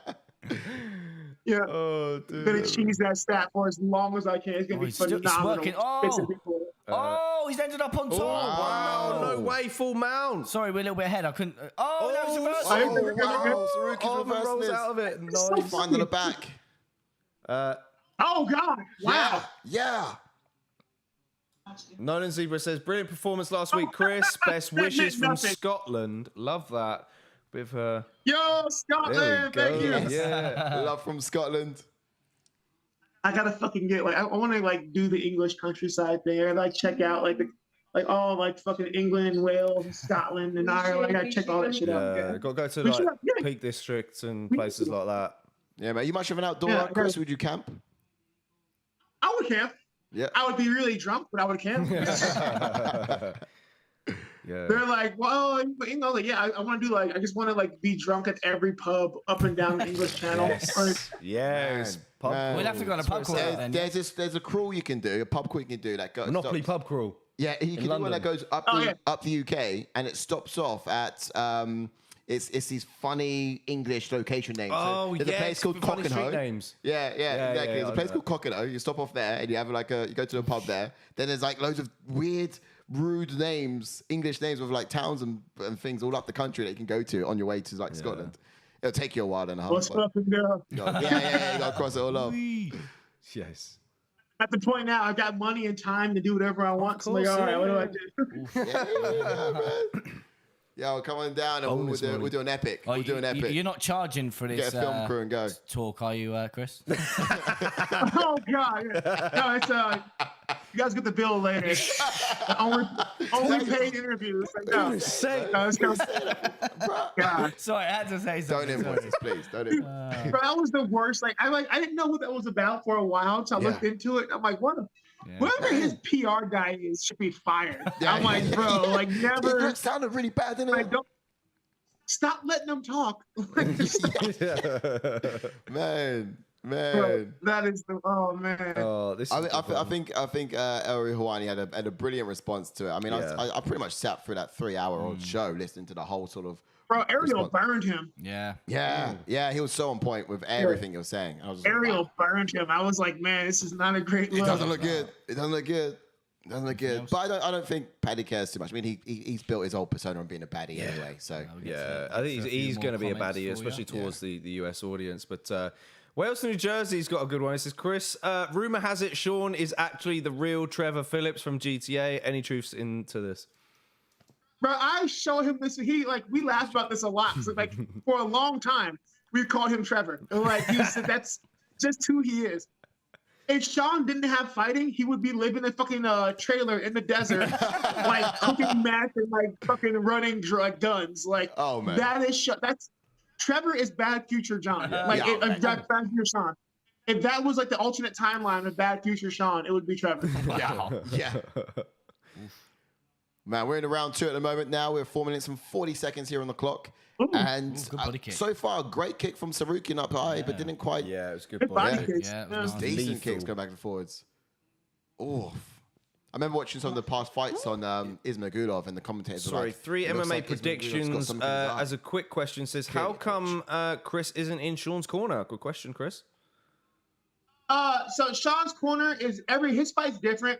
Yeah, Oh, I'm gonna dude. cheese that stat for as long as I can. It's gonna be It's phenomenal. working. Pissing people off. Oh, he's ended up on top. Wow, no way, full mount. Sorry, we're a little bit ahead. I couldn't. Oh, that was the first Oh, one. wow. Tsarukyan's Arman reversing rolls this. out of it. so Nice. Find on the back. Oh god! Wow. Yeah. Nolan Zebra says, brilliant performance last week, Chris. Best That wishes meant from nothing. Scotland. Love that. With her. Yo, There we Scotland, go. thank you. Yeah. Love from Scotland. I gotta fucking get I want to like do the English countryside thing. I like check out all fucking England, Wales, Scotland, and Ireland. I gotta check all that shit out. Yeah, got to go to We like should- yeah. Peak District and places like that. Yeah, man. You much of an outdoor, Yeah, Chris? Would you camp? I would camp. Yeah. I would be really drunk, but I would camp. Yeah. They're like, well, you know, like, yeah, I want to do I just want to be drunk at every pub up and down the English Channel. Or, Yes. Pub Man. We'll have to go on a pub crawl then. There's a crawl you can do, a pub crawl you can do that goes. Monopoly stops- pub crawl. Yeah, you can do one London. that goes up Oh, the yeah. up the UK, and it stops off at it's these funny English location names. Oh, there's a yeah, place called super funny street Cockenoe. names. Yeah, Yeah, exactly. yeah, There's I a place know called Cockenoe. You stop off there, and you have you go to a pub there. Then there's loads of weird, rude names, English names with towns and things all up the country that you can go to on your way to Scotland. It'll take you a while and a half. what's but- up and down? Yeah, you gotta cross it all off. Yes. At the point now, I've got money and time to do whatever I want. So I'm like, course, all right, what do I yeah. do? Yeah, well, come on down and Bonus money. we'll do an epic. Oh, We'll do an epic. You're not charging for this Get a film crew and go. talk, are you, Chris? Oh god! No, it's you guys get the bill later. only paid interviews. No, it's God. Sorry, I had to say Don't something. invoice us, please. Don't invoice. Bro, that was the worst. I didn't know what that was about for a while, so I looked Yeah. into it. I'm like, Yeah. whoever his PR guy is should be fired. Yeah. I'm like, bro, never. It sounded really bad, didn't I it? don't stop letting them talk. Man. Bro, that is the man. Oh, this. I, is mean, I think Eri Hawani had a brilliant response to it. I mean, Yeah. I pretty much sat through that 3-hour-old show listening to the whole sort of. Bro, Ariel response. burned him. Yeah. Yeah, he was so on point with everything he was saying. I was just like, Ariel wow. burned him. I was like, man, this is not a great It look. doesn't look good. It doesn't look good. It doesn't look good. else? But I don't think Paddy cares too much. I mean, he's built his whole persona on being a baddie anyway. So Yeah, I think he's going to be a baddie, especially towards the US audience. But Wales to New Jersey's got a good one. This is Chris. Rumor has it Sean is actually the real Trevor Phillips from GTA. Any truths into this? Bro, I showed him this. We laughed about this a lot. So, for a long time, we called him Trevor. He said that's just who he is. If Sean didn't have fighting, he would be living in a fucking trailer in the desert, cooking meth and fucking running guns. Oh, man. That's Trevor is Bad Future John. Bad Future Sean. If that was the alternate timeline of Bad Future Sean, it would be Trevor. yeah. Man, we're in round 2 at the moment now. We're 4 minutes and 40 seconds here on the clock. And good body kick. so far, a great kick from Tsarukyan up high, but didn't quite. Yeah, it was good. Good body body. kicks. Yeah, it was nice. Decent Lethal. kicks going back and forwards. Oh. I remember watching some of the past fights on Ismagulov, and the commentators were Sorry, like, 3 "It looks MMA like Ismagulov's got predictions. something in his eye." As a quick question says, how come Chris isn't in Sean's corner? Good question, Chris. So Sean's corner is his fight's different.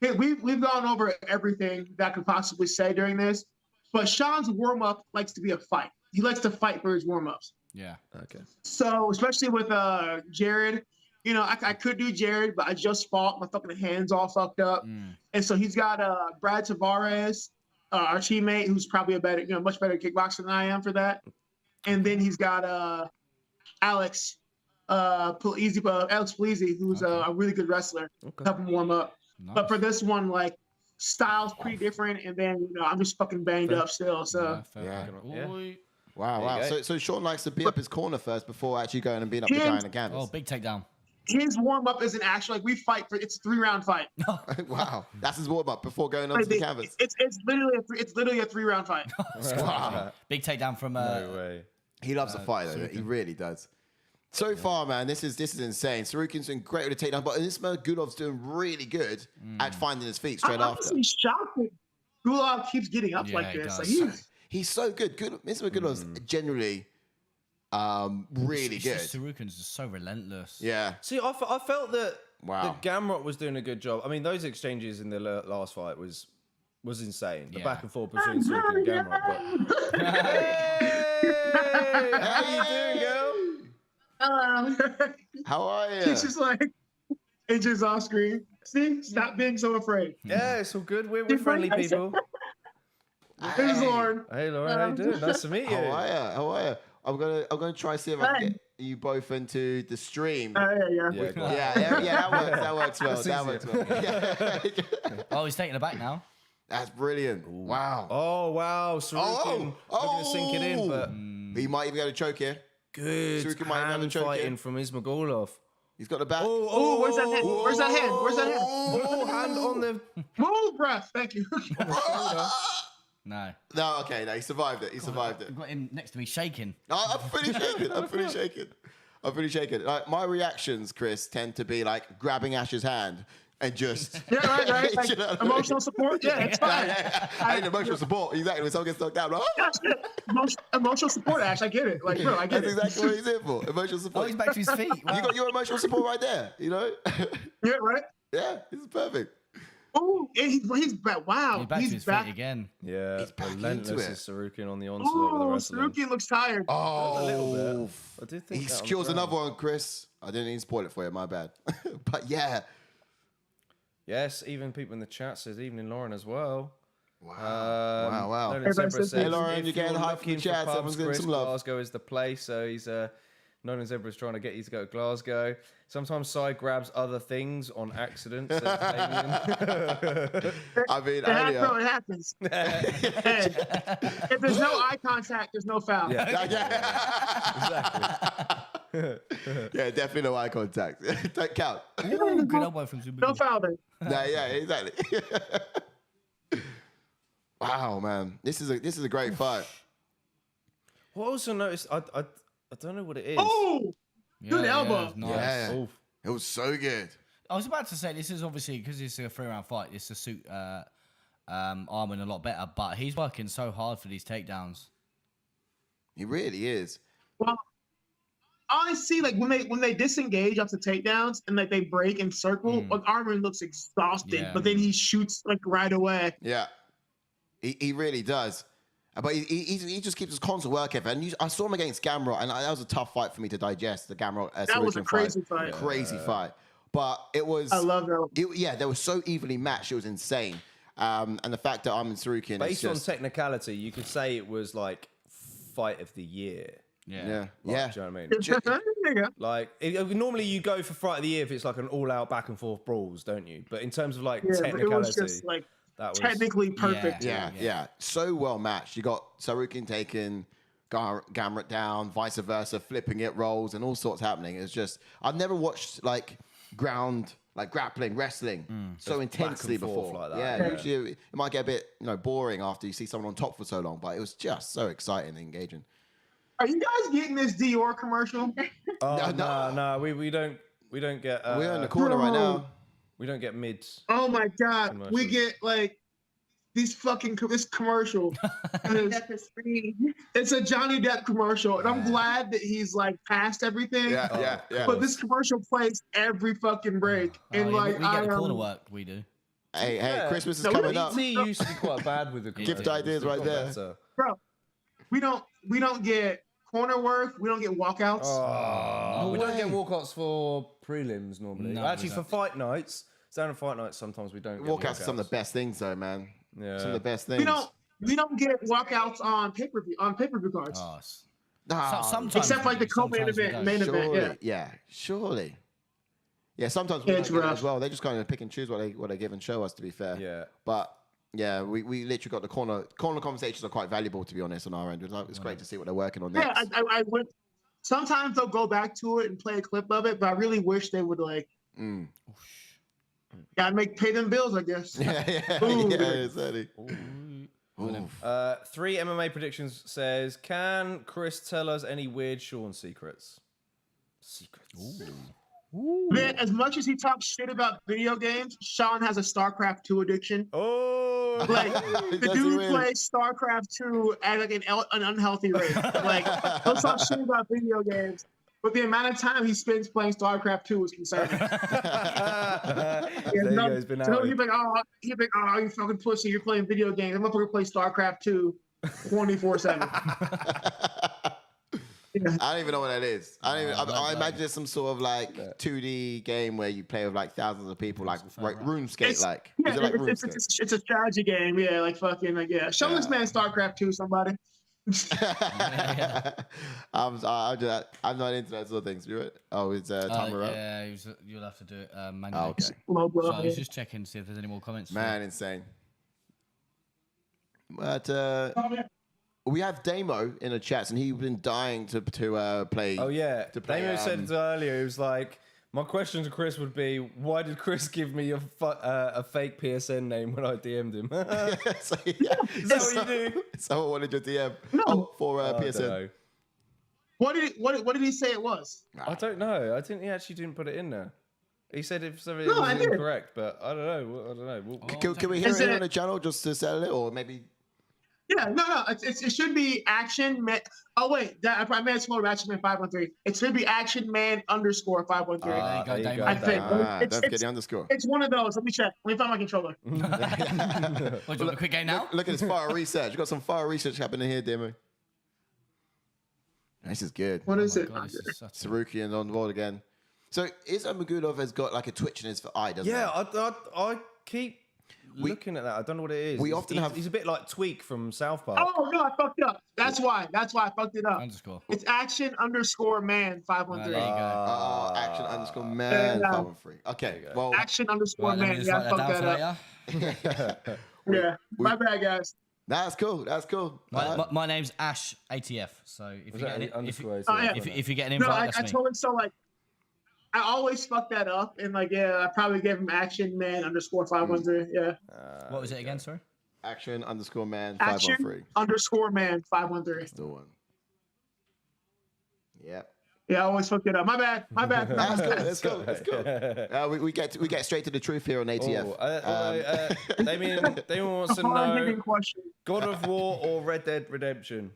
Hey, we've gone over everything that I could possibly say during this, but Sean's warm up likes to be a fight. He likes to fight for his warm ups. Yeah. Okay. So especially with Jared, I could do Jared, but I just fought. My fucking hands all fucked up, and so he's got Brad Tavares, our teammate, who's probably a much better kickboxer than I am for that, and then he's got Alex Polizzi, who's a really good wrestler. Okay. Help him warm up. Nice. But for this one, style's pretty different, and then I'm just fucking banged up still. So Yeah. Ooh. Wow. you go. So Sean likes to beat up his corner first before actually going and beating up the guy in the canvas. Oh, big takedown. his warm up isn't actually like we fight for. It's a 3-round fight. Wow, that's his warm up before going onto the canvas. It's literally a 3-round fight. Wow. Big takedown from. No way. He loves a fight, though. He really does. So far, man, this is insane. Tsarukyan's doing great with the takedown, but Ismagulov's doing really good at finding his feet straight I'm after. honestly shocked that Gulov keeps getting up like he this. does. Like, He's so good. Ismagulov's generally really good. Tsarukyan's just so relentless. Yeah. See, I felt that Wow. the Gamrot was doing a good job. I mean, those exchanges in the last fight was insane. The Yeah. back and forth between Tsarukyan and Gamrot. But... Hey, how you doing, girl? How are you? He's just like, it's just off screen. See, stop being so afraid. Yeah, it's all good. We're friendly people. This is Lauren. Hey, Laura, how you doing? Nice to meet you. How are you? How are you? I'm gonna try see if I can get you both into the stream. Yeah. Yeah, go on. That works well. That works well. Yeah. Oh, he's taking it back now. That's brilliant. Wow. Oh, wow. Tsarukyan. I'm going to sink it in, but He might even go to choke here. good Tsarukyan might have a hand choke fighting here. from Ismagulov. He's got the back. Oh, where's that hand? Where's that hand? Where's that hand? Oh, hand on the... Move, bruh. Thank you. No. No, okay, no, he survived it. He survived it. I've got him next to me shaking. I'm pretty shaken. I'm pretty shaken. Like, my reactions, Chris, tend to be like grabbing Ash's hand and just Yeah, right. Like, You know what I mean? emotional support. Yeah, it's fine. I need emotional support. Exactly. When someone gets knocked down, I'm like, oh, That's it. Emotional support, Ash. I get it. Like, bro, I get that's it. exactly what he's here for. Emotional Oh, support. he's back to his feet. Wow. You got your emotional support right there. You know? Yeah, right. Yeah, this is perfect. Oh, he's back. Wow, He's back to his feet again. Yeah, He's back relentless into it. is Tsarukyan on the onslaught with the Oh, wrestling. Tsarukyan looks tired. A little Oh, bit. I do think he that on the secures ground. another one, Chris. I didn't even spoil it for you. My bad. But yeah. Yes, even people in the chat says evening Lauren as well. Wow. Wow. Wow. Everybody says, Hey "Hey, Lauren, if you're getting you're hype from the looking for chat, pubs, everyone's getting Chris, some love. Glasgow is the place. So he's Nolan Zebra's trying to get you to go to Glasgow. Sometimes side grabs other things on accident. Says Damien. I mean, It happens, bro. earlier. It happens. Hey, if there's no eye contact, there's no foul. Yeah. Yeah, definitely no eye contact. Don't count. Ooh, good elbow from No Zubin. foul there. No, yeah, exactly. Wow, man, this is a great fight. What I also noticed, I don't know what it is. Oh, good elbow. Nice. Yeah, Oof. it was so good. I was about to say this is obviously because it's a 3-round fight. This to suit Arman a lot better, but he's working so hard for these takedowns. He really is. Well, honestly, like when they disengage off the takedowns and like they break and circle, like Arman looks exhausted, Yeah. but then he shoots like right away. Yeah, he really does. But he just keeps his constant work effort. And I saw him against Gamrot, and that was a tough fight for me to digest. The Gamrot That was a Tsarukyan crazy fight. Crazy fight. But it was. I love that. Yeah, they were so evenly matched. It was insane. And the fact that Arman Tsarukyan Based is on just, technicality, you could say it was like fight of the year. yeah. Do you know what I mean? There you go. Like normally you go for fight of the year if it's like an all-out back and forth brawls, don't you? But in terms of like Yeah, but it technicality, was just like that was technically perfect. Yeah. So well matched. You got Tsarukyan taking Gamrot down, vice versa, flipping it, rolls, and all sorts happening. It's just I've never watched like ground like grappling, wrestling so intensely back and forth before. like that. Yeah, Yeah. usually it might get a bit boring after you see someone on top for so long, but it was just so exciting and engaging. Are you guys getting this Dior commercial? Oh, No. no, we don't get. We're in the corner right now. We don't get mids. Oh my god, Commercials. we get like these fucking this commercial. And it's a Johnny Depp commercial, and I'm glad that he's like past everything. Yeah. But this commercial plays every fucking break, and Oh, yeah, like we get the I corner work. We do. Hey, Yeah. Christmas is No, coming up. BT used to be quite bad with the Gift commercials. ideas They've right got there. better. bro, we don't get corner work, we don't get walkouts. Oh, we don't way. get walkouts for prelims normally. No, Actually, we for don't. fight nights, standard fight nights, sometimes we don't get Walkouts are some of the best things, though, man. Yeah. Some of the best things. we don't get walkouts on pay-per-view cards. Oh, Nah, sometimes Except we like the do, co-main sometimes we event, don't. main surely, event, yeah, surely. Yeah, sometimes we It's don't get it rough. as well. They just kind of pick and choose what they give and show us. To be fair, Yeah. But yeah, we literally got the corner conversations are quite valuable, to be honest, on our end. It's great to see what they're working on Yeah, next. I would. Sometimes they'll go back to it and play a clip of it, but I really wish they would like. Gotta pay them bills, I guess. yeah, Ooh. exactly. 3 MMA predictions says, can Chris tell us any weird Sean secrets? Man, as much as he talks shit about video games, Sean has a StarCraft 2 addiction. Oh, Like the Does he dude really? plays StarCraft 2 at like an unhealthy rate. Like he'll talk shit about video games, but the amount of time he spends playing StarCraft 2 is concerning. there you go. He's been So out. he'd be like, oh, you fucking pussy, you're playing video games. I'm gonna play StarCraft 2 24/7. Yeah. I don't even know what that is. I imagine it's some sort of like 2D game where you play with like thousands of people, like RuneScape. Like, is it like RuneScape? It's a strategy game. Yeah, like fucking like yeah. Show this man StarCraft 2, somebody. I'm not into that sort of things. Do it. Oh, it's timer up. Yeah, you'll have to do it manually. Oh, okay. Low So blow. I was just checking to see if there's any more comments. Man, insane. But we have Damo in the chats, and he's been dying to play. Oh, yeah. To play, Damir said earlier, he was like, my question to Chris would be, why did Chris give me a fake PSN name when I DM'd him? So, Is that what you do? Someone wanted your DM. No. Oh, for I don't PSN. know. What did he say it was? I don't know. He actually didn't put it in there. He said if something No, was I did. incorrect, but I don't know. Can we hear Is it it- on the channel just to settle it, or maybe? Yeah, no. It should be Action Man. Oh wait, I meant to call Action Man 513. It should be Action Man _513. There you go, There you Damir. go, I think- Damir. It's- Don't forget the underscore. It's one of those. Let me check. Let me find my controller. What, do you want a quick game now? Look at this fire research. You got some fire research happening here, Demo. This is good. What is Oh my it? God, this is such a- Tsarukyan on board again. So Ismagulov has got like a twitch in his eye, doesn't Yeah, he? I keep looking at that. I don't know what it is. We often have- He's a bit like Tweak from South Park. Oh no, I fucked up. That's why I fucked it up. Underscore. It's Action _man There you 513. go. Action underscore man Yeah. 513. Okay, well, Action Right, _man. let me just Yeah, I write fucked that down that for up. later. Yeah, my bad, guys. that's cool. That's cool. My name's Ash ATF. So if you Was get that an, if, underscore? Oh, yeah. if you get an No, invite, I that's me. totally so like. I always fuck that up, and like yeah, I probably gave him Action Man _513. Yeah, What was it again? Sorry. Action underscore man Action 513. _man 513. That's the one. Yep. Yeah, I always fucked it up. My bad. That's cool. That's cool. That's cool. We get straight to the truth here on ATF. Damien wants to Hard-hitting know question. God of War or Red Dead Redemption.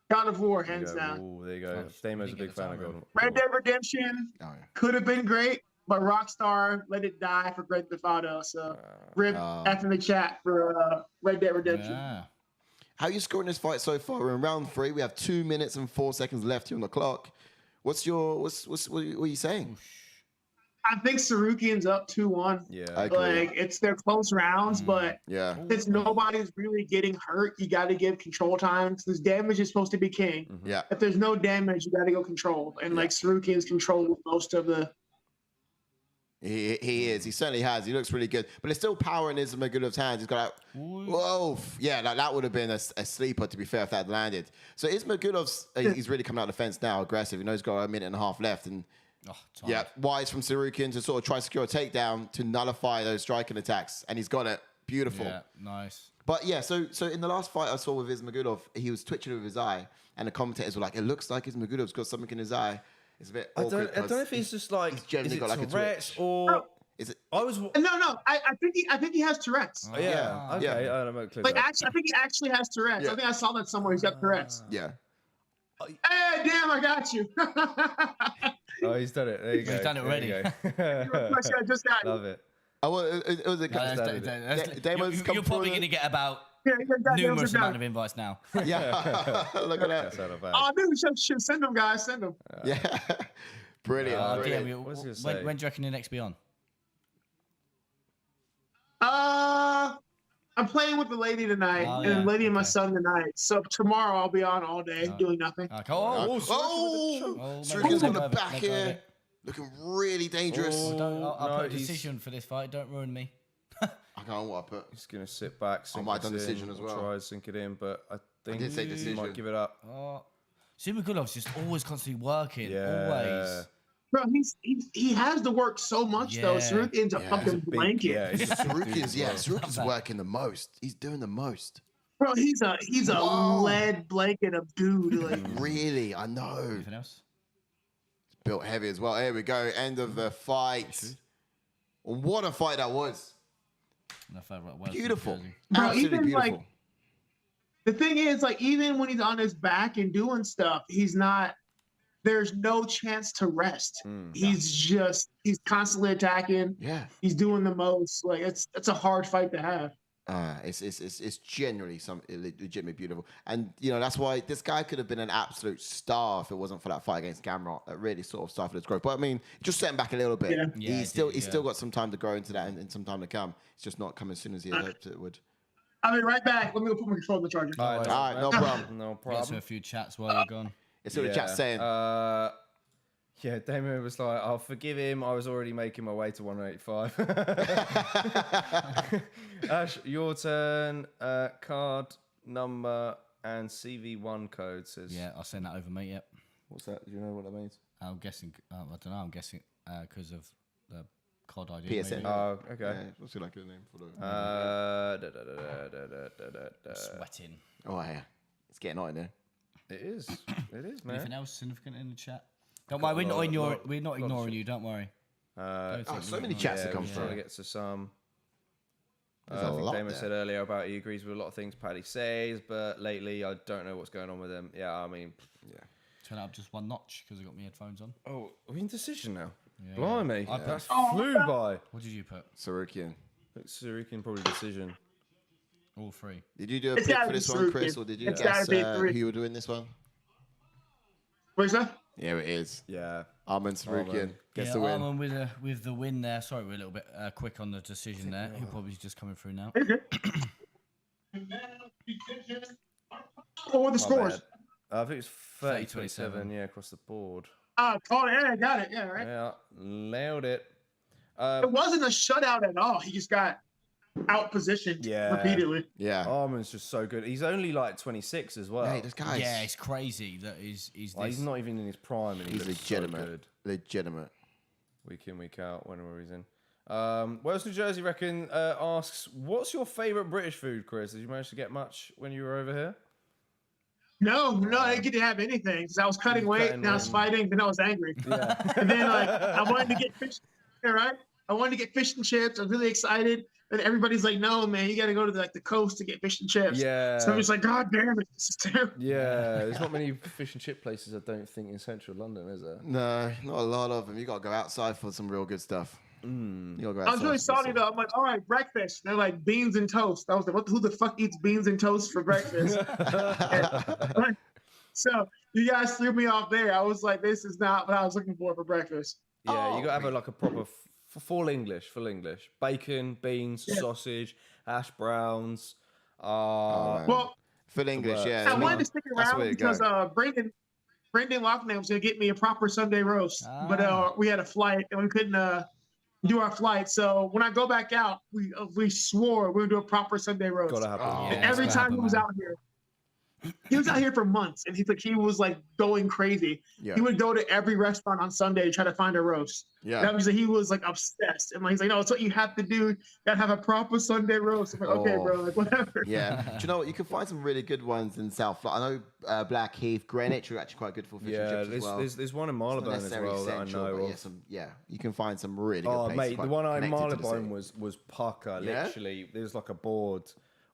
God of War, There you hands go. down. Ooh, there you go. Damo's a big fan of God of War. Red Dead Redemption Oh, yeah. could have been great, but Rockstar let it die for Grand Theft Auto. So rip after the chat for Red Dead Redemption. Yeah. How are you scoring this fight so far? We're in round 3. We have 2 minutes and 4 seconds left here on the clock. What are you saying? I think Tsarukyan's up 2-1. Yeah. I agree. Like it's their close rounds, but Yeah. since nobody's really getting hurt, you got to give control time. Because damage is supposed to be king. Yeah. If there's no damage, you got to go control. And like Tsarukyan's controlled most of the. He is. He certainly has. He looks really good. But there's still power in Ismagulov's hands. He's got whoa. Yeah, that would have been a sleeper, to be fair, if that had landed. So Ismagulov's, he's really coming out of the fence now, aggressive. You know, he's got a minute and a half left. And yeah, wise from Tsarukyan to sort of try to secure a takedown to nullify those striking attacks. And he's got it. Beautiful. Yeah. Nice. But yeah, so in the last fight I saw with Ismagulov, he was twitching with his eye. And the commentators were like, it looks like Ismagulov's got something in his eye. It's a bit I awkward. don't know if he's just like, he's generally is it got like a Tourette's twitch. or... Is it? I was... No. I think he has Tourette's. Oh, yeah. Okay. Yeah. I don't know. Like actually, I think he actually has Tourette's. Yeah. I think I saw that somewhere. He's got Tourette's. Yeah. Hey, damn! I got you. Oh, he's done it. There you go. He's done it already. There you go. I just got you. Love it. Oh, well, it was a Damon's come You're probably through going to get about Yeah, you got numerous Damon. amount of invites now. Yeah. Look at that. That's not bad. Oh, dude, should send them, guys. Send them. Yeah. Brilliant. Brilliant. DM, What's he gonna say? when do you reckon your next be on? I'm playing with the lady tonight, Oh, and yeah, the lady and my okay. son tonight. So tomorrow I'll be on all day doing nothing. Okay. Oh, Oh, Tsarukyan's on the back here. looking really dangerous. I'll put a he's- decision for this fight. Don't ruin me. I can't know what I put. He's gonna sit back. Sink might have this done decision in, as well. Try to sink it in, but I think did say he decision. might give it up. Oh, Ismagulov's just always constantly working. Yeah. Always. Bro, he has to work so much though. Yeah. Tsarukyan's a fucking blanket. Yeah, he's a big Tsarukyan's, dude as well. Tsarukyan's working the most. He's doing the most. Bro, he's a Whoa. lead blanket of dude. Like, Really, I know. Anything else? Built heavy as well. Here we go. End of the fight. What a fight that was. No further words. Beautiful. Bro, Absolutely even, beautiful. like, the thing is, like, even when he's on his back and doing stuff, he's not. There's no chance to rest. He's constantly attacking. Yeah. He's doing the most. Like, it's a hard fight to have. It's genuinely legitimately beautiful, and you know that's why this guy could have been an absolute star if it wasn't for that fight against Gamrot that really sort of stifled his growth. But I mean, just setting back a little bit. Yeah. Yeah, He's still got some time to grow into that and some time to come. It's just not coming as soon as he had hoped it would. I'll be right back. Let me go put my control in the charger. All right, All right, no problem. No Get to problem. a few chats while you're gone. It's what the chat's saying. Yeah, Damir was like, I'll forgive him. I was already making my way to 185. Ash, your turn. Card number and CV1 code says. Yeah, I'll send that over, mate. Yep. What's that? Do you know what that means? I'm guessing. I don't know. I'm guessing because of the COD ID. PSN. maybe. Oh, okay. Yeah, what's it like a name for the? Sweating. Oh yeah, it's getting hot in there. It is. It is, man. Anything else significant in the chat? Don't worry, we're not ignoring you. Don't worry. Uh, Don't so think many we're chats yeah, that come we're trying to through. get to some. There's I a think lot Damon there. said earlier about he agrees with a lot of things Paddy says, but lately I don't know what's going on with him. Yeah, I mean, Turn it up just one notch because I got my headphones on. oh, are we in decision now? Yeah. Blimey, I that Oh, flew no. by. What did you put? Tsarukyan. Tsarukyan probably decision. All three. Did you do a It's pick gotta for be this one, Chris, Tsarukyan. or did you It's guess gotta be three. who you were doing this one? Where's that? Yeah, it is. Yeah. Arman Tsarukyan Arman. gets Yeah, the win. Arman with the win there. Sorry, we're a little bit quick on the decision there. He'll probably just coming through now. Hey, good. Oh, what are the My scores? bad. I think it's 30-27, 27. yeah, across the board. Oh, yeah, I got it. Yeah, right. Yeah, nailed it. It wasn't a shutout at all. He just got out positioned Yeah. repeatedly. Yeah. Arman's just so good. He's only like 26 as well. Hey, this guy's Yeah, it's crazy that he's Like, this. he's not even in his prime, and he's looks so legitimate. good. Legitimate. Week in, week out, whenever he's in. Wales, New Jersey, reckon asks, "What's your favourite British food, Chris? Did you manage to get much when you were over here?" No, I didn't get to have anything because I was cutting weight Cutting and I was weight. fighting, then I was angry. Yeah. And then I wanted to get fish, right? I wanted to get fish and chips. I was really excited. And everybody's like, no, man, you got to go to the coast to get fish and chips. Yeah. So I'm just like, God damn it, this is terrible. Yeah, there's not many fish and chip places, I don't think, in central London, is there? No, not a lot of them. You got to go outside for some real good stuff. You gotta go I was really outside for salty some- though. I'm like, all right, breakfast. They're like beans and toast. I was like, who the fuck eats beans and toast for breakfast? So you guys threw me off there. I was like, this is not what I was looking for breakfast. Yeah, you got to have like a proper full English. Bacon, beans, Yeah. sausage, hash browns. man. Well, Full English, works. yeah. I mean, wanted to stick that's around where you because go. Brendan Loughnane was gonna get me a proper Sunday roast, but we had a flight and we couldn't do our flight. So when I go back out, we swore we would do a proper Sunday roast. Gotta happen. Oh. Yeah, And every it's gotta time he happen, was man. out here, he was out here for months, and he was like going crazy. Yeah. He would go to every restaurant on Sunday to try to find a roast. Yeah. That was he was like obsessed, and like, he's like, no, it's what you have to do. You gotta have a proper Sunday roast. I'm like, okay, Oh. bro, like whatever. Yeah. Do you know what? You can find some really good ones in South. I know Blackheath, Greenwich are actually quite good for fish and Yeah, chips as there's, well. there's one in It's not Marylebone as necessarily well that I central, know but of. yeah, you can find some really good Oh, places. mate, the quite one in connected to the Marylebone city. was pucker. Yeah? Literally, there's like a board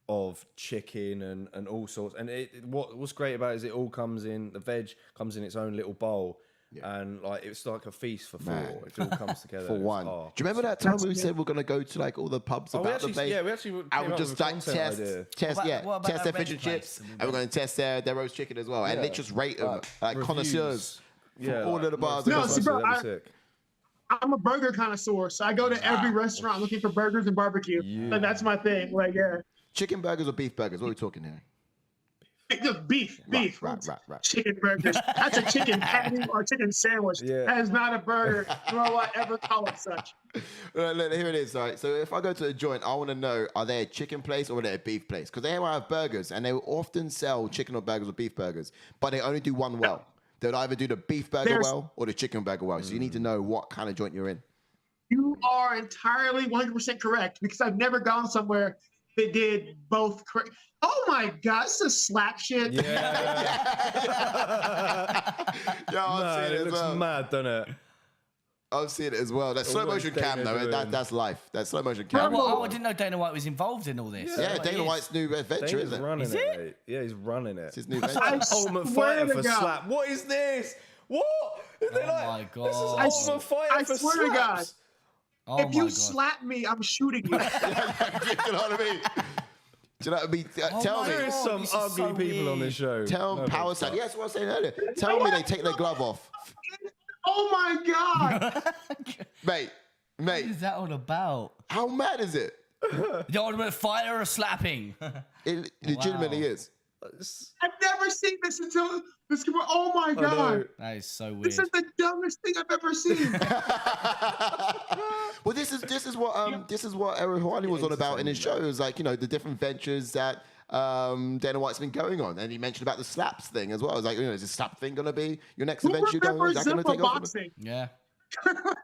of chicken and all sorts. And what's great about it is it all comes in, the veg comes in its own little bowl. Yeah. And like it's like a feast for four. Man. It all comes together. For It's- one. oh. Do you remember that time we said we're gonna go to like all the pubs Oh, we about the actually, place? yeah, we actually I came would up just with a like content test idea. What about test their that fish red and chips, place? and we're going to test their roast chicken as well, and Yeah. they just rate them like Reviews. connoisseurs from Yeah, all like, of the bars. No, across see, the- bro, that'd be sick. I'm a burger connoisseur, so I go to every restaurant looking for burgers and barbecue. Yeah. Like that's my thing. Like, yeah. Chicken burgers or beef burgers? What are we talking here? Just beef. Right. Chicken burgers. That's a chicken patty or a chicken sandwich. Yeah. That is not a burger, nor will I ever call it such. Look, here it is. All right. So if I go to a joint, I want to know, are they a chicken place or are they a beef place? Because they might have burgers, and they will often sell chicken or burgers or beef burgers, but they only do one well. They'll either do the beef burger well or the chicken burger well. So you need to know what kind of joint you're in. You are entirely 100% correct, because I've never gone somewhere that did both correct. Oh my God, this is slap shit. Yeah. Yeah, I'm seeing it it as looks well. mad, doesn't it? I've seen it as well. That's slow What's motion Dana cam, though. doing? That's life. That's slow motion cam. Bravo. I didn't know Dana White was involved in all this. Yeah, What Dana he is. White's new venture, Dana's isn't it? running Is it, it? mate. Yeah, he's running it. It's his new That's venture. like Ultimate swear Fighter to for God. slap. What is this? What? Is it Oh like, my This is God. Ultimate Fighter I for swear to God. slaps. Oh If you my God. slap me, I'm shooting you. Do you know what I mean? Do you know what I mean? Tell my me. There is God, some this is ugly so people on weird. this show. Tell them No, power but- side. Yeah, that's what I was saying earlier. Tell me they take their glove off. Oh my God. Mate, What is that all about? how mad is it? The ultimate fighter or slapping? It legitimately is. I've never seen this until this. Oh my I know. God. That is so weird. This is the dumbest thing I've ever seen. Well, this is what Errol Hawani was on about in his show. It was like, you know, the different ventures that Dana White's been going on, and he mentioned about the slaps thing as well. I was like, you know, is the slap thing gonna be your next Who adventure you're going on? remembers Is that gonna Zippo take off? boxing? Yeah.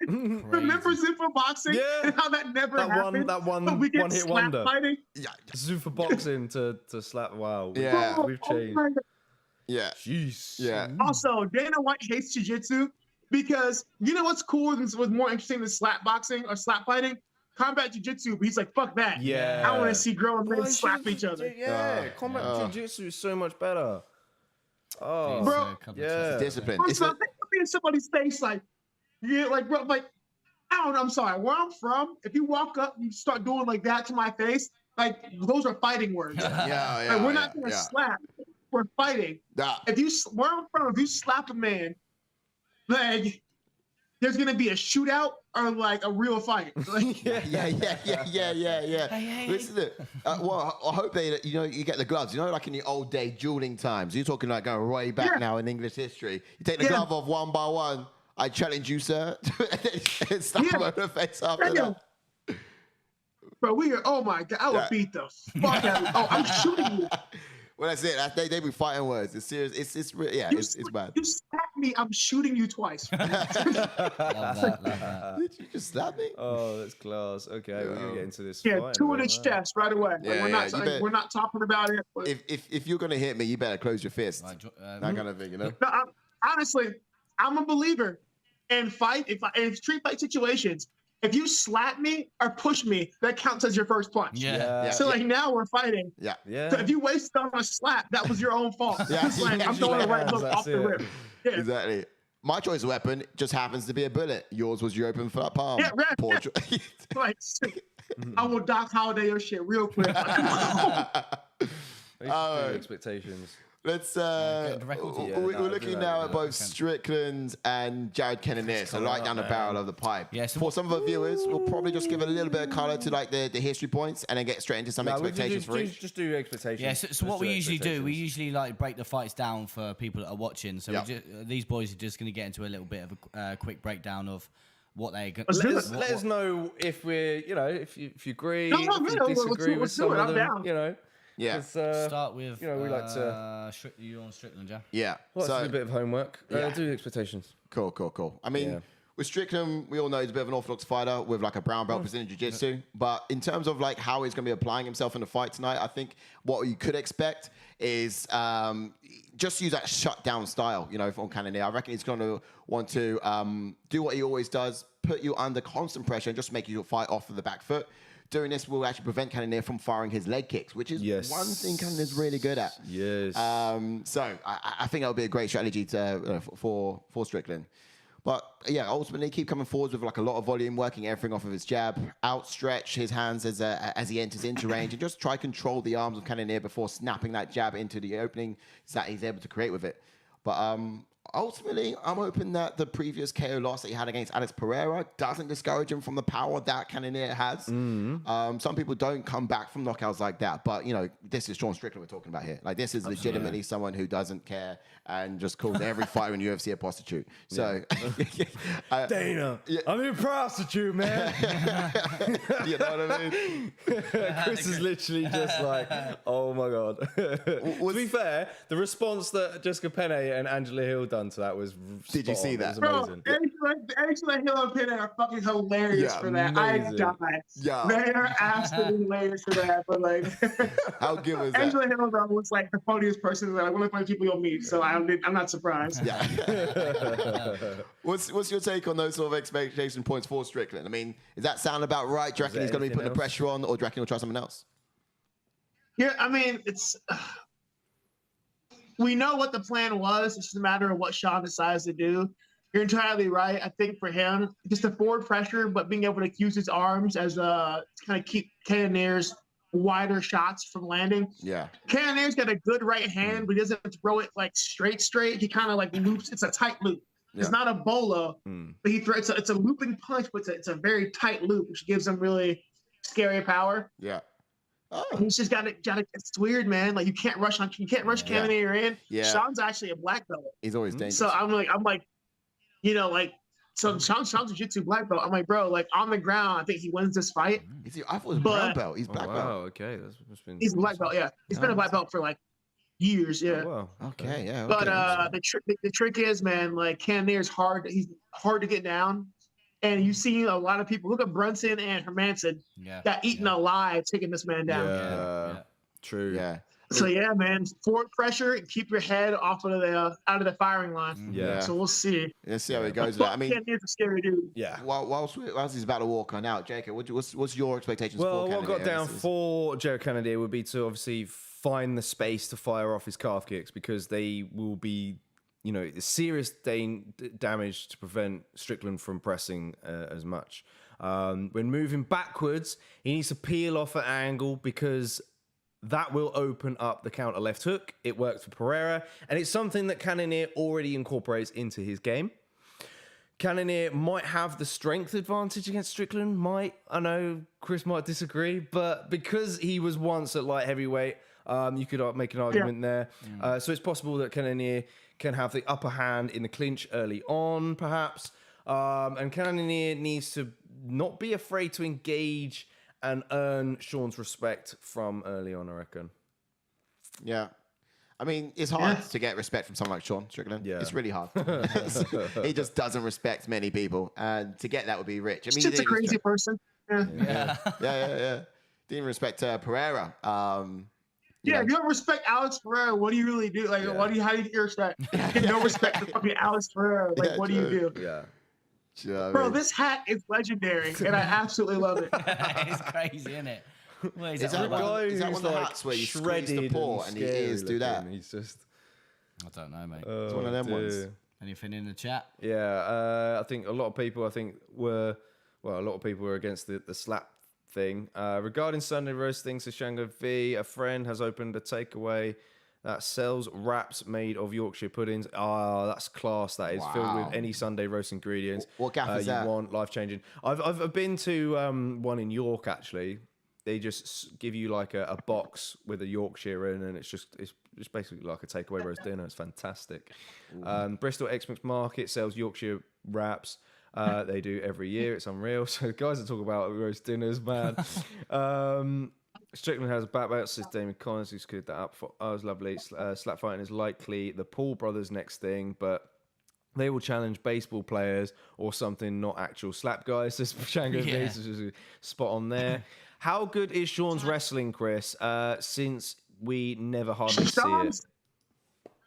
Remember Zippo boxing? Yeah. And how that never That happened? But we get one-hit slap wonder. fighting? Yeah, Zufa boxing to slap. Wow. Yeah. We've changed. my God. yeah, Jeez. yeah. Also, Dana White hates jiu-jitsu because you know what's cool and was more interesting than slap boxing or slap fighting? Combat jiu-jitsu. But he's like, fuck that. Yeah. I want to see grown men Boy, slap shouldn't- each other. Yeah. Combat jiu-jitsu is so much better. Oh. Bro, A couple of yeah. times. Discipline. First It's of all, a- think of me in somebody's face like, yeah, like, bro, like, I don't know, I'm sorry. Where I'm from, if you walk up and you start doing like that to my face, like, those are fighting words. yeah, Like, we're not going to yeah. slap. We're fighting. Nah. If you, where I'm from, if you slap a man, like, there's going to be a shootout or like a real fight. Like, Yeah. Hey. Listen to it. Well, I hope they, you know, you get the gloves. You know, like in the old day dueling times. You're talking like going way back Yeah. now in English history. You take the Yeah. glove off one by one. I challenge you, sir. And slap him Yeah. over the face after Damn. that. Bro, we are, oh my God, I would Yeah. beat the fuck out of you. Oh, I'm shooting you. Well, that's it. They be fighting words. It's serious. It's bad. You slap me, I'm shooting you twice. Love that. Did you just slap me? Oh, that's class. Okay, we're gonna get into this. Yeah, fight, 2 man. inch chest right away. Like, Yeah, we're, not, you like, bet. we're not talking about it. But, If you're gonna hit me, you better close your fist. Right, That kind of thing, you know. no, honestly, I'm a believer in fight. In street fight situations, if you slap me or push me, that counts as your first punch. yeah. Yeah. So like now we're fighting. Yeah. Yeah. So if you wasted on a slap, that was your own fault. Yeah. It's like, Yeah. I'm throwing the right Hands, hook that's off the it. rip. Yeah. Exactly. My choice of weapon just happens to be a bullet. Yours was your open flat palm. Yeah, right. Poor Like, I will Doc Holiday your shit real quick. They should do Oh. expectations. Let's get the record. Yeah, we're no, looking do now that, at both Strickland and Jared Cannonier, so coming right up, down the man. barrel of the pipe. Yeah, so For some of our viewers, we'll probably just give a little bit of color to like the history points and then get straight into some No, we expectations for each. just do expectations. Yeah, so Just what we usually do, we expectations. usually like break the fights down for people that are watching. So Yeah. these boys are just going to get into a little bit of a quick breakdown of what they're going Let's do Let it. us, let us know if we're, you know, if you agree, No, if no, you no, let's disagree do- with let's do some it. of I'm them, down. you know. Yeah, 'cause, start with. you know, we like to- you on Strickland, yeah. yeah. Well, So that's a bit of homework. Yeah. Do the expectations. cool. I mean, Yeah. with Strickland, we all know he's a bit of an orthodox fighter with like a brown belt Brazilian jiu-jitsu. But in terms of like how he's going to be applying himself in the fight tonight, I think what you could expect is just use that shutdown style, you know, from Cannonier. I reckon he's going to want to do what he always does, put you under constant pressure and just make you fight off of the back foot. Doing this will actually prevent Cannonier from firing his leg kicks, which is Yes. one thing Cannonier's really good at. Yes. So I think that would be a great strategy to for Strickland. But yeah, ultimately keep coming forwards with like a lot of volume, working everything off of his jab, outstretch his hands as he enters into range, and just try control the arms of Cannonier before snapping that jab into the opening that he's able to create with it. But ultimately, I'm hoping that the previous KO loss that he had against Alex Pereira doesn't discourage him from the power that Cannonier has. Some people don't come back from knockouts like that, but you know, this is Sean Strickland we're talking about here. Like, this is legitimately someone who doesn't care and just calls every fighter in UFC a prostitute. So, Dana, I'm a prostitute, man. you know what I mean? Chris is literally just like, oh my god. To be fair, the response that Jessica Penne and Angela Hill done to that was Did you spot see on. that? It was amazing. Angela Hill and Penn are fucking hilarious for that. amazing. I died. Yeah. They are absolutely hilarious for that. But like, How good was that? Angela Hill though was like the funniest person that one of the people you'll meet. So I'm not surprised. Yeah. What's your take on those sort of expectation points for Strickland? I mean, does that sound about right? Do you reckon he's going to be putting the pressure on, or do you reckon he'll try something else? Yeah, I mean, we know what the plan was. It's just a matter of what Sean decides to do. You're entirely right. I think for him, just the forward pressure, but being able to use his arms as to kind of keep Cannonier's wider shots from landing. Yeah. Cannonier's got a good right hand, but he doesn't throw it like straight. He kind of like loops. It's a tight loop. It's not a bolo, but he throws. It's a looping punch, but it's a very tight loop, which gives him really scary power. Yeah. Oh. He's just got to. It's weird, man. Like you can't rush Cannonier in. Yeah. Sean's actually a black belt. He's always dangerous. So I'm like, you know, like. So Sean's a jiu-jitsu black belt. I'm like, bro, like on the ground, I think he wins this fight. I thought it was brown belt. He's black wow, belt. okay. That's been He's black belt, yeah. He's been a black belt for like years, yeah. Oh, wow. Okay, yeah. But okay. the trick is, man, like Cannonier's hard. He's hard to get down. And you see a lot of people. Look at Brunson and Hermanson got eaten alive taking this man down. Yeah. True. Yeah. So yeah, man, forward pressure and keep your head off of the out of the firing line. Yeah. So we'll see. Let's see how it goes. I mean, Cannonier's a scary dude. Yeah. whilst he's about to walk on out, Jacob, what's your expectations Well, for what I got Cannonier down this season? for Jared Cannonier would be to obviously find the space to fire off his calf kicks, because they will be, you know, serious damage to prevent Strickland from pressing as much. When moving backwards, he needs to peel off an angle, because that will open up the counter left hook. It works for Pereira, and it's something that Cannonier already incorporates into his game. Cannonier might have the strength advantage against Strickland. I know Chris might disagree, but because he was once at light heavyweight, you could make an argument there. So it's possible that Cannonier can have the upper hand in the clinch early on, perhaps. And Cannonier needs to not be afraid to engage and earn Sean's respect from early on, I reckon. Yeah. I mean, it's hard to get respect from someone like Sean Strickland. Yeah. It's really hard. He just doesn't respect many people. And to get that would be rich. I mean, He's just a crazy person. Yeah. Yeah. Didn't respect Pereira. Yeah, if you don't respect Alex Pereira, what do you really do? Like, how do you get your respect? You don't respect the fucking Alex Pereira. Like, what do you do? Yeah. Bro, this hat is legendary, and I absolutely love it. It's crazy, isn't it? What is Is that that all about? one of the hats where you squeeze the paw and the ears do that? He's just... I don't know, mate. It's one of them ones. Anything in the chat? Yeah, I think a lot of people were against the slap thing. Regarding Sunday roasting, Sashango V, a friend has opened a takeaway that sells wraps made of Yorkshire puddings. That's class. That is filled with any Sunday roast ingredients. What gaff is that? You want, life-changing. I've been to one in York, actually. They just give you like a box with a Yorkshire in, and it's basically like a takeaway roast dinner. It's fantastic. Bristol Exmouth Market sells Yorkshire wraps. They do every year. It's unreal. So guys that talk about roast dinners, man. Strickland has a back belt, says Damien Connors, who screwed that up. Was lovely. Slap fighting is likely the Paul brothers' next thing, but they will challenge baseball players or something, not actual slap guys. Says Shango Bass, which is spot on there. How good is Sean's wrestling, Chris? Since we never hardly see it.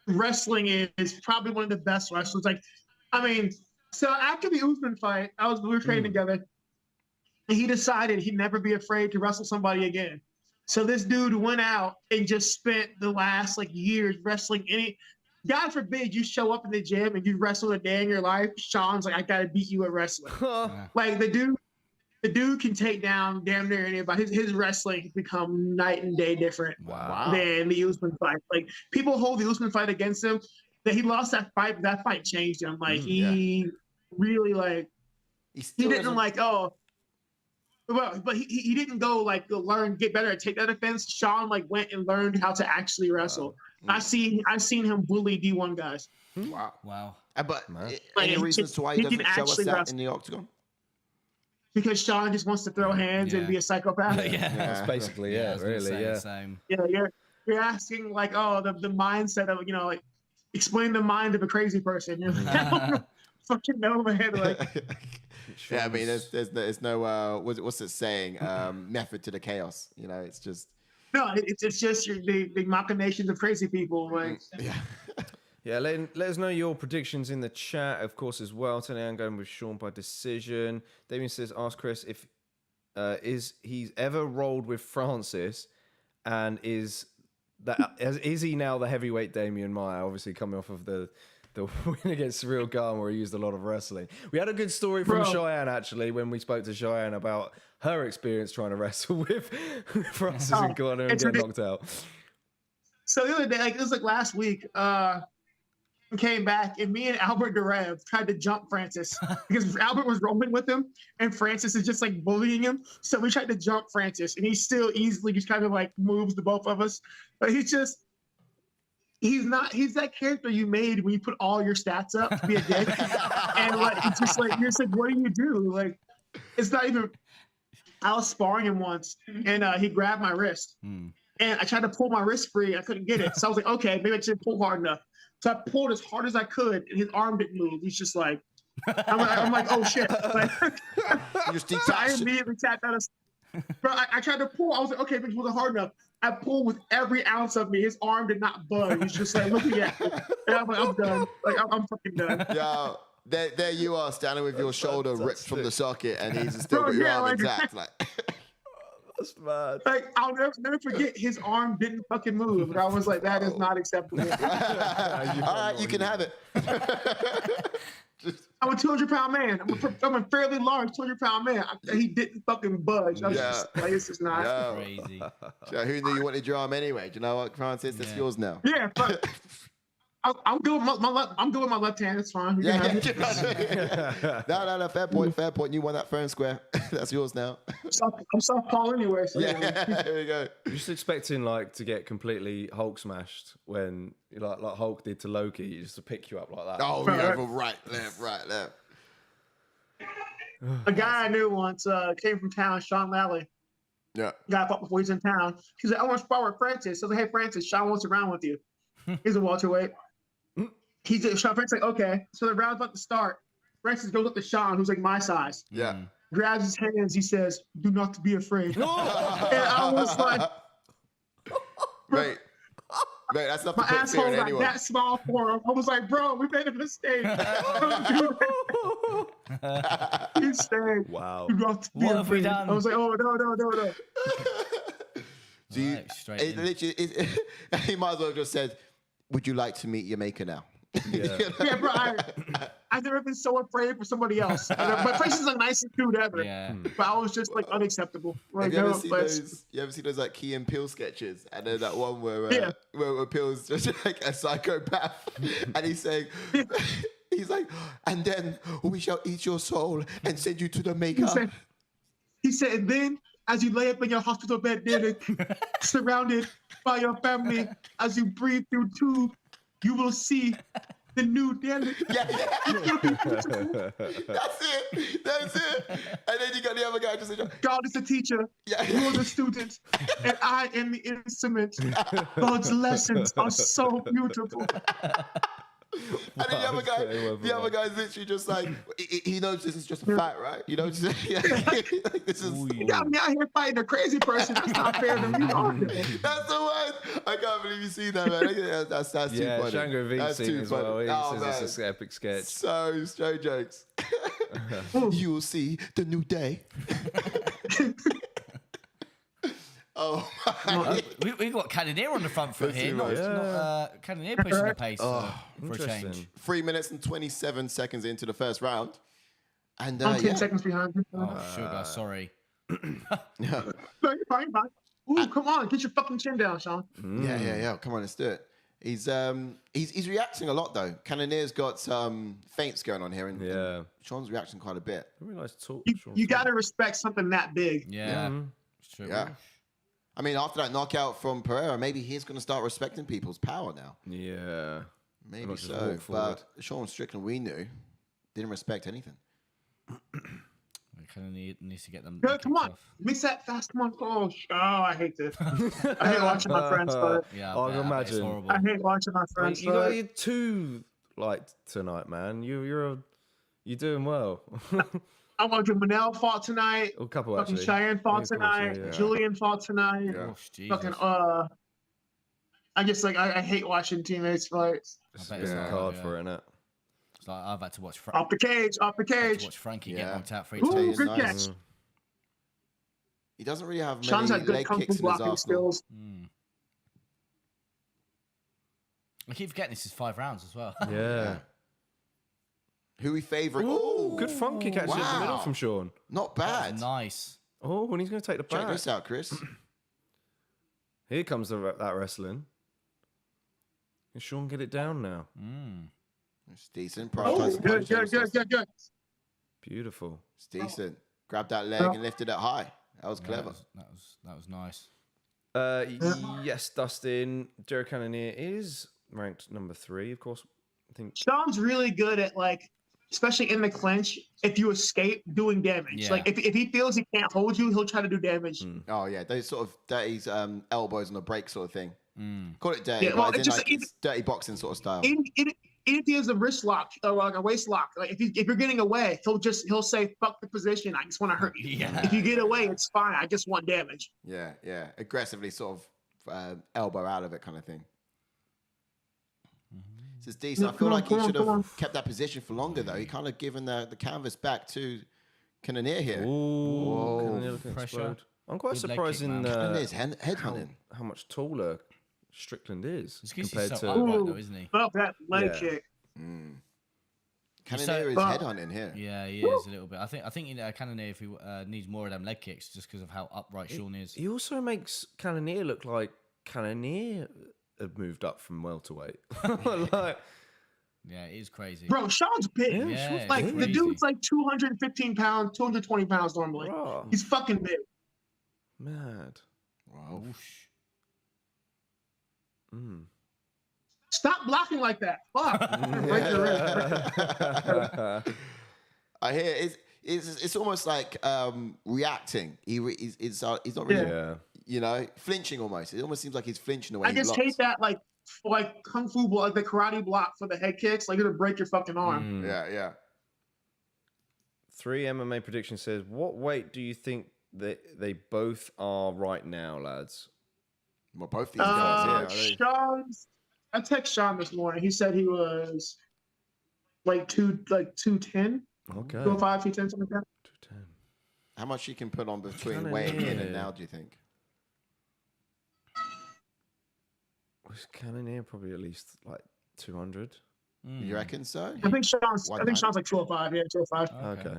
Wrestling is probably one of the best wrestlers. Like, I mean, so after the Usman fight, we were training together, and he decided he'd never be afraid to wrestle somebody again. So this dude went out and just spent the last years wrestling God forbid you show up in the gym and you wrestle a day in your life. Sean's like, I gotta beat you at wrestling. Like the dude can take down damn near anybody. His wrestling has become night and day different than the Usman fight. Like people hold the Usman fight against him. that he lost that fight. That fight changed him. Like he really like He didn't isn't- like but he didn't go like to learn, get better at takedown defense. Sean like went and learned how to actually wrestle. I've seen him bully D1 guys. Wow. Wow. But Like, any he reasons just- to why he he doesn't can show us actually that wrestle. in the octagon? Because Sean just wants to throw hands and Yeah. be a psychopath. That's basically I it, was gonna really. say Yeah. the same. You're asking like, oh, the mindset of, like explain the mind of a crazy person. You're like, I don't fucking know, man. Like, Yeah, I mean, there's no what's it saying? Method to the chaos. It's just no, it's just the machinations of crazy people. Like, Yeah, let us know your predictions in the chat, of course, as well. Today I'm going with Sean by decision. Damien says, ask Chris if he's ever rolled with Francis, and is he now the heavyweight Damien Maya? Obviously coming off of the win against Surreal Garm, where he used a lot of wrestling. We had a good story from Cheyenne, actually, when we spoke to Cheyenne about her experience trying to wrestle with Francis in corner and get knocked out. so the other day, like it was like last week, came back and me and Albert Durev tried to jump Francis because Albert was rolling with him and Francis is just like bullying him. So we tried to jump Francis and he still easily just kind of like moves the both of us. But he's that character you made when you put all your stats up to be a dick. And like, it's just like, you're just like, what do you do? Like, it's not even, I was sparring him once and he grabbed my wrist and I tried to pull my wrist free. I couldn't get it. So I was like, okay, maybe I should pull hard enough. So I pulled as hard as I could, and his arm didn't move. He's just like, I'm like, oh shit! Like, you just so I detach. immediately tapped out. Bro, I tried to pull. I was like, okay, but it wasn't hard enough. I pulled with every ounce of me. His arm did not budge. He's just like looking at me. And I'm like, I'm done. Like I'm fucking done. Yeah, there you are standing with your shoulder ripped from the socket, and he's still got your arm like- intact. Like, That's mad. Like I'll never forget. His arm didn't fucking move. And I was like, that is not acceptable. all right, you can have it. I'm a 200-pound man. I'm a fairly large 200-pound man. He didn't fucking budge. I was just like, this is not. Yeah. Crazy. So who knew you wanted your arm anyway? Do you know what, Francis? That's yours now. Yeah, but I'm good with my left. I'm good with my left hand. It's fine. You can have it. No, fair point, fair point. You won that fair and square. That's yours now. I'm softball anyway. So Yeah, there we go. You're just expecting like to get completely Hulk smashed when like Hulk did to Loki, just to pick you up like that. Oh, yeah, right, left. A guy I knew once came from town, Sean Lally. Yeah. Guy fought before he's in town. He's like, I want to spar with Francis. So I was like, hey, Francis, Sean wants to round with you. He's a welterweight. Sean Francis like, okay. So the round's about to start. Francis goes up to Sean, who's like my size. Yeah. Grabs his hands. He says, do not be afraid. And I was like, Mate, that's not the my put fear asshole in got anyone. that small for him. I was like, bro, we made a mistake. Don't do that. He's saying, Wow. do not be What have we afraid. done? I was like, oh, no. Do you, Right, straight it in. literally, he might as well have just said, would you like to meet your maker now? Yeah. Yeah, bro, I've never been so afraid for somebody else. But Francis is the nicest dude ever. Yeah. But I was just like unacceptable. Like, Have you ever no, seen but those? You ever seen those like Key and Peele sketches? And then that one where Yeah. where Peele's just like a psychopath, and he's saying, he's like, and then we shall eat your soul and send you to the maker. he said, and then as you lay up in your hospital bed, Derek, surrounded by your family, as you breathe through tube, you will see the new Derek. Yeah. That's it. And then you got the other guy just like, God is the teacher, Yeah. you are the student, and I am the instrument. God's lessons are so beautiful. and then the other guy's literally just like, he knows this is just a fact, right? You know, like, this is. You got me out here fighting a crazy person. That's not fair to me. That's the one. I can't believe you see that, man. That's too Yeah, funny. Shango V's That's seen too as well. funny. He Oh, says man. it's an epic sketch. So straight jokes. You will see the new day. Oh my! We got Cannonier on the front foot Let's here. see, Not, mate. not Cannonier pushing the pace for a change. Interesting. 3 minutes and 27 seconds into the first round, and I'm 10 yeah. seconds behind you. Oh, sugar, sorry. Fine. Ooh, come on. Get your fucking chin down, Sean. Yeah. Come on, let's do it. He's reacting a lot though. Cannonier's got some feints going on here, and Sean's reacting quite a bit. I realize talk. You got to respect something that big. Yeah, it's true. Yeah. I mean, after that knockout from Pereira, maybe he's going to start respecting people's power now. Yeah. Maybe so. But Sean Strickland, we knew, didn't respect anything. Kind of needs to get them. Good, come on, mix that fast. Come on, oh, I hate this. I hate watching my friends fight. Yeah, I can imagine. I hate watching my friends You got fight. your 2 like tonight, man. You're doing well. I'm watching Manel fought tonight. A couple Fucking actually. Cheyenne fought Of course, tonight. yeah. Julian fought tonight. Yeah. Oh, Jesus. Fucking I just like I hate watching teammates fight. I bet it's It's hard for it, innit? It's like I've had to watch Off the cage, off the cage. watch Frankie Yeah. get knocked out 3 Ooh, times. good nice. catch. He doesn't really have Sean's many had good leg kung fu kicks in his blocking arsenal. skills. I keep forgetting this is 5 rounds as well. Yeah. Who we favouring? Ooh, Oh, good front kick actually in the middle wow. from Sean. Not That's bad. nice. Oh, and he's going to take the Check back. this out, Chris. Here comes that wrestling. Can Sean get it down now? It's decent. Oh, Prioritising good, punch, good. Beautiful. It's decent. Grabbed that leg and lifted it high. That was clever. That was nice. Yes, Dustin. Jerry Cannonier is ranked number 3, of course. I think. Sean's really good at like, especially in the clinch, if you escape, doing damage. Yeah. Like if he feels he can't hold you, he'll try to do damage. Oh yeah, those sort of dirty elbows on the break sort of thing. Call it dirty, Yeah, but well, it's it's in, just- like, it's dirty boxing sort of style. Even if he has a wrist lock or like a waist lock, like if you're getting away, he'll say fuck the position. I just want to hurt you. Yeah. If you get away, it's fine. I just want damage. Yeah, yeah. Aggressively sort of elbow out of it kind of thing. This is decent. Yeah, I feel come on, like he come on, should come on. have kept that position for longer though. He kind of given the canvas back to Cannonier here. Ooh, Cannonier looking to pressure. explode. I'm quite Good leg surprised kick, in man. Cannonier's head hunting. how much taller Strickland is It's 'cause he's compared so to. upright though, isn't he? Fuck that leg Yeah. kick. Cannonier is But- head hunting here. Yeah, he is a little bit. I think Cannonier if he needs more of them leg kicks just because of how upright Sean is. He also makes Cannonier look like Cannonier had moved up from welterweight. Like, Yeah, it is crazy. Bro, Sean's big. Yeah, it's Like the crazy. dude's like 215 pounds, 220 pounds normally. Bruh. He's fucking big. mad. Wow. Stop blocking like that. Fuck. Break the wrist. I hear it's almost like reacting. He's not really, Yeah. you know, flinching almost. It almost seems like he's flinching the way I he just blocks. hate that like kung fu block, like the karate block for the head kicks. Like it'll break your fucking arm. Yeah, yeah. 3 MMA prediction says, what weight do you think that they both are right now, lads? Well, both these guys here. I text Sean this morning. He said he was like 210, Okay. 205, 210, something like that. 210. How much he can put on between Kinda weighing in and near. now, do you think? Was Cannonier probably at least like 200? You reckon so? I think Sean's Why like not? 205. Yeah, 205. Okay.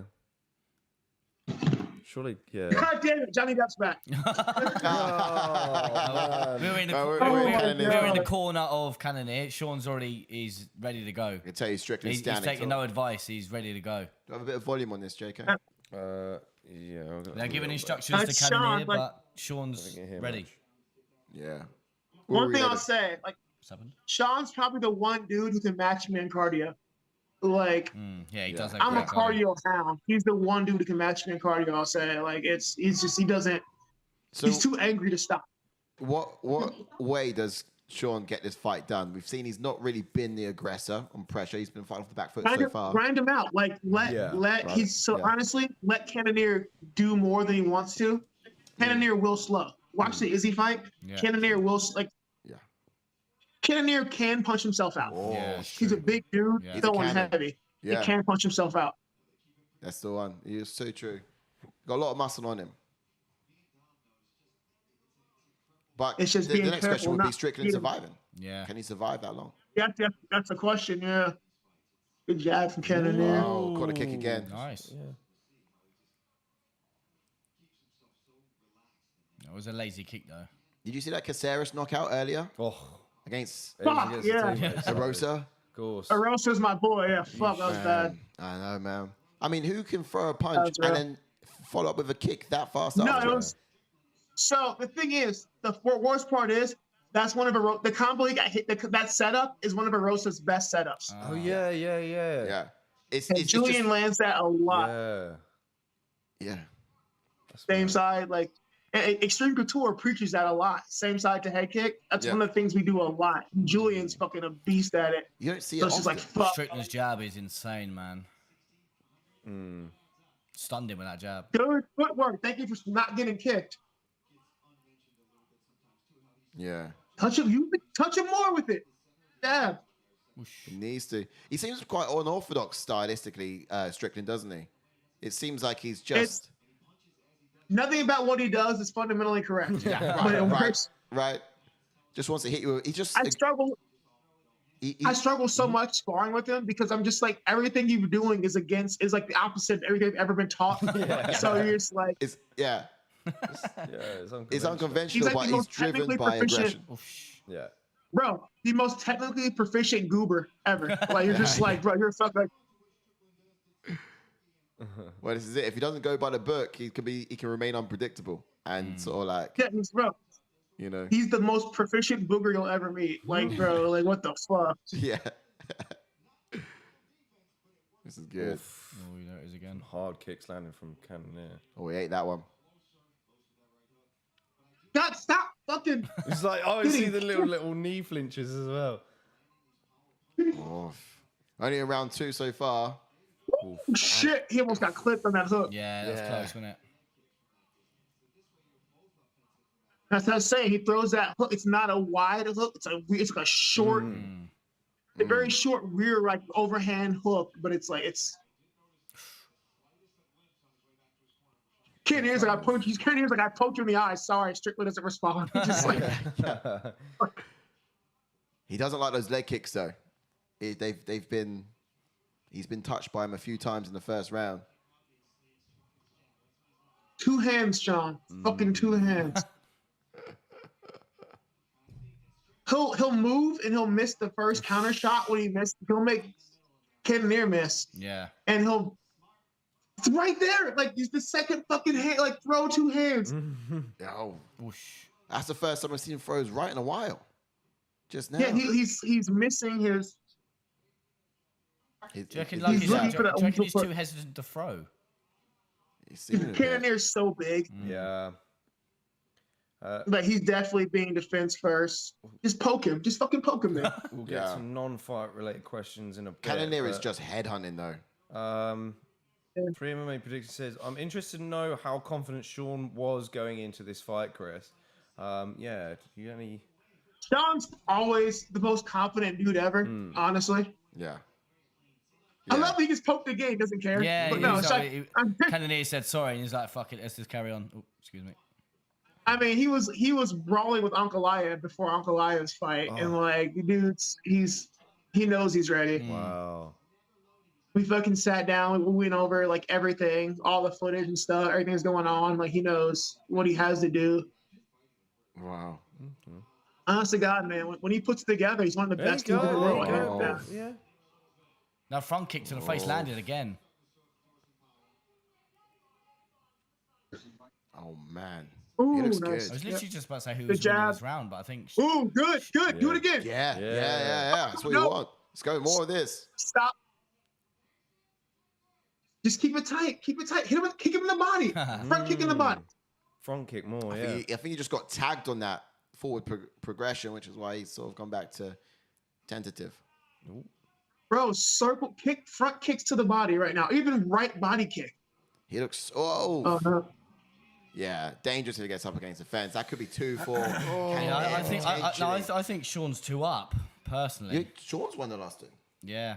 Surely, yeah. God damn it, Johnny Depp's back. We were in the, Oh, we were in- Cannonier. we were in the corner of Cannonier. Sean's already is ready to go. I can tell you Strickland He's standing. taking no advice. He's ready to go. Do I have a bit of volume on this, JK? Yeah. I'll get They're a giving little instructions to That's Cannonier, Sean, like- but Sean's bit. I don't hear ready. much. Yeah. One thing We'll I'll say, like What's happened? Sean's probably the one dude who can match me in cardio. Like Yeah, he does. Have I'm a great cardio hound. He's the one dude who can match me in cardio. I'll say, like he doesn't. So He's too angry to stop. what way does Sean get this fight done? We've seen he's not really been the aggressor on pressure. He's been fighting off the back foot so far. Grind him out. Like honestly, let Cannonier do more than he wants to. Cannonier will slow. Watch the Izzy fight. Yeah. Cannonier will Yeah. Cannonier can punch himself out. Oh, Yeah. He's a big dude, Yeah. throwing He's a cannon. heavy. Yeah. He can punch himself out. That's the one. He is so true. Got a lot of muscle on him. But It's just the being next question careful would be not Strickland to- surviving. Yeah. Can he survive that long? That's the question. Yeah. Good jab from Cannonier. Oh, caught a kick again. Nice. That was a lazy kick though. Did you see that Caceres knockout earlier? Oh, against Fuck, Against the yeah. teammates, so, Erosa. Of course. Erosa's my boy. Yeah, fuck, that was bad. I know, man. I mean, who can throw a punch was rough. and then follow up with a kick that fast No, after? it was. So the thing is, the worst part is that's one of the combo he got hit. That setup is one of Erosa's best setups. Oh yeah. Yeah. It's And Julian just, lands that a lot. yeah. Same side, like Extreme Couture preaches that a lot. Same side to head kick. That's Yeah. one of the things we do a lot. Julian's fucking a beast at it. You don't see So it it's just like often. fuck. Strickland's jab is insane, man. Stunned him with that jab. Good footwork. Thank you for not getting kicked. Yeah. Touch him. You touch him more with it. Yeah. He needs to. He seems quite unorthodox stylistically, Strickland, doesn't he? It seems like he's just Nothing about what he does is fundamentally correct. But it right, works. right. Just wants to hit you. He just I struggle. he- I struggle so much sparring with him because I'm just like everything you're doing is like the opposite of everything I've ever been taught. So you're just like it's yeah. It's It's unconventional, He's like but the he's most driven technically by proficient. aggression. Yeah. bro, the most technically proficient goober ever. Like you're just like, bro, you're fucking. Well, this is it. If he doesn't go by the book, he can remain unpredictable and sort of like Yeah, bro. you know. He's the most proficient booger you'll ever meet. Like, bro, like what the fuck? Yeah. This is good. Oh, there it is again. Hard kicks landing from Cannonier. Oh, we ate that one. God, stop fucking. It's like, oh, I see the little knee flinches as well. Oh. Only in round 2 so far. Shit, he almost got clipped on that hook. Yeah, that's Yeah. close, wasn't it? That's what I was saying. He throws that hook. It's not a wide hook. It's like a short, a very short rear like overhand hook. But it's like Cannonier's like I poked. Cannonier's like I poked you in the eye. Sorry, Strickland doesn't respond. He's just like He doesn't like those leg kicks though. He's been touched by him a few times in the first round. 2 hands, Sean. Fucking 2 hands. He'll move and he'll miss the first counter shot when he missed. He'll make Cannonier miss. Yeah. And it's right there. Like he's the second fucking hand. Like throw 2 hands. Oh, Whoosh. that's the first time I've seen him throws right in a while. Just now. Yeah, he's missing his. His- Do you reckon, his- like, He's he's, looking do for you that reckon he's foot. too hesitant to throw? he's seen it a bit. Cannonier's so big. Yeah. But he's definitely being defense first. Just poke him. Just fucking poke him, man. We'll get Yeah. some non-fight related questions in a bit. Cannonier is but, just headhunting though. Free MMA Prediction says, I'm interested to know how confident Sean was going into this fight, Chris. Yeah, do you any... Sean's always the most confident dude ever, honestly. Yeah. I love that he gets poked again, doesn't care. Yeah, but no, he's it's like, like, Cannonier said sorry, and he's like, "Fuck it, let's just carry on." Oh, excuse me. I mean, he was brawling with Uncle Aya before Uncle Aya's fight, and like, dude's he knows he's ready. Wow. We fucking sat down, we went over like everything, all the footage and stuff, everything's going on. Like he knows what he has to do. Wow. Honest to God, man, when he puts it together, he's one of the There best you dudes in the go, world. there you hands go. down. Yeah. Now front kick to the face landed again. Oh man. Ooh, He looks nice. I was good. literally just about to say who Good was winning job. this round, but I think Ooh, good. Do it again. Yeah. Yeah. That's what you No. want. Let's go more of this. Stop. Just keep it tight. Keep it tight. Kick him in the body. Front kick in the body. Front kick more, I yeah. think he just got tagged on that forward progression, which is why he's sort of gone back to tentative. Bro, circle kick, front kicks to the body right now. Even right body kick. He looks yeah, dangerous if he gets up against the fence. That could be 2-4. yeah, I think Sean's 2 up personally. Sean's won the last 2. Yeah.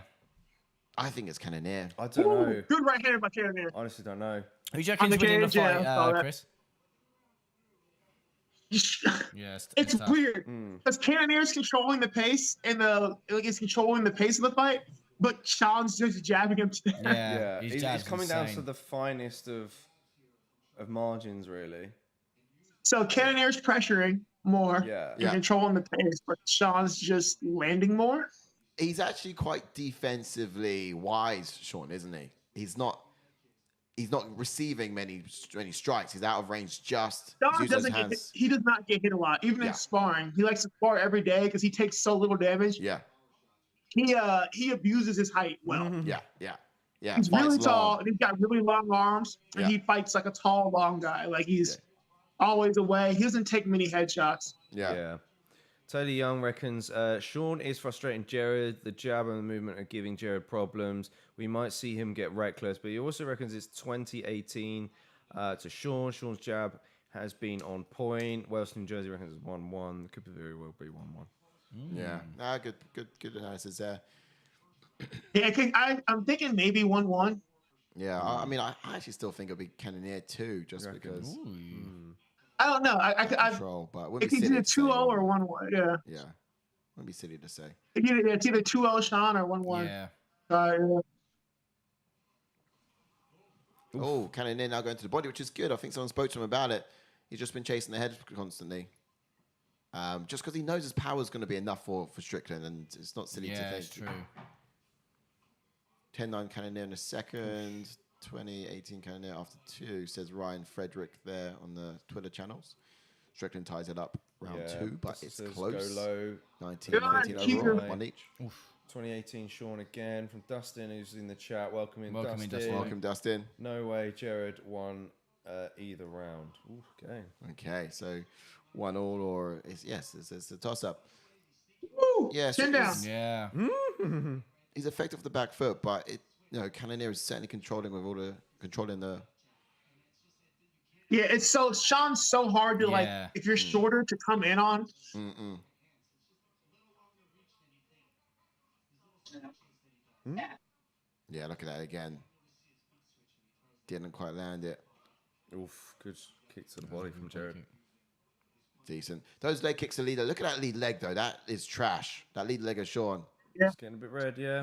I think it's Cannonier. I don't know. Good right hand by Cannonier. Honestly, don't know. Who do you On reckon's the winning the cage, yeah, fight, I saw that. Chris? Yeah, It's tough. weird because Cannonier's controlling the pace and he's controlling the pace of the fight, but Sean's just jabbing him. Yeah, Yeah, his he's jab's coming down to insane. the finest of margins, really. So Cannonier's pressuring, more Yeah. and controlling the pace, but Sean's just landing more. He's actually quite defensively wise, Sean, isn't he? He's not receiving many strikes. He's out of range just. Sean doesn't get hit, he does not get hit a lot, even in sparring. He likes to spar every day because he takes so little damage. Yeah. He abuses his height well. Yeah. He's really tall and he's got really long arms, and Yeah. he fights like a tall, long guy. Like he's always away. He doesn't take many headshots. Yeah. Totally Young reckons Sean is frustrating Jared. The jab and the movement are giving Jared problems. We might see him get reckless, but he also reckons it's 2018 to Sean. Sean's jab has been on point. Wales, New Jersey reckons it's 1-1. Could very well be 1-1. Yeah. Good analysis there. Yeah, I'm thinking maybe 1-1. Yeah. I mean, I actually still think it'll be Cannonier too, just because I don't know. I control, but it would it be could silly either to say 2-0 or 1-1. 1-1. Yeah. Yeah. Wouldn't be silly to say. It's either 2-0 Sean or 1-1. Yeah. Oh, Cannonier now going to the body, which is good. I think someone spoke to him about it. He's just been chasing the head constantly. Just because he knows his power is going to be enough for Strickland, and it's not silly to think. Yeah, it's true. 10-9 Cannonier in a second. 2018 Cannonier after 2, says Ryan Frederick there on the Twitter channels. Strickland ties it up round 2, but it's close. Go low. 19 overall, one each. 2018 Sean again from Dustin, who's in the chat. Welcome Welcome in, Dustin. Dustin. Welcome, Dustin. No way Jared won either round. Okay. Okay, so 1-1 or it's a toss-up. Woo! Yeah, Chin down. Yeah. He's effective with the back foot, but Cannonier is certainly controlling the. Yeah, it's Sean's so hard to like if you're shorter to come in on. Yeah, look at that again. Didn't quite land it. Oof, good kick to the body from Jared. Decent. Those leg kicks are leader. Look at that lead leg though. That is trash. That lead leg of Sean. Yeah. It's getting a bit red, yeah.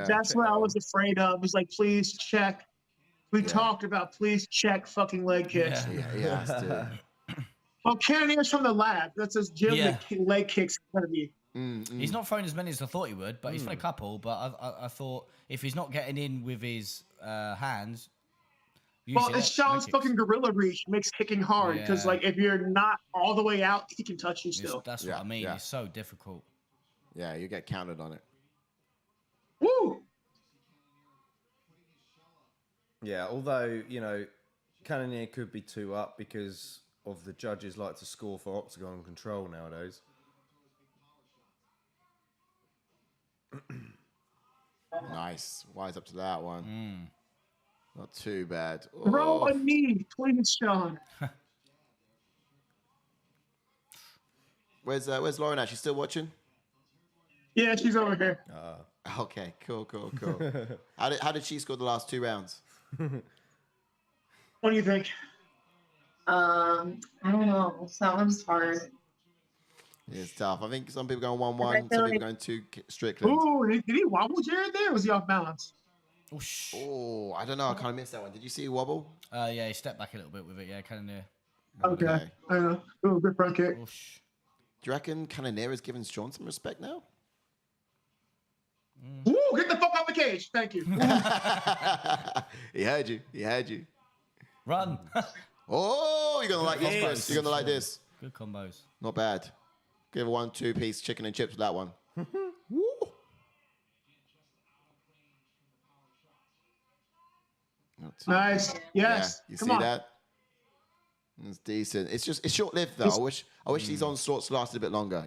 That's what I was afraid of. Was like, please check. We talked about please check fucking leg kicks. Yeah, dude. Well, Cannonier's from the lab. That says Jim leg kicks gonna be. He's not thrown as many as I thought he would, but he's thrown a couple. But I thought if he's not getting in with his hands. Well, it's Sean's fucking gorilla reach makes kicking hard because, like, if you're not all the way out, he can touch you still. That's what I mean. It's so difficult. Yeah, you get counted on it. Woo! Yeah, although, Cannonier could be 2 up because of the judges like to score for octagon control nowadays. Nice. Wise up to that one. Not too bad. Throw a knee, please, Sean. Where's Lauren at? She's still watching? Yeah, she's over here. Okay, cool. How did she score the last 2 rounds? What do you think? I don't know. Sounds hard. It's tough. I think some people going 1-1, some people going 2 Strickland. Ooh, did he wobble Jared there? Or was he off balance? Oh, I don't know. I kind of missed that one. Did you see wobble? Yeah, he stepped back a little bit with it. Yeah, Cannonier. Okay. I don't know. Ooh, good front kick. Do you reckon Cannonier has given Sean some respect now? Ooh, get the fuck out the cage. Thank you. He heard you. Run. Oh, you're going to like this, Chris. You're going to like this. Good combos. Not bad. Give a 1-2 piece chicken and chips with that one. Woo. Nice. Yes. Yeah, you Come see on. that? It's decent. It's short lived though. I wish these onslaughts lasted a bit longer.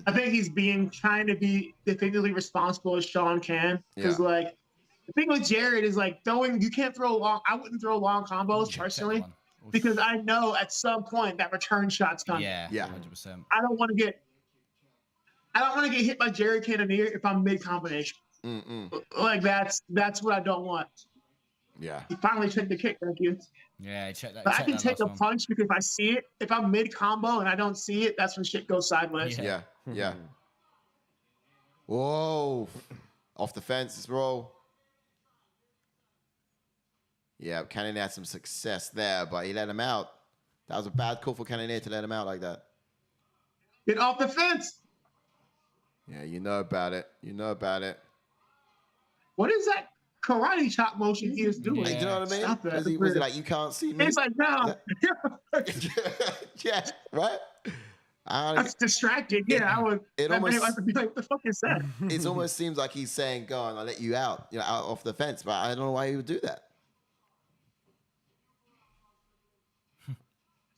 I think he's trying to be definitively responsible as Sean can. Because like the thing with Jared is like you can't throw long. I wouldn't throw long combos personally because I know at some point that return shot's coming. Yeah. 100%. I don't want to get hit by Jared Cannonier if I'm mid combination. Like that's what I don't want. Yeah. He finally took the kick. Thank you. Yeah, check that. But I can take a punch because if I see it, if I'm mid combo and I don't see it, that's when shit goes sideways. Yeah. Whoa. Off the fence, it's roll. Yeah, Cannonier had some success there, but he let him out. That was a bad call for Cannonier to let him out like that. Get off the fence. Yeah, you know about it. You know about it. What is that karate chop motion he is doing? Like, do you know what I mean? Stop that. Was he like, you can't see me? He's like, no. Yeah, right? That's distracting. Yeah, I would. It almost I'd be like, what the fuck is that? it almost seems like he's saying, go on, I'll let you out, out off the fence, but I don't know why he would do that.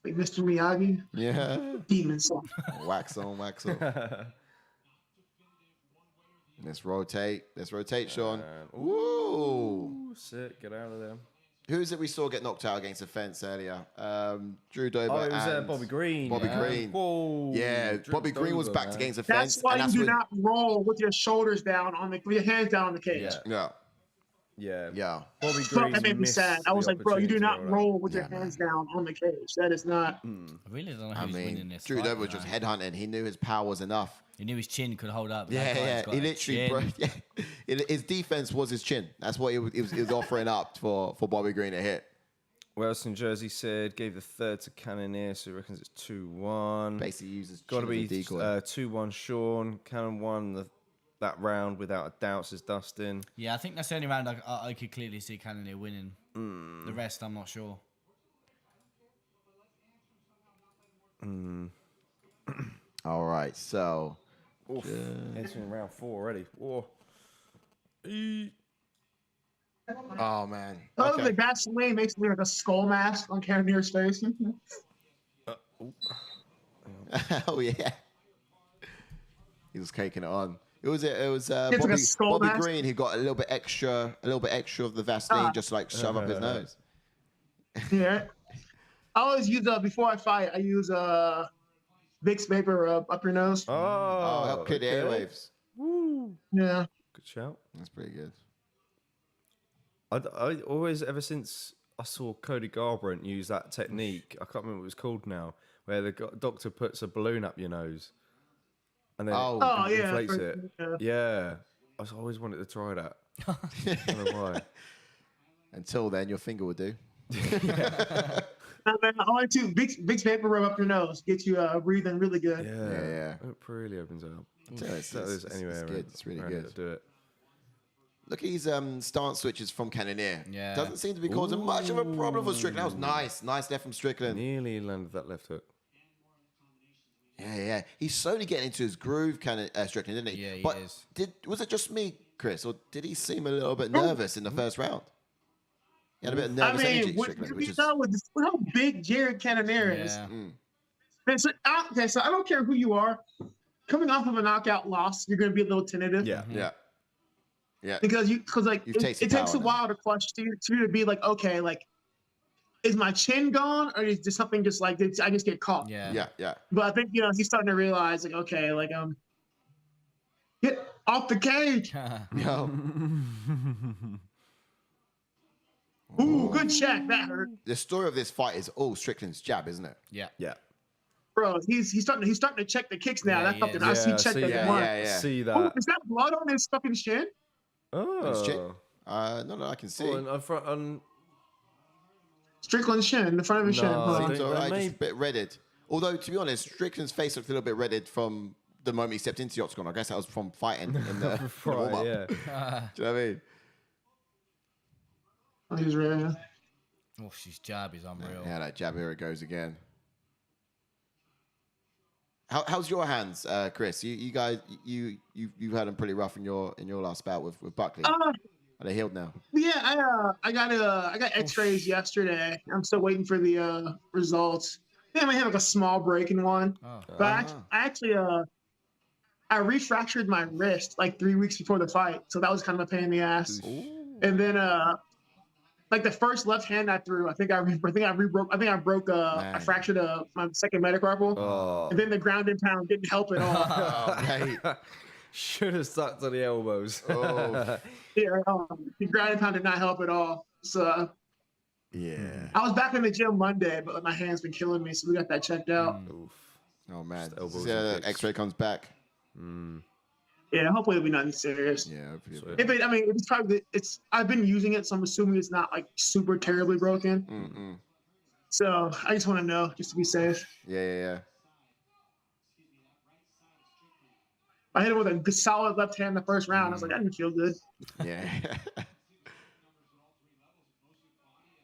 Like Mr. Miyagi, Yeah. demon song. Wax on, wax on. Let's rotate, Sean. Woo! Ooh, sick. Get out of there. Who is it we saw get knocked out against the fence earlier? Drew Dober. Oh, it was and Bobby Green. Bobby Green. Whoa. Yeah, Drew Bobby Green was Dober, backed man. against the fence. That's why and you do when- not roll with your shoulders down with your hands down on the cage. Yeah. Yeah. Yeah. Yeah. Bobby So Green. that made me sad. I was like, bro, you do not roll with your hands down on the cage. That is not. I really don't know I who's winning mean, this. Drew fight, Dober was just though. headhunting. He knew his power was enough. He knew his chin could hold up. That Yeah, guy's yeah. got He a literally, chin. bro. Yeah. His defense was his chin. That's what he was offering up for Bobby Green to hit. Wells in Jersey said gave the third to Cannonier, so he reckons it's 2-1. Basically uses Got to chin be as a decoy. 2-1 Sean. Cannon won that round without a doubt, says Dustin. Yeah, I think that's the only round I could clearly see Cannonier winning. The rest, I'm not sure. All right, so Oof. Entering round 4 already. Whoa. oh man. Oh, Okay. the Vaseline makes me like a skull mask on Cannonier's face. Oh yeah. He was caking it on. It was like a skull Bobby mask. Green who got a little bit extra of the Vaseline just to, like shove up his nose. Yeah. I always use before I fight. I use Vicks vapor up your nose. Oh, Oh, help clear the airwaves. Woo. Yeah. Good shout. That's pretty good. I always, ever since I saw Cody Garbrandt use that technique, I can't remember what it was called now, where the doctor puts a balloon up your nose and then Oh. Oh yeah. inflates for- it. yeah. Yeah. I always wanted to try that. I don't know why. Until then, your finger would do. And then I only two Vicks vapor rub up your nose, get you breathing really good. Yeah. Yeah. It really opens up. It's Anywhere good. It's really around good. it, do it. Look at these stance switches from Cannonier. Yeah. Doesn't seem to be causing much of a problem for Strickland. That was nice. Nice there from Strickland. Nearly landed that left hook. Yeah. He's slowly getting into his groove, Strickland, didn't he? Yeah, he but is. Was it just me, Chris, or did he seem a little bit nervous in the first round? He had a bit of nervous energy, Strickland, which is... with how big Jared Cannonier is. Yeah. And so, okay, so I don't care who you are. Coming off of a knockout loss, you're going to be a little tentative. Yeah. Yeah. Because like You've it tasted takes a power now. while to clutch to you to be like, okay, like is my chin gone or is just something just like did I just get caught? Yeah. Yeah. But I think he's starting to realize like, okay, like get off the cage. Yo. Ooh, good check. That hurt. The story of this fight is all Strickland's jab, isn't it? Yeah. Yeah. Bro, he's starting to check the kicks now. Yeah, That's he something is. I see Yeah, check see, that yeah, one. yeah. See Oh, that. is that blood on his fucking shin? His chin? Oh. No, I can see. Oh, and on front, on, Strickland's shin, the front of his shin. No, Hold on. I Seems think- all right, maybe- just a bit redded. Although, to be honest, Strickland's face looked a little bit redded from the moment he stepped into the octagon. I guess that was from fighting in the, warm-up. right, yeah. Do you know what I mean? Oh, he's really. Oh, his jab is unreal. Yeah, that jab, here it goes again. How's your hands, Chris? You guys, you had them pretty rough in your last bout with Buckley. Are they healed now? Yeah, I got X-rays yesterday. I'm still waiting for the results. Yeah, I might have like a small break in one, Oh. but I actually I refractured my wrist like 3 weeks before the fight, so that was kind of a pain in the ass. And then like the first left hand I threw, I fractured my second metacarpal, Oh. and then the ground and pound didn't help at all. Oh, right. Should have stuck to the elbows. Oh, Yeah, the ground and pound did not help at all. So yeah. I was back in the gym Monday, but my hand's been killing me, so we got that checked out. Oof. Oh, man. Just elbows Yeah, and the kicks. X-ray comes back. Yeah, hopefully it'll be nothing serious. Yeah, hopefully. Sweet. It's probably I've been using it, so I'm assuming it's not like super terribly broken. So I just want to know, just to be safe. Yeah. I hit him with a good, solid left hand in the first round. I was like, I didn't feel good. Yeah.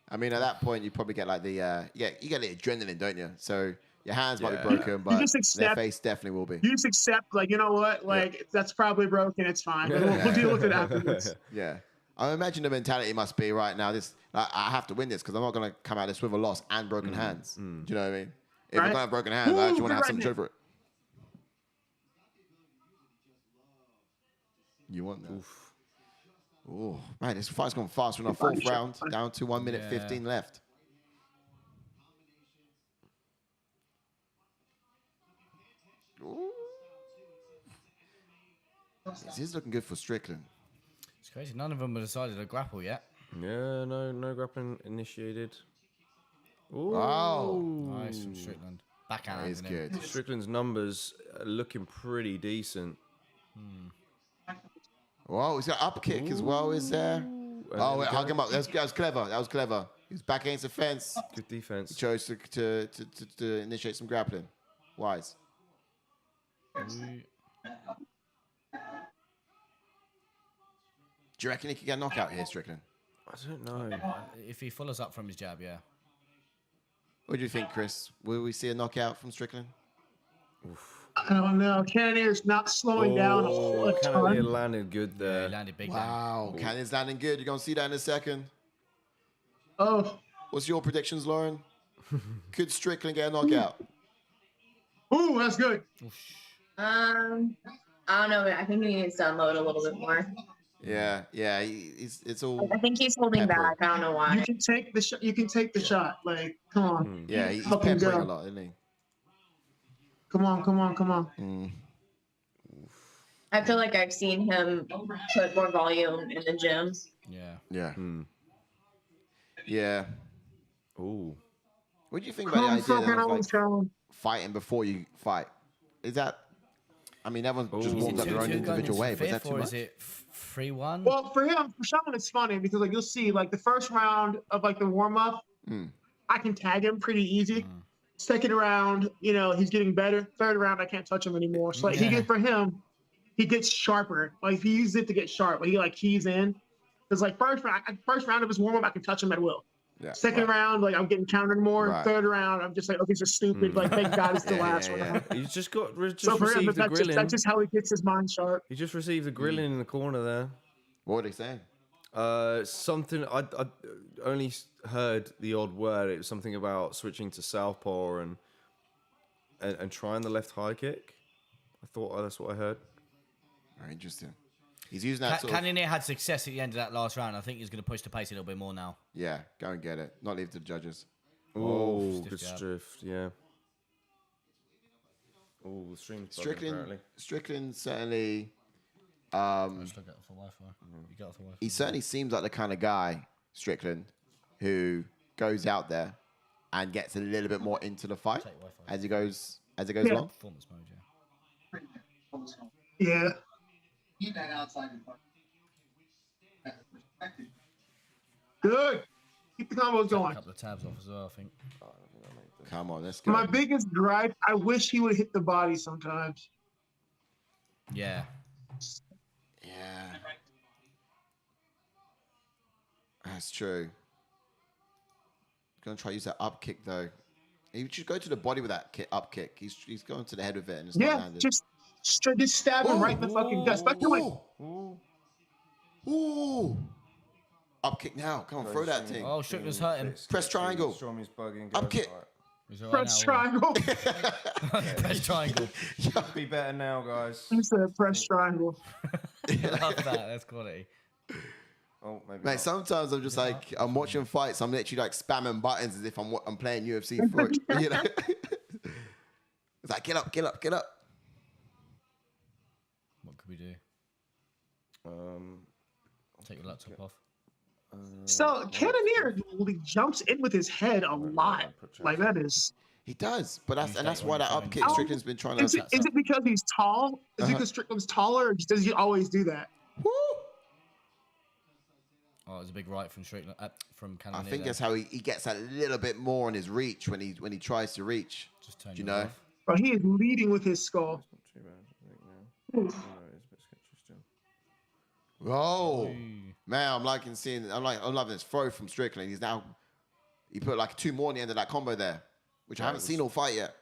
I mean, at that point, you probably get like the you get the adrenaline, don't you? So your hands might be broken, but their face definitely will be. You just accept, like, you know what, like that's probably broken. It's fine. We'll deal with it afterwards. Yeah. I imagine the mentality must be right now. I have to win this because I'm not going to come out of this with a loss and broken hands. Do you know what I mean? If I'm going to have broken hands, I actually want to have something to show for it. You want that? Oof. Oh, man, this fight's gone fast. We're in our fourth round, down to 1 minute 15 left. Ooh. This is looking good for Strickland. It's crazy. None of them have decided to grapple yet. Yeah, no grappling initiated. Ooh. Wow. Nice from Strickland. Backhand. That is good. Strickland's numbers are looking pretty decent. Wow, he's got up kick as well, is there? Oh, wait, hug him up. That was clever. That was clever. He was back against the fence. Good defense. He chose to initiate some grappling. Wise. Do you reckon he could get a knockout here, Strickland? I don't know. If he follows up from his jab, yeah. What do you think, Chris? Will we see a knockout from Strickland? I don't know. Cannonier's not slowing down a ton. Cannonier landed good Yeah, there. he landed big. Wow, Cannonier's landing good. You're going to see that in a second. Oh. What's your predictions, Lauren? Could Strickland get a knockout? Ooh, that's good. I don't know. I think he needs to unload a little bit more. Yeah. It's all. I think he's holding peppery. back. I don't know why. You can take the shot. You can take the shot. Like, come on. Yeah, he's Fucking peppering go. a lot, isn't he? Come on. I feel like I've seen him put more volume in the gym. Yeah. Yeah. Ooh. What do you think about the idea of like Well, fighting before you fight? Is that? I mean, everyone's just Ooh. warmed up their own individual way, but is that too or much? is it 3-1? for him, for Sean, it's funny because like you'll see like the first round of like the warm up, I can tag him pretty easy. Second round, he's getting better. Third round, I can't touch him anymore. So like he gets sharper. Like he uses it to get sharp. Like he like keys in. Because like first round of his warm up, I can touch him at will. Yeah, Second round, like I'm getting countered more. Right. Third round, I'm just like, okay, it's stupid. Like thank God it's the last round. He's just received the that's grilling. just how he gets his mind sharp. He just received the grilling in the corner there. What are they saying? Something I only heard the odd word. It was something about switching to southpaw and trying the left high kick. I thought that's what I heard. Very interesting. He's using that sort of... Cannonier had success at the end of that last round. I think he's going to push the pace a little bit more now. Yeah, go and get it. Not leave it to the judges. Oh, stiff good jab. drift, yeah. Oh, the stream's bugging, apparently. Strickland certainly... Just look at the Wi-Fi. You got the Wi-Fi. he certainly seems like the kind of guy, Strickland, who goes out there and gets a little bit more into the fight Take Wi-Fi. as he goes along. Performance mode, yeah. Yeah. Keep that outside the Good. Keep the combos A going. couple of tabs off as well, I think. Come on, let's go. My biggest gripe, I wish he would hit the body sometimes. Yeah. Yeah. That's true. Gonna try to use that up kick though. He should go to the body with that up kick. He's going to the head with it and it's not landed. Just stab him right in the fucking gut. Especially like, Ooh. Up kick now. Come on, throw that thing. Oh, Strickland's hurting. Press triangle. Stormy's bugging. Up kick. He's all right press now, triangle. Press triangle. Be better now, guys. He said press triangle. Love that. That's quality. Oh, maybe Mate, not. sometimes I'm just like, I'm watching fights, I'm literally like spamming buttons as if I'm playing UFC for it. You know? It's like, get up. What could we do? Take your laptop off. So Cannonier jumps in with his head a lot. Like that is. He does, but that's Use why that that up kick on your Strickland's been trying Is to. it because he's tall? Is it because Strickland's taller, or does he always do that? Woo! Oh, it was a big right from Strickland, from I Cannonier. think that's how he gets a little bit more on his reach when he tries to reach. Just turn Do you your know? off. Bro, he is leading with his skull. Too bad, I think now. Ooh. No, it's a bit sketchy still. Oh man, I'm loving this throw from Strickland. He put like 2 more on the end of that combo there, which I haven't seen all fight yet.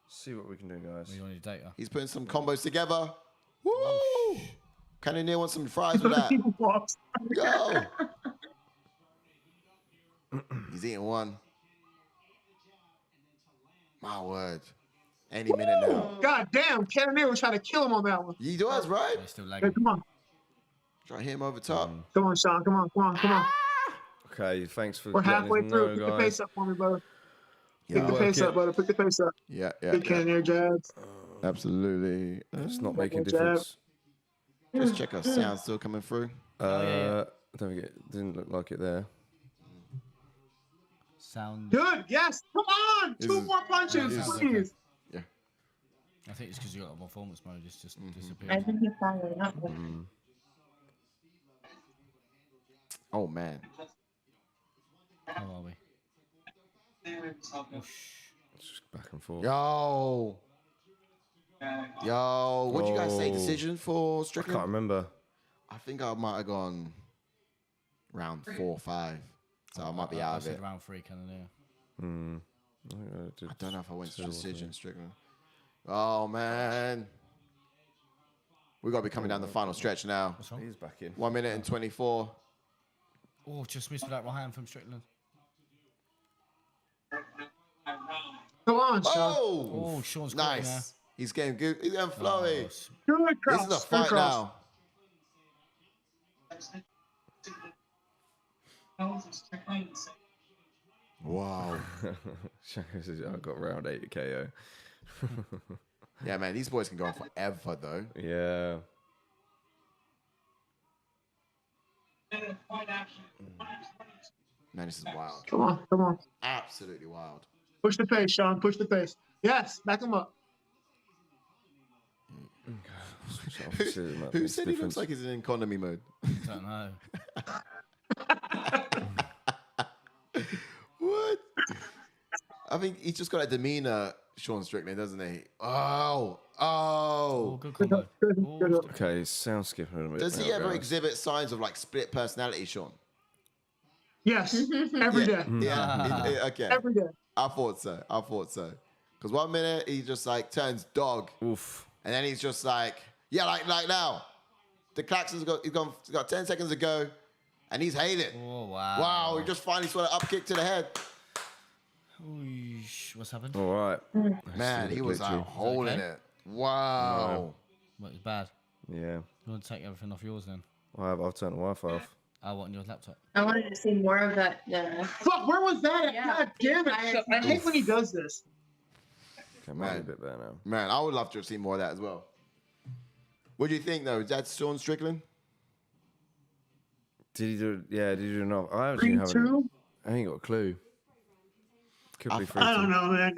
See what we can do, guys. Well, you want your data? He's putting some combos together. Woo! Cannonier wants some fries with that. People walks. Go! He's eating one. My word. Any minute now. God damn, Cannonier was trying to kill him on that one. He does, right? They're still Hey, lagging. come on. Try to hit him over top. Come on, Sean. Come on, come on, come on. Okay, thanks for We're letting us halfway know, through. Pick the guys. pace up for me, brother. Pick the Yeah, pace up, brother. Pick the pace up. yeah, Good Cannonier jabs. absolutely. It's not making a Double jab. difference. Just check our sound still coming through. Don't forget, didn't look like it there. Sound. Good. Yes. Come on. This 2 is- more punches, this is please. Yeah. I think it's because you got a performance mode. It's just I disappeared. think he's following up. Oh man. How are we? It's just back and forth. Yo. What do you guys say? Oh. Decision for I Strickland? can't remember. I think I might have gone round 4 or 5. So I might be out I of it. said round 3, Cannonier. I don't know if I went to decision, Strickland. Oh, man. We got to be coming down the final stretch now. What's wrong? He's back in. 1 minute and 24. Oh, just missed with that right hand from Strickland. Come on, Sean. Oh! Oh, Sean's caught him there. Nice. He's getting good. He's getting flowy. Oh, Good cross. This is a Good fight cross. now. Wow. Shaka says, I got round 8 KO. Yeah, man. These boys can go on forever, though. Yeah. Man, this is wild. Come on. Come on. Absolutely wild. Push the pace, Sean. Push the pace. Yes. Back him up. Who said he looks like he's in economy mode? don't know. What? I think he's just got a demeanor, Sean Strickland, doesn't he? Oh, Oh, good combo. Good, Oh, good. Okay, sound skipping a bit. Does he now, ever guys. exhibit signs of like split personality, Sean? Yes. Every day. Yeah. Okay. Every day. I thought so. Because 1 minute he just like turns dog, Oof. and then he's just like, yeah, like now. The Claxon's got 10 seconds to go, and he's hailing. Oh, wow. Wow, he just finally saw an up kick to the head. Oosh, what's happened? All right. Man, he was like holding okay? it. Wow. What is bad? Yeah. You want to take everything off yours then? I've turned the Wi-Fi off. I want your laptop. I wanted to see more of that. Fuck, where was that at? Yeah. God damn it. Sean. I hate when he does this. Okay, might be a bit better now. Man, I would love to have seen more of that as well. What do you think, though? Is that Sean Strickland? Did he do? Yeah, did he do enough? I actually 3-2. I ain't got a clue. Could be 3-2. I don't know, man.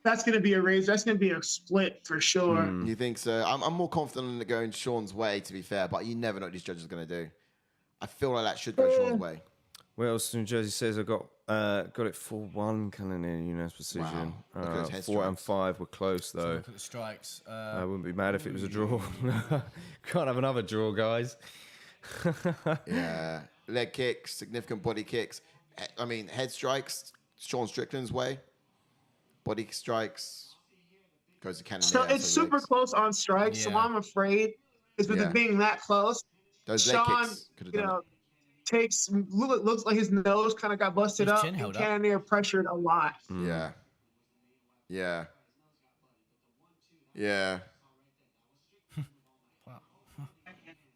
That's gonna be a raise. That's gonna be a split for sure. You think so? I'm more confident in it going Sean's way, to be fair, but you never know what these judges are going to do. I feel like that should go Sean's way. Wales, New Jersey says I got it 4-1 Cannonier unanimous decision. Wow. Look at his head 4 and strikes. 5 were close though. Look at the strikes. I wouldn't be mad if it was a draw. Can't have another draw, guys. Yeah. Leg kicks, significant body kicks. I mean, head strikes, Sean Strickland's way. Body strikes goes to Cannonier. So it's so super legs. close on strikes. So Yeah. what I'm afraid is with Yeah. it being that close, Those leg Sean, kicks could have you done know, looks like his nose kind of got busted His up, chin and held up. Cannonier pressured a lot. it. Yeah. Yeah. Yeah.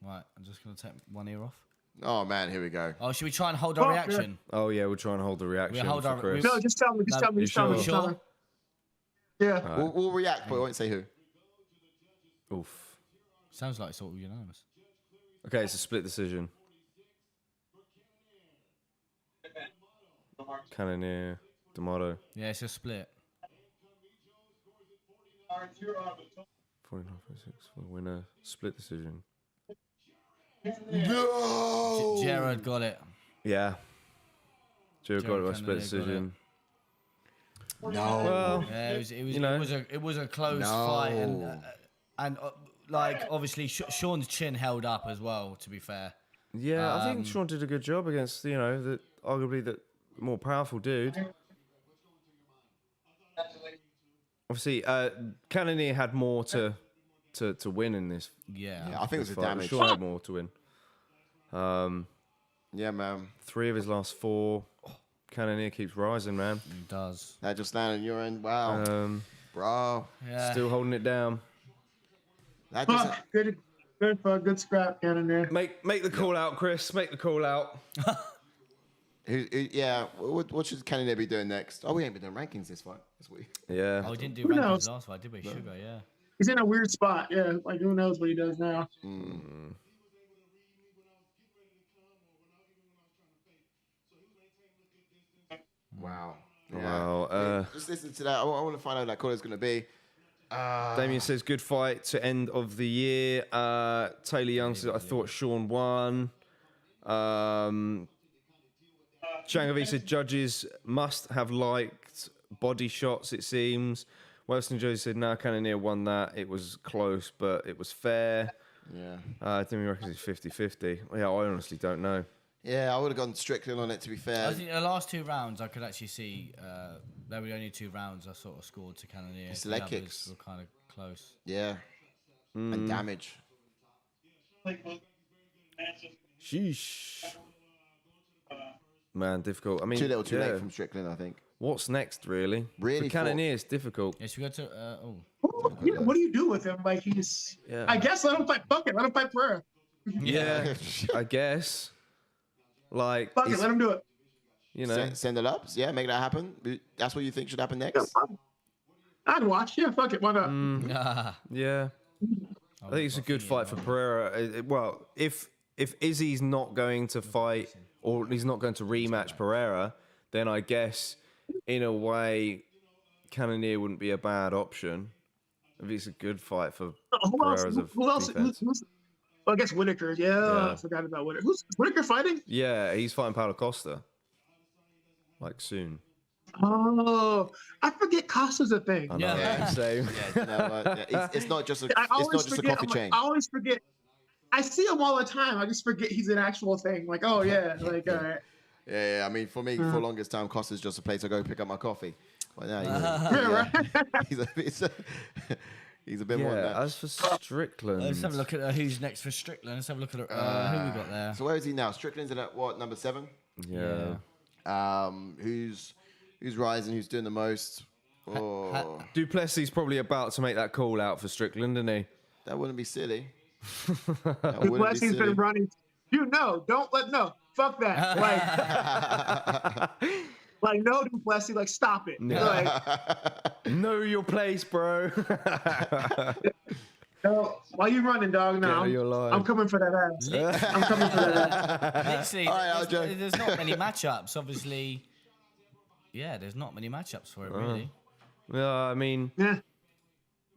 Right, I'm just going to take one ear off. Oh, man, here we go. Oh, should we try and hold our Oh, reaction? Oh yeah, we're trying to hold the reaction hold for our- Chris. No, just tell me. Just No, tell me. you Just tell me. sure? Just tell me. Yeah. Alright. We'll react, but we won't say who. Oof. Sounds like it's all unanimous. Okay, it's a split decision. Cannonier, D'Amato, Yeah, it's a split. 49-46 for the winner. Split decision. No. Jared got it. Yeah. Jared got it by Jared split Cannonier got decision. No. Well, Yeah, you know. it was a close No. fight, and like obviously Sean's chin held up as well. To be fair, yeah, I think Sean did a good job against, arguably the more powerful dude. Obviously, Cannonier had more to win in this. yeah. Yeah, I think it was a fight. damage. Sean had more to win. Yeah, man. 3 of his last 4. Cannonier keeps rising, man. He does. That just landed on your end. Wow. Bro. Yeah. Still holding it down. That just, Fuck, good scrap, Cannonier. Make the call out, Chris. Make the call out. yeah. What should Cannonier be doing next? Oh, we ain't been doing rankings this fight. This week. Yeah. Oh, we didn't do Who rankings knows? last fight, did we? Sugar, yeah. He's in a weird spot. Yeah, like who knows what he does now? Wow. Wow. Just listen to that. I want to find out who that caller's going to be. Damien says, good fight to end of the year. Taylor Young says, I thought Sean won. Changavi said, judges must have liked body shots, it seems. Western Joe said, no, Cannonier won that. It was close, but it was fair. Yeah. Damien reckons it's 50-50. Yeah, I honestly don't know. Yeah, I would have gone Strickland on it, to be fair. I think the last 2 rounds, I could actually see there were only 2 rounds I sort of scored to Cannonier. It's The leg others kicks. were kind of close. Yeah. And damage. Sheesh. Man, difficult. I mean, Too little, too yeah. late from Strickland, I think. What's next, really? Really For Cannonier, it's difficult. Yes, we go to. Yeah, what do you do with him? Like he's. Yeah. I guess let him fight. Fuck it, let him fight Pereira. Yeah, I guess. Like, Fuck it, let him do it. you know, Send it up. Yeah, make that happen. That's what you think should happen next? I'd watch. Yeah, fuck it. Why not? yeah. I think it's a good fight for Pereira. Well, if Izzy's not going to fight or he's not going to rematch Pereira, then I guess in a way Cannonier wouldn't be a bad option. If it's a good fight for Who else? Pereira as a Who else? defense. Well, I guess Whitaker. Yeah, I forgot about Whitaker. Who's Whitaker fighting? Yeah, he's fighting Paulo Costa. Like soon. Oh, I forget Costa's a thing. I know. Yeah. Same. It's not just a, I it's not always just a forget. coffee chain. I always forget. I see him all the time. I just forget he's an actual thing. Like, oh yeah, like all right. Yeah, I mean, for me, for the longest time, Costa's just a place I go pick up my coffee. But now Yeah, right. he's a bit more than Yeah, that. as for Strickland. Let's have a look at who's next for Strickland. Let's have a look at who we got there. So where is he now? Strickland's at what, number 7? Yeah. Who's rising? Who's doing the most? Oh, Duplessis probably about to make that call out for Strickland, isn't he? that wouldn't be silly. That wouldn't be Duplessis silly. been running. Don't let no. Fuck that. Like no Duplessis. Like stop it. Like Know your place, bro. no. Why you running, dog? Get out No, of your line. I'm coming for that ass. I'm coming for that ass. Literally, All right, there's not many matchups. Obviously, yeah, there's not many matchups for it really. Yeah, I mean, Yeah.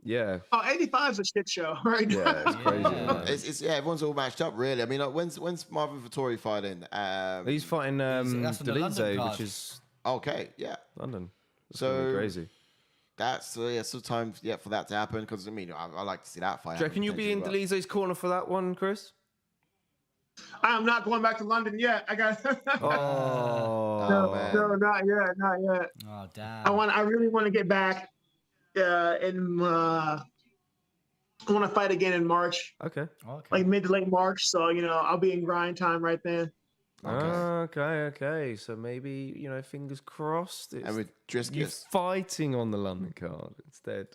yeah. Oh, 85 is a shit show right now. Yeah, it's crazy. man. It's everyone's all matched up, really. I mean, like, when's Marvin Vittori fighting? He's fighting that's on the London Delize, card. which is Okay, yeah. London. That's So- gonna be crazy. That's some time for that to happen because I mean I like to see that fight. Do you reckon you'll be in Delize's corner for that one, Chris? I'm not going back to London yet. I got Oh, man. no, not yet. Oh damn. I really want to get back. I want to fight again in March, okay. Okay. like mid to late March. So I'll be in grind time right then. Okay. So maybe, fingers crossed. It's And with you Driscus. fighting on the London card instead.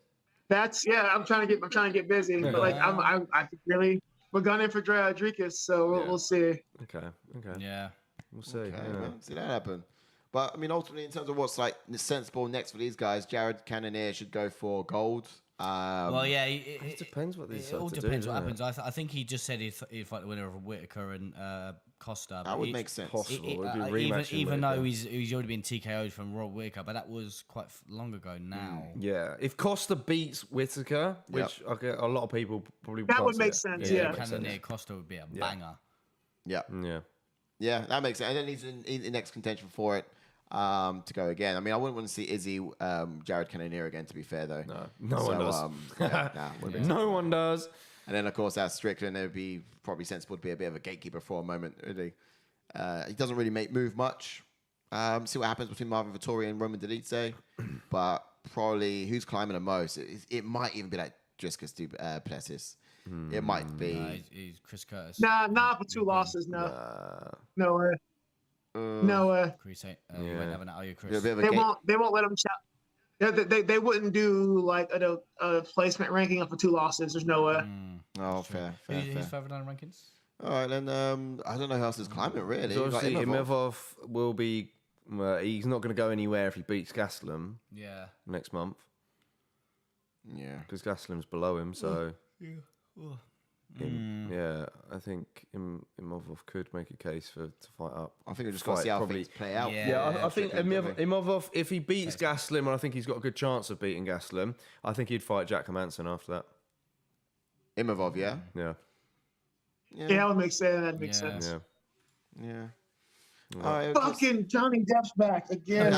That's I'm trying to get busy, but like I really we're gunning for Dricus, so we'll see. Okay. Yeah. We'll see. Okay, yeah. well, see that happen. But I mean, ultimately, in terms of what's like sensible next for these guys, Jared Cannonier should go for gold. Well, yeah. It depends what they It decide all to do, depends what doesn't happens. I think he just said he'd fight the winner of Whitaker and Costa. That would make sense. Possible. It'd be Even, rematching even maybe. though he's already been TKO'd from Rob Whittaker, but that was quite long ago now. Yeah, if Costa beats Whittaker, which okay, a lot of people probably That can't would see make it. sense, it yeah. makes sense. Cannonier Costa would be a banger. Yeah. Yeah. Yeah, that makes sense. And then he's in next contention for it to go again. I mean, I wouldn't want to see Izzy, Jared Cannonier again, to be fair, though. No one does. No one does. And then, of course, as Strickland, it would be probably sensible to be a bit of a gatekeeper for a moment, really. He doesn't really move much. See what happens between Marvin Vettori and Roman Dolidze. But probably who's climbing the most? It might even be like Driscus Plessis. It might be. He's Chris Curtis. Nah, for 2 losses, no. No way. No way. Chris, you won't have an are you, Chris? You're a bit of a They won't let him they wouldn't do like a placement ranking for 2 losses. There's no way. Oh, fair. Who's further down the rankings? All right, then I don't know who else is climbing, really. So You've got obviously, Imavov. Imavov will be. He's not going to go anywhere if he beats Gastelum Yeah. next month Yeah. because Gastelum's below him. So yeah, I think Imavov could make a case to fight up. I think we just got to see how things play out. Yeah. Yeah, I think Strickland, Imavov, if he beats Gastelum, and I think he's got a good chance of beating Gastelum, I think he'd fight Jack Hermansson after that. Imavov, yeah? Yeah, Yeah, that would make sense. That makes Yeah. sense. yeah. Yeah. All right, Fucking Johnny Depp's back again.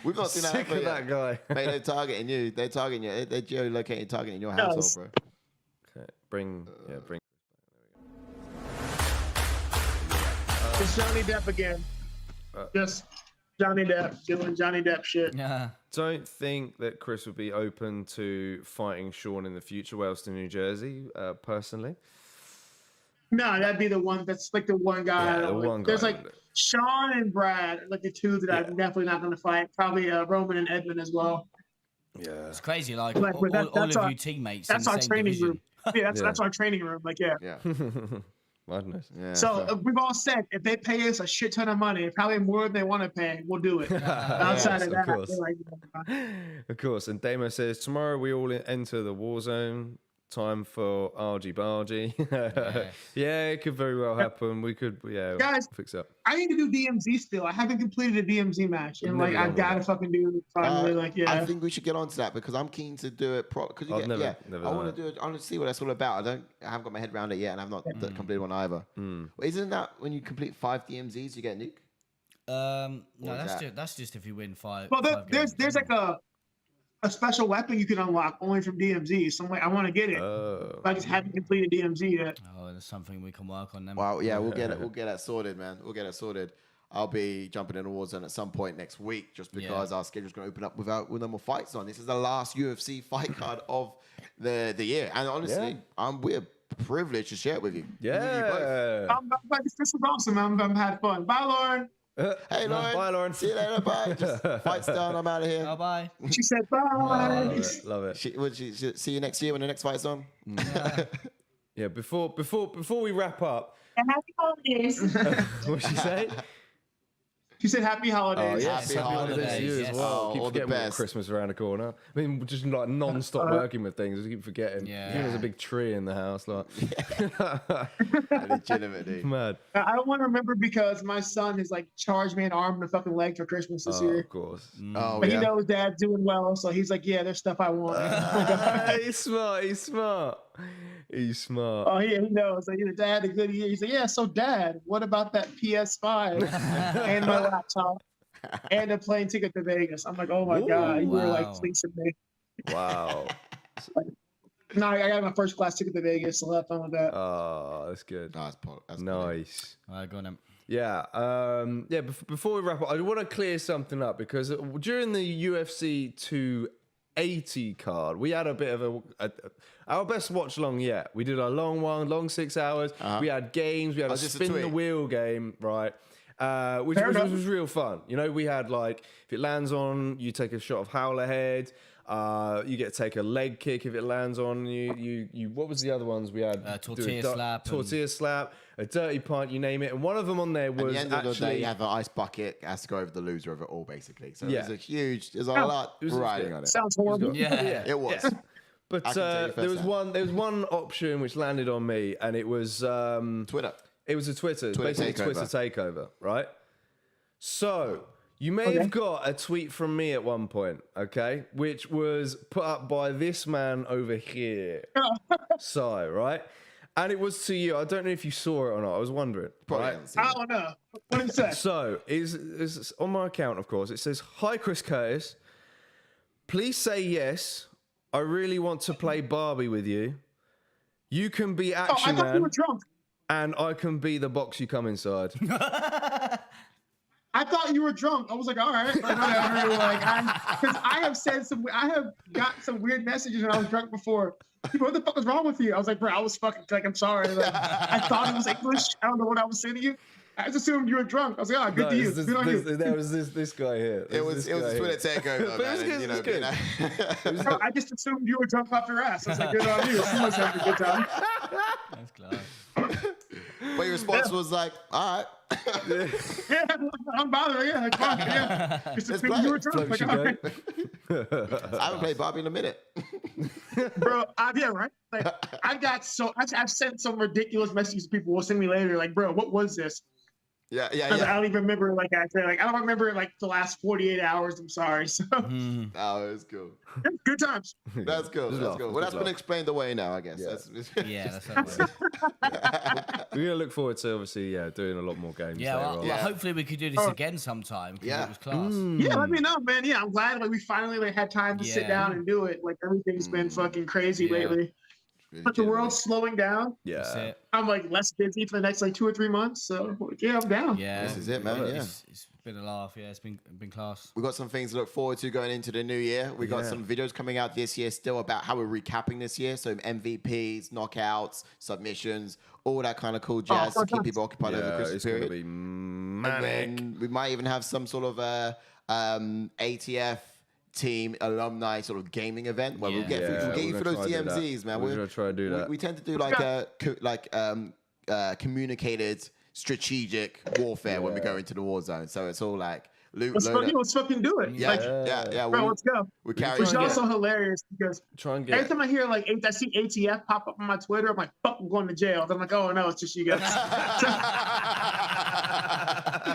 we've not seen that. Sick of that guy. Mate, they're targeting you. They're targeting you. They're geolocating, targeting your household, Yes. bro. Okay, bring. It's Johnny Depp again. Just Johnny Depp doing Johnny Depp shit. Yeah. Don't think that Chris would be open to fighting Sean in the future, Wellston, New Jersey, personally. No, that'd be the one that's like the one guy. Yeah, I the don't like. one There's guy. like Sean and Brad, like the 2 that I'm definitely not going to fight. Probably Roman and Edmund as well. Yeah. It's crazy. Like, Like, all, that's all of our- you teammates. That's in our the same training division. room. Yeah, that's our training room. Like, yeah. Yeah. Madness. Yeah. So we've all said if they pay us a shit ton of money, probably more than they want to pay, we'll do it. Outside Yes, of that, of course. we're like, Of course. And Damo says, tomorrow we all enter the war zone. Time for argy bargy. Yeah, it could very well happen. We could, Guys, fix up. I need to do DMZ still. I haven't completed a DMZ match, and like Never I done gotta that. fucking do it finally. Like, yeah. I think we should get onto that because I'm keen to do it because you I've get, never I done want it. to do it. I want to see what that's all about. I haven't got my head around it yet, and I've not completed one either. Well, isn't that when you complete 5 DMZs, you get a nuke? No, is that's just if you win 5. Well, 5 games. there's like a special weapon you can unlock only from DMZ. So I'm like, I want to get it. But I just haven't completed DMZ yet. Oh, that's something we can work on then. Well, yeah, we'll get it. We'll get that sorted, man. We'll get it sorted. I'll be jumping in the war zone at some point next week, just because our schedule's going to open up with no more fights on. This is the last UFC fight card of the year, and honestly, we're privileged to share it with you. Yeah. This was awesome. I'm had fun. Bye, Lauren. Hey, Lauren. Bye, Lauren. See you later. Bye. Just fights done. I'm out of here. Oh, bye. She said bye. Love it. Would she see you next year when the next fight's on? Yeah, before we wrap up, Happy holidays. what'd she say? She said happy Oh, holidays. yes. Happy Happy holidays to you holidays, as well. yes. Keep All the forgetting we got best. Christmas around the corner. I mean, just like non-stop working with things. I keep forgetting. Yeah. There's a big tree in the house. Like, Legitimately. mad. I don't want to remember because my son has like charged me an arm and a fucking leg for Christmas this Oh, year. of course. Oh, But yeah. he knows dad's doing well, so he's like, yeah, there's stuff I want. He's smart. He's smart. He's smart. Oh, he knows. Like, dad had a good year. He's like, yeah, so dad, what about that PS5 and my laptop and a plane ticket to Vegas? I'm like, oh my God, you were like wow. fleecing me. Wow. No, I got my first class ticket to Vegas, so I'll have fun with that. Oh, that's good. No, that's Nice. All right, go on then. Yeah. Before we wrap up, I want to clear something up because during the UFC 280 card, we had a bit of our best watch long yet. We did a long 6 hours. We had games. We had a just a spin the tweet. wheel game, right? Which was real fun. You know, we had like if it lands on, you take a shot of Howler head. You get to take a leg kick if it lands on you. What was the other ones we had? Tortilla slap. Tortilla slap, a dirty punt, you name it. And one of them on there At was the end of the day, actually you have an ice bucket. It has to go over the loser of it all, basically. So Yeah. there's a lot it was- riding on it. Sounds horrible. Yeah. It was. But I can tell you there was firsthand. one option which landed on me, and it was Twitter. It was a Twitter basically takeover. Twitter takeover, right? So you may have got a tweet from me at one point, okay, which was put up by this man over here, Si, right? And it was to you. I don't know if you saw it or not. I was wondering. Probably Right? haven't seen I it. don't know. What did it say? So is on my account, of course. It says, "Hi, Chris Curtis. Please say yes. I really want to play Barbie with you. You can be I Action thought you Man, were drunk. and I can be the box you come inside." I thought you were drunk. I was like, all right, like, whatever. Like, because I have got some weird messages when I was drunk before. People, what the fuck was wrong with you? I was like, bro, I was fucking like, I'm sorry. Like, I thought it was English. I don't know what I was saying to you. I just assumed you were drunk. I was like, oh, good to you. Good on you. There was this guy here. It was a Twitter takeover, But it was man. good, You it know, was good. Bro, I just assumed you were drunk off your ass. I was like, good on you. You must have a good time. That's class. But your response was like, all right. Yeah, I'm bothered. Yeah, like, fuck, yeah. Just Let's assumed play. you were drunk. Float Like, you all go. right. I haven't played Barbie in a minute. Bro, yeah, right. Like, I've sent some ridiculous messages people will send me later. Like, bro, what was this? Yeah. I don't even remember. Like I said, like I don't remember like the last 48 hours. I'm sorry. So Oh, it was cool. good times. That's cool. Good That's laugh, cool. good Well, that's been laugh. explained away now, I guess. Yeah. Yeah, that's what We're gonna look forward to obviously, doing a lot more games. Yeah, later well, on. Yeah. hopefully we could do this again sometime. 'Cause Yeah. it was class. Yeah, let me know, man. Yeah, I'm glad like we finally like had time to sit Yeah. down and do it. Like everything's been fucking crazy Yeah. lately. But the world's slowing down. That's Yeah. it. I'm like less busy for the next like 2 or 3 months. So yeah, I'm down. Yeah, This is it, man, yeah. It's been a laugh. Yeah, it's been class. We've got some things to look forward to going into the new year. We got Yeah. some videos coming out this year still about how we're recapping this year. So MVPs, knockouts, submissions, all that kind of cool jazz to keep people occupied over the Christmas It's gonna period. be And manic. then we might even have some sort of ATF team alumni sort of gaming event where we'll Yeah. get Yeah, we'll get you we're for gonna those try to do DMZs, that. man. We're gonna try to do that. We tend to do like communicated strategic warfare when we go into the war zone. So it's all like Let's load up. fucking do it. Yeah, Like, yeah. bro, let's go. We carry Which is try and also hilarious because Try and every get. time I hear like I see ATF pop up on my Twitter, I'm like, fuck, I'm going to jail. Then I'm like, oh no, it's just you guys.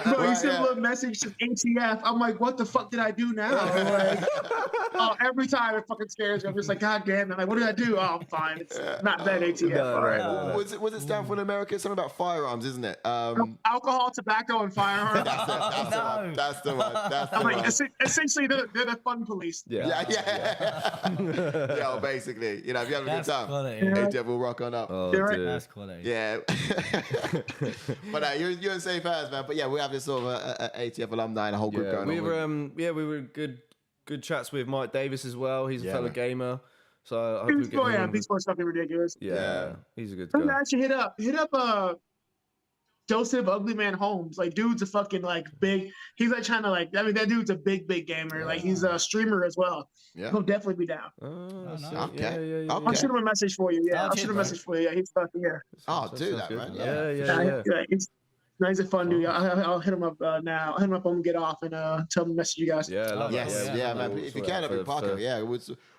Bro, you Right, send yeah. a little message to ATF. I'm like, what the fuck did I do now? Like, every time it fucking scares me. I'm just like, God damn it. Like, what did I do? Oh, I'm fine. It's not that ATF. No, All right. no, no. Was it stand for in America? Something about firearms, isn't it? Alcohol, tobacco, and firearms. That's the one. I'm like, essentially, they're the fun police. Yeah. Yeah. Yeah, basically. You know, if you have a good That's time, quality. ATF will rock on up. Oh, You're right. dear. That's quality. Yeah. But you're in safe hands, man. But yeah, we have this sort of ATF alumni and a whole group Yeah, going we on. were we were good chats with Mike Davis as well. He's a Yeah, fellow man. gamer, so I hope we get him on Yeah, the- Beast Boy's fucking ridiculous. yeah, he's a good I'm guy. gonna actually hit up Joseph Ugly Man Holmes. Like, dude's a fucking like big. He's like trying to like. I mean, that dude's a big gamer. Like, he's a streamer as well. Yeah. He'll definitely be down. Oh, nice. so- Okay. yeah. Okay. I'll shoot him a message for you. Yeah, Oh, I'll cheers, shoot him a bro. message for you. Yeah, he's fucking yeah. Oh, That do sounds that, good. man. Yeah. He's a fun dude. I'll hit him up now. I'll hit him up when we get off and tell him to message you guys. Yeah, I love Yes, that. yeah, we'll man. sort If you that can, that'd be for- Parker. for- Yeah,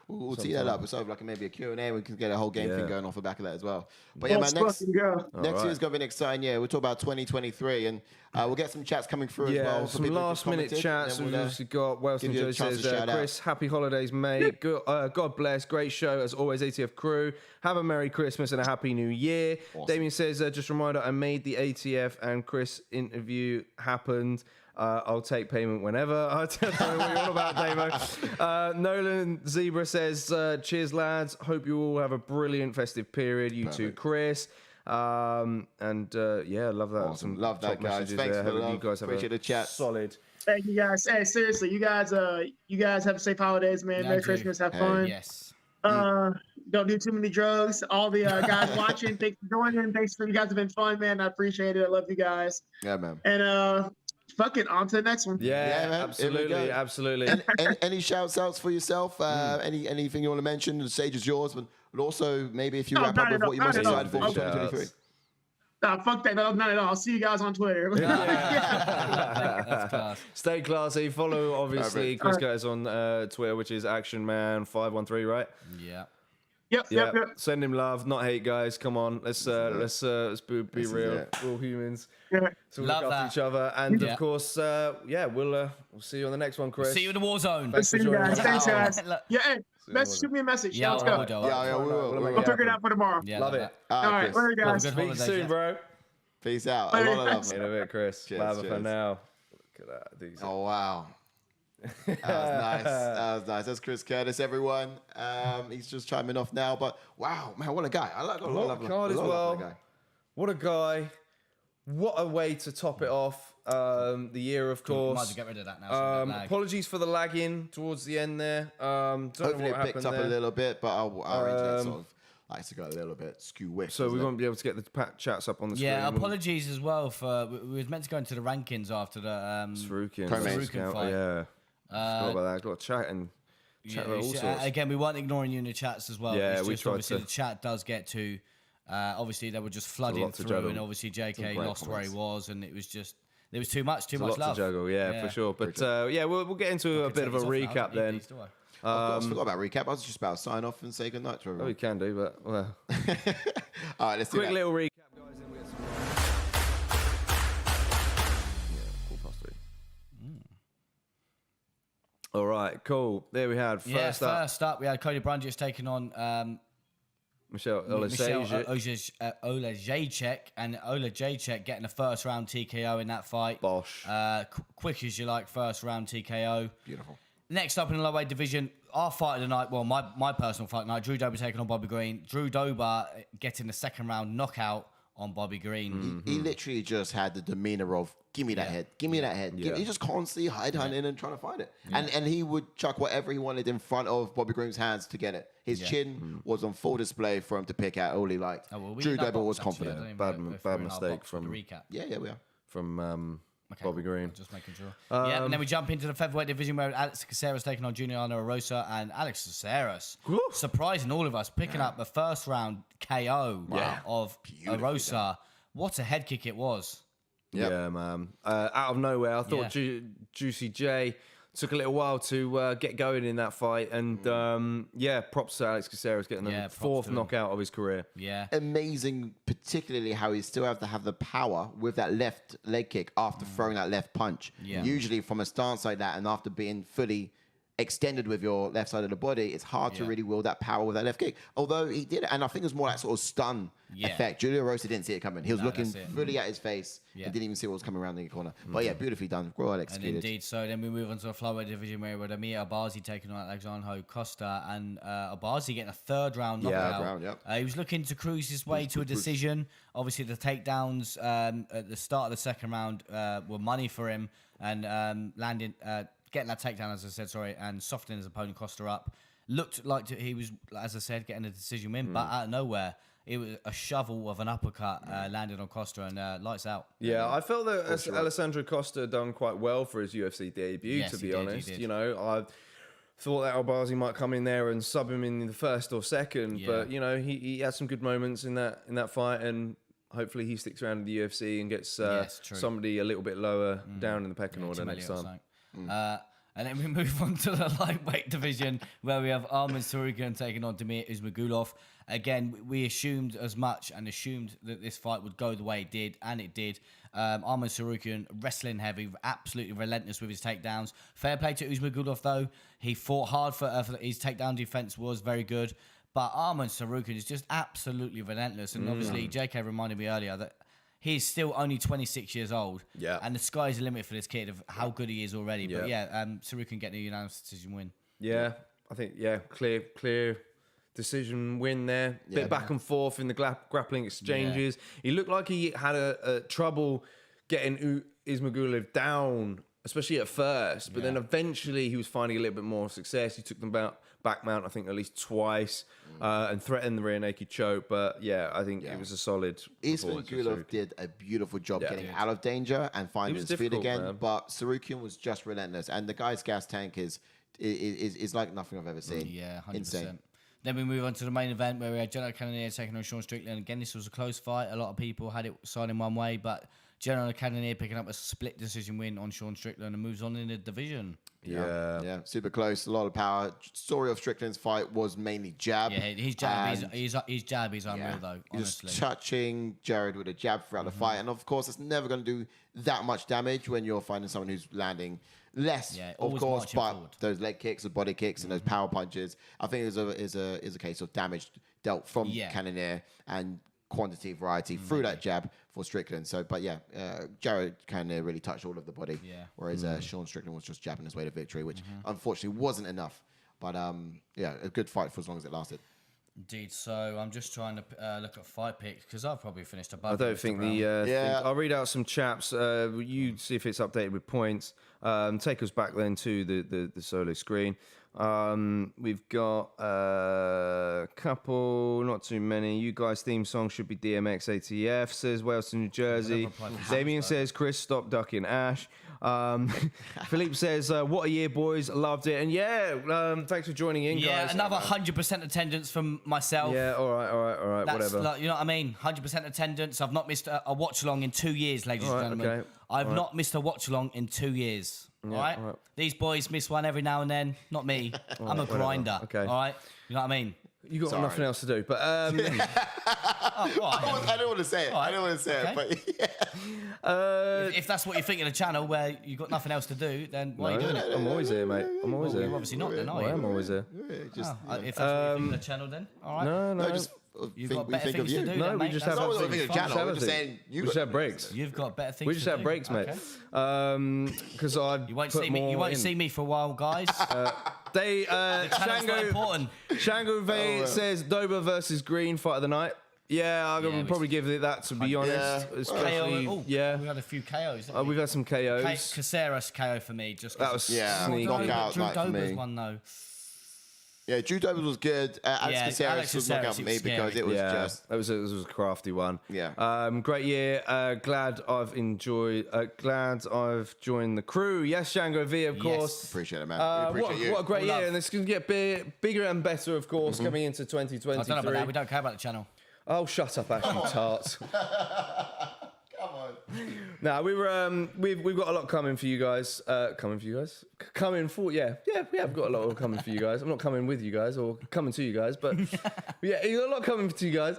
we'll tee that up. It's sort of like maybe a Q&A. We can get a whole game thing Yeah. going off the back of that as well. But yeah, Let's man, next fucking go. next right. year's going to be an exciting year. We'll talk about 2023 and we'll get some chats coming through as Yeah, well. for some people who last just minute commented, chats. and We've then obviously got Wellston give you a Joe chance says, to shout out. Chris, happy holidays, mate. God bless. Great show as always, ATF crew. Have a Merry Christmas and a Happy New Year. Awesome. Damien says, just a reminder, I made the ATF and Chris interview happened. I'll take payment whenever. I don't know what you're on about, Damo. Nolan Zebra says, cheers, lads. Hope you all have a brilliant festive period. You too, Chris. Yeah, love that. Awesome. Some Love that, top guys. messages Thanks there. for the Hope love. you guys have Appreciate the chat. solid. Thank you guys. Hey, seriously, you guys have a safe holidays, man. Merry Thank you. Christmas. Have fun. Yes. Don't do too many drugs. All the guys watching, thanks for joining. Thanks for you guys have been fun, man. I appreciate it. I love you guys. Yeah, man. And fuck it, on to the next one. Yeah, man. Here we go. absolutely. Any shouts outs for yourself? Anything you want to mention? The stage is yours. But also, maybe if you No, wrap not up with at all, what you're most not at all. excited for for 2023. Nah, fuck that. No, not at all. I'll see you guys on Twitter. That's class. Stay classy. Follow, obviously, Perfect. Chris Curtis on Twitter, which is ActionMan513, right? Yeah. Yeah, send him love, not hate, guys. Come on, let's be real. We're all humans. Yeah. So we Love look that. after each other, and Yeah. of course, we'll see you on the next one, Chris. See you in the war zone. Thanks for See you joining guys. us. Thanks, guys. Look. Yeah, hey, shoot me a message. Yeah, Let's I go. will do. Yeah, we will. We'll make We'll it figure it happen. out for tomorrow. Yeah, Love love it. that. All right, Chris. later, guys. Good Speak holidays, soon, yeah. bro. Peace out. A lot of love. In a bit, Chris. Cheers, Bye for cheers. now. Look at that. These Oh, wow. That was nice. That was nice. That's Chris Curtis, everyone. He's just chiming off now, but wow, man, what a guy. I like What a card as well. What a guy. What a way to top it off. The year, of Might as well course. get rid of that now. so we don't lag. Apologies for the lagging towards the end there. Don't know Hopefully what it picked happened up there. a little bit, but our internet sort of likes to go a little bit skew-wish. So we won't be able to get the chats up on the screen. Yeah, apologies as well for we was meant to go into the rankings after the Tsarukyan. Tsarukyan fight. Yeah. Forgot about that. Got to chat and chat about all sorts. Again, we weren't ignoring you in the chats as well. Yeah, it's we just tried obviously to. the chat does get to. Obviously, they were just flooding lot to through, juggle. and obviously JK great lost where he was, and it was just there was too much A lot love. to juggle, yeah, for sure. But we'll get into a bit of a recap then. I forgot about recap. I was just about to sign off and say goodnight to Oh, everyone. we can do, but well. All right, let's do Quick that. little recap, guys, then we'll get some more. Yeah, 3:15. All right, cool. There we had first up, First up, we had Cody Brundage taking on Michał Michał Oleksiejczuk. and Oleksiejczuk getting a first round TKO in that fight. Bosh. Quick as you like, first round TKO. Beautiful. Next up in the lightweight division, our fight of the night, well, my personal fight of the night, Drew Dober taking on Bobby Green. Drew Dober getting the second round knockout on Bobby Green. He literally just had the demeanor of, give me that head, give me that head. Yeah. He just constantly hunting and trying to find it. And he would chuck whatever he wanted in front of Bobby Green's hands to get it. His chin was on full display for him to pick out all he liked. Oh, well, we Drew in our Dober was box, actually. I confident. don't even know if Bad we're in our mistake box for the from- recap. Yeah, we are. From Okay, Bobby cool. Green. Just making sure. Yeah, and then we jump into the featherweight division where Alex Caceres taking on Julian Erosa, and Alex Caceres surprising all of us, picking up the first round KO of Erosa. What a head kick it was. Yep. Yeah, man. Out of nowhere, I thought Juicy J took a little while to get going in that fight, and props to Alex Caceres getting the props fourth to him. knockout of his career. Yeah. Amazing, particularly how he still have to have the power with that left leg kick after throwing that left punch. Yeah. Usually from a stance like that and after being fully extended with your left side of the body, it's hard to Yeah. really wield that power with that left kick. Although he did it, and I think it was more that sort of stun effect. Julio Rosa didn't see it coming. He was looking that's it. fully at his face Yeah. and didn't even see what was coming around the corner. But yeah, beautifully done. Well And executed. indeed, so then we move on to the flyweight division where we had Amir Albazi taking on Alessandro Costa, and Albazi getting a third round knockout. round, yep. He was looking to cruise his way to a decision. Obviously, the takedowns at the start of the second round were money for him, and getting that takedown, as I said, and softening his opponent Costa up. Looked like he was, as I said, getting a decision win, but out of nowhere, it was a shovel of an uppercut landed on Costa, and lights out. Yeah, I felt that Alessandro Costa done quite well for his UFC debut, Yes, to he be did, he honest. did. You know, I thought that Albazi might come in there and sub him in the first or second, but you know, he had some good moments in that fight, and hopefully he sticks around in the UFC and gets Yes, true. somebody a little bit lower down in the pecking order next time. And then we move on to the lightweight division where we have Arman Tsarukyan taking on Damir Ismagulov. Again, we assumed as much and assumed that this fight would go the way it did, and it did. Arman Tsarukyan wrestling heavy, absolutely relentless with his takedowns. Fair play to Ismagulov though. He fought hard for his takedown defense was very good. But Arman Tsarukyan is just absolutely relentless. And obviously, JK reminded me earlier that he's still only 26 years old. Yeah. And the sky's the limit for this kid of how good he is already. Yeah. But yeah, Tsarukyan getting a unanimous decision win. Yeah, I think clear decision win there. Bit back and forth in the grappling exchanges. He looked like he had a trouble getting Ismagulov down, especially at first. But then eventually he was finding a little bit more success. He took them back mount, I think, at least twice, and threatened the rear naked choke. But yeah, I think it was a solid performance. Ismagulov did a beautiful job getting out of danger and finding was his feet difficult, again. man. But Tsarukyan was just relentless, and the guy's gas tank is like nothing I've ever seen. Yeah, 100%. Insane. Then we move on to the main event where we had Cannonier taking on Strickland. Again, this was a close fight. A lot of people had it siding one way, but General Cannonier picking up a split decision win on Sean Strickland and moves on in the division. Yeah, super close. A lot of power. Story of Strickland's fight was mainly jab. Yeah, his jab, his jab is unreal though. Honestly, Just touching Jared with a jab throughout the fight, and of course, it's never going to do that much damage when you're finding someone who's landing less, Yeah, of always course. marching But forward. those leg kicks, the body kicks, and those power punches, I think is a case of damage dealt from Cannonier and quantity, variety through that jab for Strickland. So, but yeah, Jared Cannonier really touched all of the body, whereas Sean Strickland was just jabbing his way to victory, which unfortunately wasn't enough. But yeah, a good fight for as long as it lasted. Indeed. So I'm just trying to look at fight picks because I've probably finished above. I don't think I'll read out some chaps. You see if it's updated with points. Take us back then to the solo screen. We've got a couple, not too many. You guys' theme song should be DMX ATF, says Wales to New Jersey. Damien says, Chris, stop ducking Ash. Philippe says, what a year, boys. Loved it. And thanks for joining in, guys. Yeah, another 100% attendance from myself. Yeah, all right, That's whatever. like, you know what I mean? 100% attendance. I've not missed a watch along in 2 years, ladies and gentlemen. okay. I've not missed a watch along in 2 years. All right? These boys miss one every now and then. Not me. I'm a grinder. Okay. All right? You know what I mean? You got nothing else to do, but Oh, all right. I don't want to say it. All right. I don't want to say Okay. it, but yeah. If that's what you think of the channel where you've got nothing else to do, then why are you doing it? I'm always here, mate. I'm always Well, here. you're obviously not then, are I you? am always here. Just, If that's what you think of the channel, then all right. No. no, just You've think, got we better think of things you. to do. No, then, we mate. just That's have No, all we a don't right. think of Fun. channel. We're just saying We just have breaks. You've got better things. We just to have do. breaks, mate. Okay. Because I You won't see me. You won't see me for a while, guys. They Channel's not Shango important. Shango Vey says Dober versus Green fight of the night. Yeah, I would probably give it that, to be honest. Especially, KO. yeah. We had a few KOs. didn't we? We've had some KOs. Caceres KO for me. Just 'cause That was Yeah, sneaky. knockout Drew like for Dober's me. one though. Yeah, Drew Dober was good. Alex Yeah, Caceres Alex was knockout for Caceres, me it was because scary. it was Yeah, just... it was a crafty one. Yeah. Great year. Glad I've enjoyed. Glad I've joined the crew. Yes, Shango V, of course. Appreciate it, man. We appreciate you. What a great All year, love. and it's going to get bigger and better, of course, coming into I don't know about 2023. that. We don't care about the channel. Oh, shut up, Ashley Tart. Come on. Now we've got a lot coming for you guys. Coming for we have got a lot coming for you guys. I'm not coming with you guys or coming to you guys, but yeah, you got a lot coming to you guys.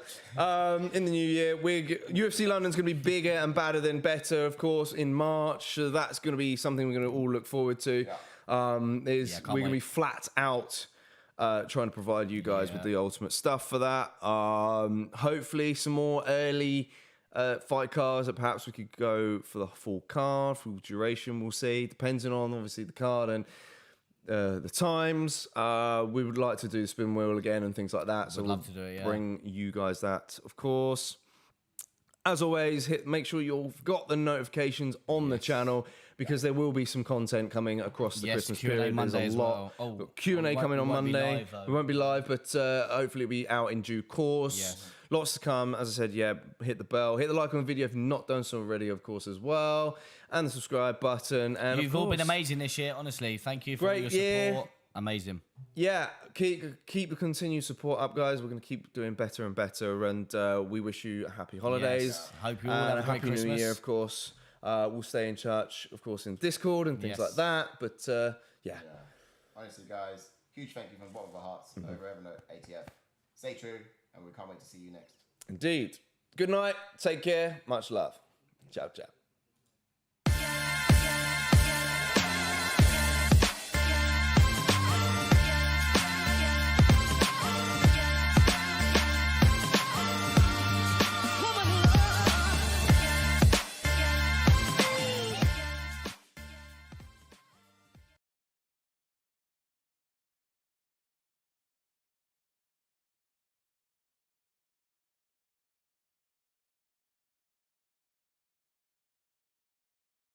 In the new year, UFC London's going to be bigger and badder than better, of course, in March. So that's going to be something we're going to all look forward to. We're going to be flat out. Trying to provide you guys with the ultimate stuff for that. Hopefully, some more early fight cards that perhaps we could go for the full card, full duration. We'll see, depending on obviously the card and the times. We would like to do the spin wheel again and things like that. So Would love to do it, yeah. Bring you guys that, of course. As always, make sure you've got the notifications on the channel because there will be some content coming across the Christmas Q&A period. Monday There's as a lot. well. Oh, Q&A we coming on won't be Monday. live, though. We won't be live, but hopefully it'll be out in due course. Yes. Lots to come. As I said, hit the bell. Hit the like on the video if you've not done so already, of course, as well. And the subscribe button. And You've of all been course, amazing this year, honestly. Thank you for all Great your year. support. Amazing. Yeah, keep the continued support up, guys. We're going to keep doing better and better, and we wish you happy holidays. Yes. Hope you all and have a great happy Christmas. New Year, of course. We'll stay in touch, of course, in Discord and things like that. But Honestly, guys, huge thank you from the bottom of our hearts over Evernote ATF. Stay true, and we can't wait to see you next. Indeed. Good night. Take care. Much love. Ciao, ciao.